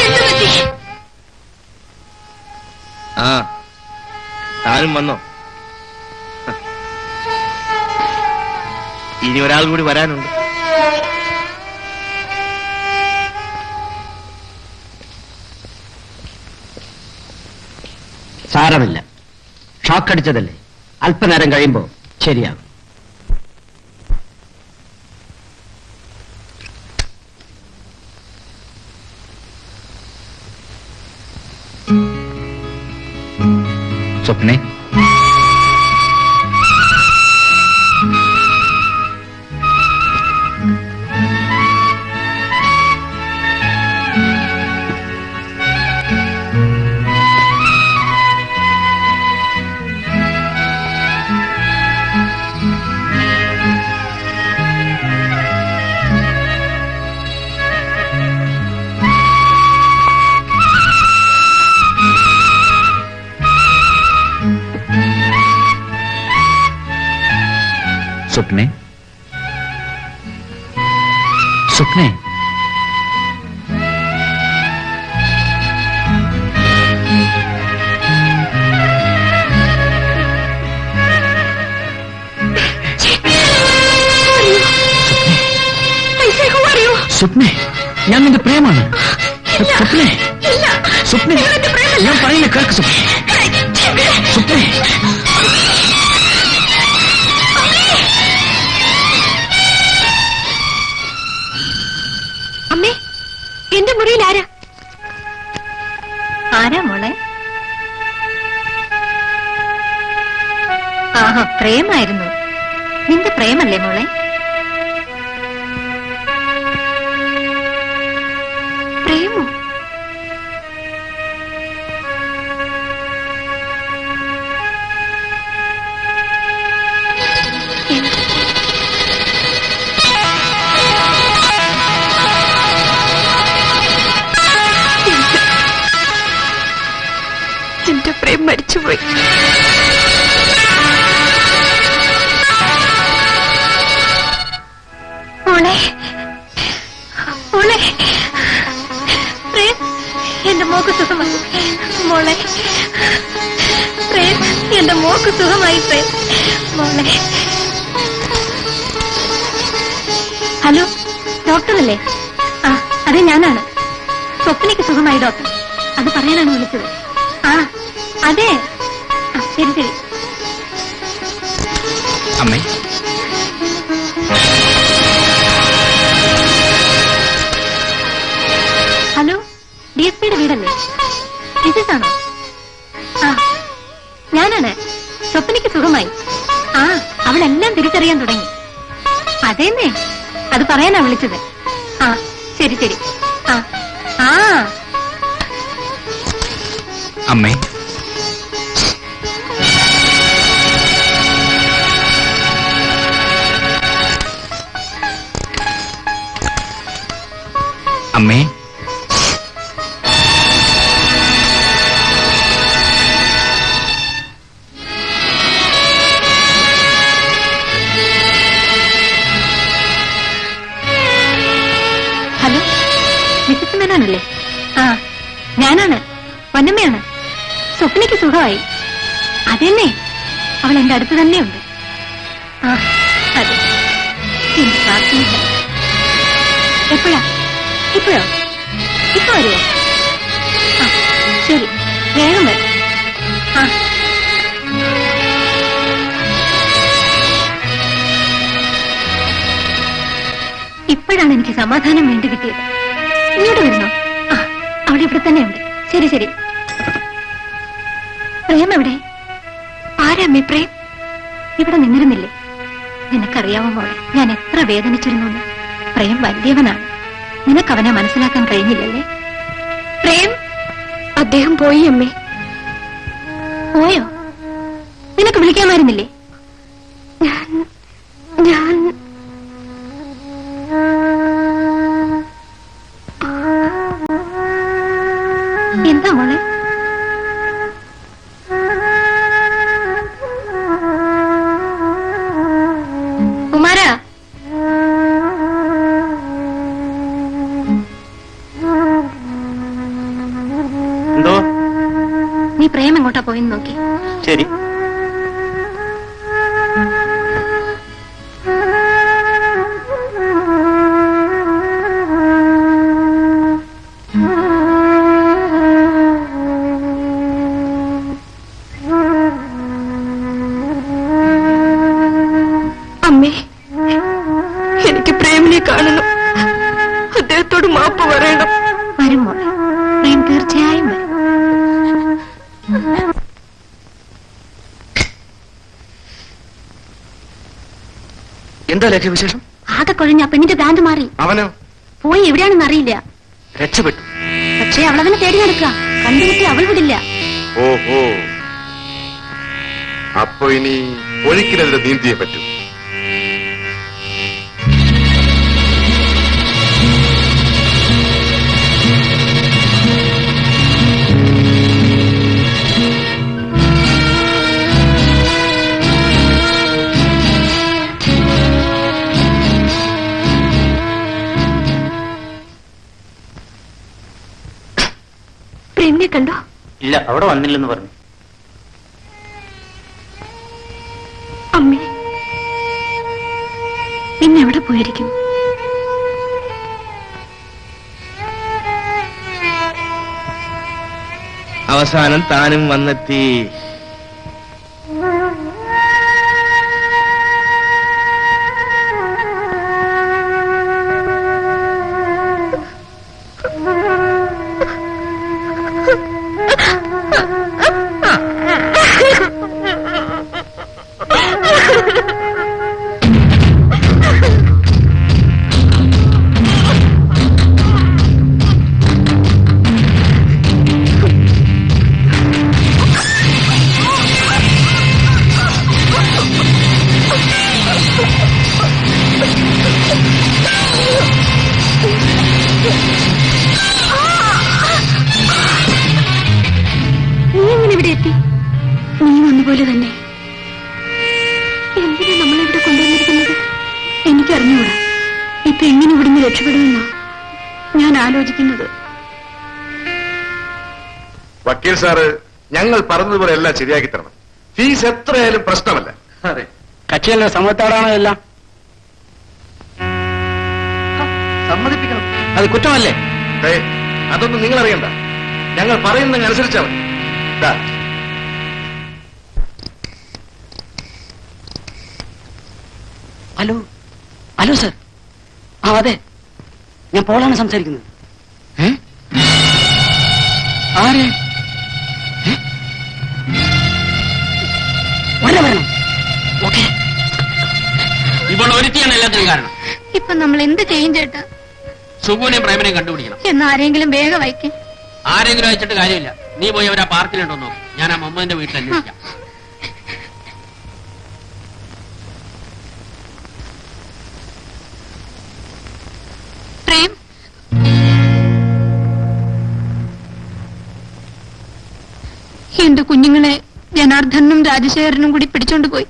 എന്ത് പറ്റി? താനും വന്നോ? ഇനി ഒരാൾ കൂടി വരാനുണ്ട്. സാരമില്ല, ഷോക്കടിച്ചതല്ലേ. അല്പനേരം കഴിയുമ്പോ ശരിയാകും. സ്വപ്നെ, സ്വപ്നെ, സ്വപ്നെ. സ്വപ്നെ, ഞാൻ നിന്റെ പ്രേമാണ്. സ്വപ്നെ, സ്വപ്നെ, ഞാൻ പറയുന്ന കേൾക്ക് സ്വപ്നെ. സ്വപ്നെ, അമ്മേ, എന്റെ മുറിയിൽ ആരാ? ആരാ മോളെ? ആഹാ, പ്രേമായിരുന്നു. നിന്റെ പ്രേമല്ലേ മോളെ? പ്രേമോ? എന്റെ പ്രേം മരിച്ചുപോയി. മോളെ, മോളെ, പ്രേം, എന്റെ മോക്ക് സുഖമായി. മോളെ, പ്രേം, എന്റെ മോക്ക് സുഖമായി. പ്രേം, മോളെ. ഹലോ, ഡോക്ടറല്ലേ? ആ, അതെ, ഞാനാണ്. സ്വപ്നയ്ക്ക് സുഖമായി ഡോക്ടർ. അത് പറയാനാണ് വിളിച്ചത്. ആ, അതെ. ശരി ശരി. അമ്മേ, ഹലോ, DSPയുടെ വീടല്ലേ? മിസ്സസ് ആ, ഞാനാണ്. സ്വപ്നയ്ക്ക് സുഖമായി. ആ, അവളെല്ലാം തിരിച്ചറിയാൻ തുടങ്ങി. അതേന്നേ, അത് പറയാനാ വിളിച്ചത്. ആ, ശരി ശരി. ആ ആ അമ്മേ, അമ്മേ, ഹലോ, മിസ്സസ് മേനോനല്ലേ? ആ, ഞാനാണ്. പൊന്നമ്മയാണ്. സ്വപ്നയ്ക്ക് സുഖമായി. അതെന്നെ, അവൾ എന്റെ അടുത്ത് തന്നെയുണ്ട്. ആ, അതെ. എന്റെ പ്രാർത്ഥന. എപ്പോഴാ? ഇപ്പോഴോ? ഇപ്പൊ വരുമോ? ആ, ശരി, വേഗം വരും. ആ, ഇപ്പോഴാണ് എനിക്ക് സമാധാനം വേണ്ടി കിട്ടിയത്. ഇങ്ങോട്ട് വരുന്നോ? ആ, അവിടെ ഇവിടെ തന്നെയുണ്ട്. ശരി ശരി. പ്രേം എവിടെ? ആരാമ്മേ പ്രേം? ഇവിടെ നിന്നിരുന്നില്ലേ? നിനക്കറിയാവോ മോളെ, ഞാൻ എത്ര വേദനിച്ചിരുന്നു. പ്രേം വലിയവനാണ്. നിനക്കവനെ മനസ്സിലാക്കാൻ കഴിഞ്ഞില്ലല്ലേ? പ്രേം, അദ്ദേഹം പോയി അമ്മേ. പോയോ? നിനക്ക് വിളിക്കാമായിരുന്നില്ലേ? ഞാൻ എന്താ മോളെ? കുമാരാ, എന്തോ? നീ പ്രേം എങ്ങോട്ടാ പോയെന്ന് നോക്കി. ശരി. അമ്മേ, എനിക്ക് പ്രേമിനെ കാണണം. അദ്ദേഹത്തോട് മാപ്പ് പറയണം. വരും മോളെ, പ്രേം തീർച്ചയായും വരും. എന്താ ലേഖ വിശേഷം? ആകെ കൊഴിഞ്ഞ പെണ്ണിന്റെ ഭ്രാന്ത് മാറി. അവനോ? പോയി എവിടെയാണെന്ന് അറിയില്ല. രക്ഷപ്പെട്ടു. പക്ഷേ അവളവനെ തേടി നടക്കുക. കണ്ടുകിട്ടി അവൾ വിടില്ല. ഓഹോ, അപ്പൊ ഇനി ഒഴുക്കിനെതിരെ നീന്തിയേ പറ്റൂ. ഇല്ല, അവിടെ വന്നില്ലെന്ന് പറഞ്ഞു. അമ്മേ, ഇന്നെവിടെ പോയിരിക്കും? അവസാനം താനും വന്നെത്തി. പോലെ തന്നെ എന്തിനാ നമ്മളിവിടെ കൊണ്ടുവന്നിരിക്കുന്നത്? എനിക്കറിഞ്ഞൂടാ. ഇപ്പൊ എങ്ങനെ ഇവിടുന്ന് രക്ഷപ്പെടുമെന്നോ ഞാൻ ആലോചിക്കുന്നത്. വക്കീൽ സാറ്, ഞങ്ങൾ പറഞ്ഞതുപോലെ എല്ലാം ശരിയാക്കി തരണം. ഫീസ് എത്രയായാലും പ്രശ്നമല്ല. അതെ, കക്ഷിയല്ല സമൂഹത്തോടാണോ എല്ലാം. സമ്മതിപ്പിക്കണം, അത് കുറ്റമല്ലേ? അതൊന്നും നിങ്ങൾ അറിയണ്ട. ഞങ്ങൾ പറയുന്നതിനനുസരിച്ചാ മതി. Hello hello sir. ആ അതെ, ഞാൻ പോളാണ് സംസാരിക്കുന്നത്. ആരെ? വരണം. ഓക്കെ, ഇപ്പോൾ ഒരുത്തിയാണ് എല്ലാത്തിനും കാരണം. ഇപ്പൊ നമ്മൾ എന്ത് ചെയ്യും ചേട്ടാ? സുഖുവിനെയും പ്രേമനെയും കണ്ടുപിടിക്കണം. എന്നാരെങ്കിലും വേഗം വയ്ക്കും. ആരെങ്കിലും അയച്ചിട്ട് കാര്യമില്ല. നീ പോയി അവരാ പാർക്കിലുണ്ടോ നോക്കും. ഞാൻ ആ മമ്മൂന്റെ വീട്ടിൽ അന്വേഷിക്കാം. പ്രേം, എന്റെ കുഞ്ഞുങ്ങളെ ജനാർദ്ദനും രാജശേഖരനും കൂടി പിടിച്ചോണ്ട് പോയി.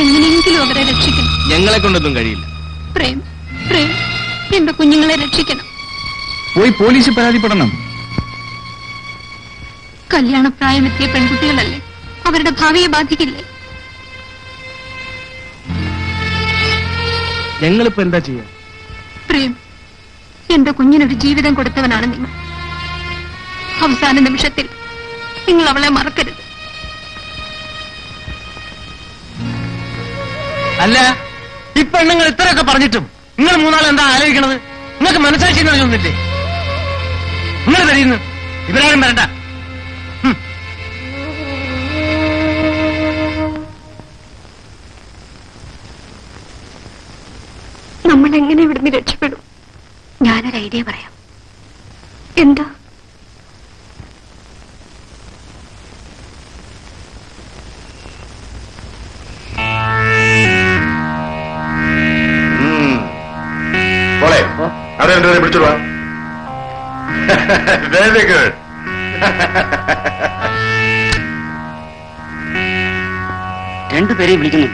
എങ്ങനെയെങ്കിലും അവരെ രക്ഷിക്കണം. ഞങ്ങളെ കൊണ്ടൊന്നും കഴിയില്ല. പ്രേം, പ്രേം, എന്റെ കുഞ്ഞുങ്ങളെ രക്ഷിക്കണം. പോയി പോലീസിൽ പരാതിപ്പെടണം. കല്യാണപ്രായമെത്തിയ പെൺകുട്ടികളല്ലേ, അവരുടെ ഭാവിയെ ബാധിക്കില്ലേ? ഞങ്ങളിപ്പോ എന്താ ചെയ്യാ? പ്രേം, എന്റെ കുഞ്ഞിനൊരു ജീവിതം കൊടുത്തവനാണ് നിങ്ങൾ. അവസാന നിമിഷത്തിൽ നിങ്ങൾ അവളെ മറക്കരുത്. അല്ല, ഈ പെണ്ണുങ്ങൾ ഇത്രയൊക്കെ പറഞ്ഞിട്ടും നിങ്ങൾ മൂന്നാളും എന്താ ആലോചിക്കണത്? നിങ്ങൾക്ക് മനസ്സാക്ഷി ഒന്നില്ലേ? നിങ്ങൾ തരുന്നു, ഇവരാരും വരണ്ട. നമ്മൾ എങ്ങനെ ഇവിടുന്ന് രക്ഷപ്പെടും? ഞാനൊരു ഐഡിയ പറയാം. എന്താ? അവരെ രണ്ടുപേരെ പിടിച്ചോളൂ. Very good. രണ്ടുപേരെയും വിളിക്കുന്നു.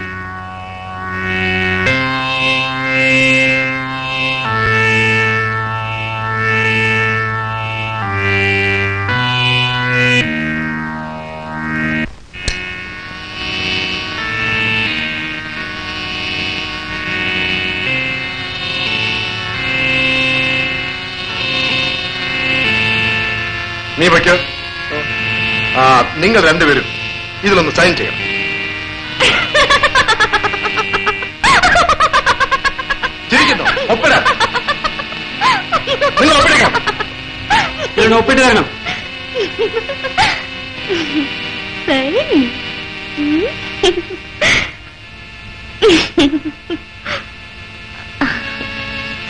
നീ വയ്ക്കോ. നിങ്ങൾ രണ്ടുപേരും ഇതിലൊന്ന് സൈൻ ചെയ്യണം. ചിരിക്കുന്നു. ഒപ്പിടാം. നിങ്ങൾ ഒപ്പിടിക്കണം. ഒപ്പിട്ട് തരണം.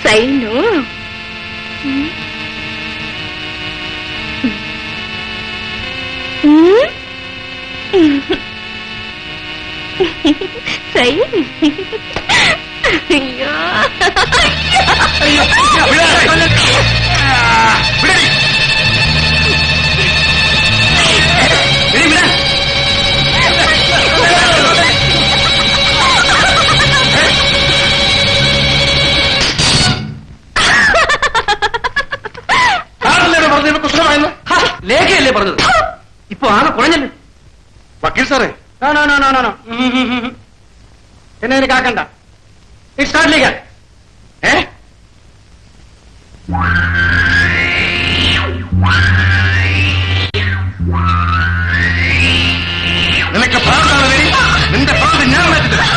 സൈനോ? ഇപ്പൊ ആകെ കുറഞ്ഞല്ലോ. വക്കീൽ സാറേ, എന്നെ എനിക്ക് ആക്കണ്ട. It's not legal. നിനക്ക് പ്രാന്താണ്. നിന്റെ പ്രാന്ത് ഞാൻ മാറ്റിത്തരാം.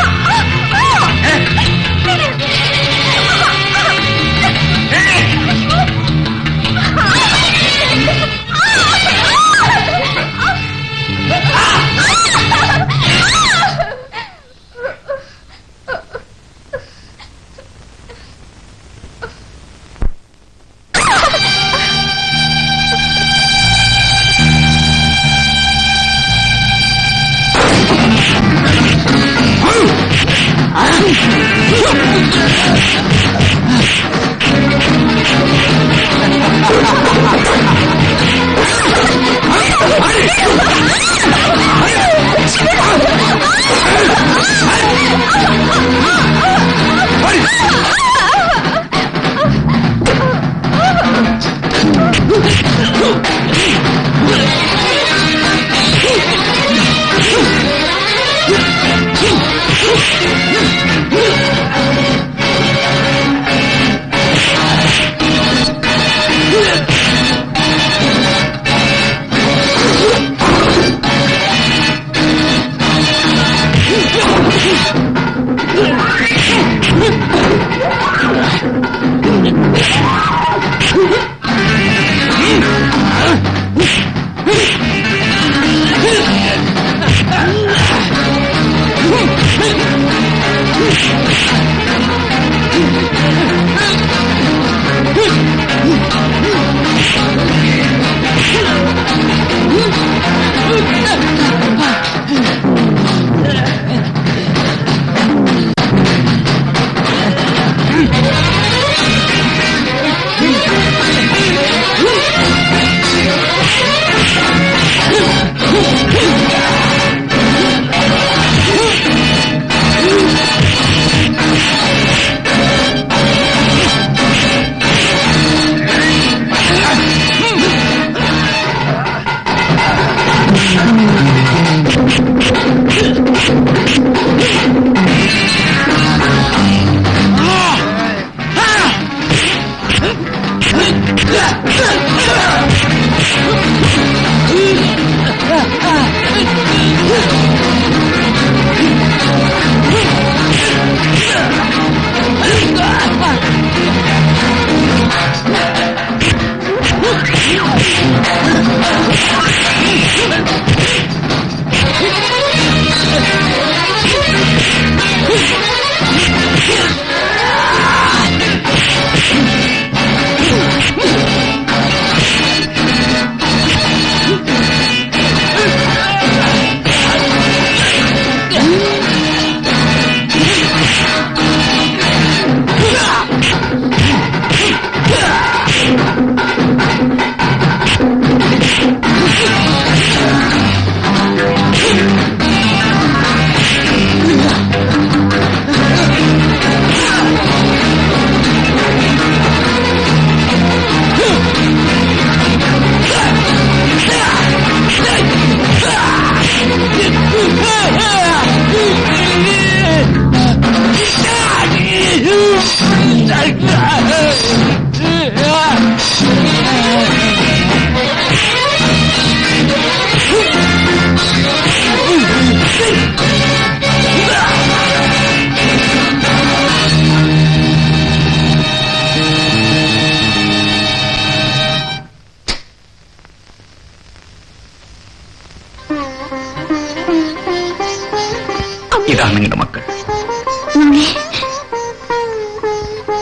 ഇതാണ് നിങ്ങളുടെ മക്കൾ.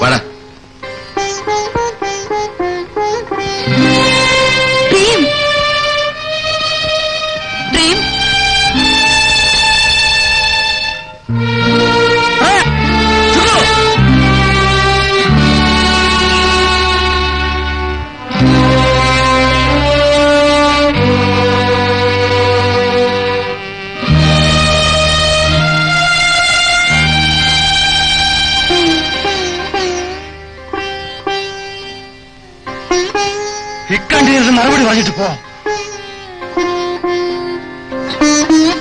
വേണം ഇക്കണ്ടിരുന്ന് മറുപടി പറഞ്ഞിട്ട് പോ. ആ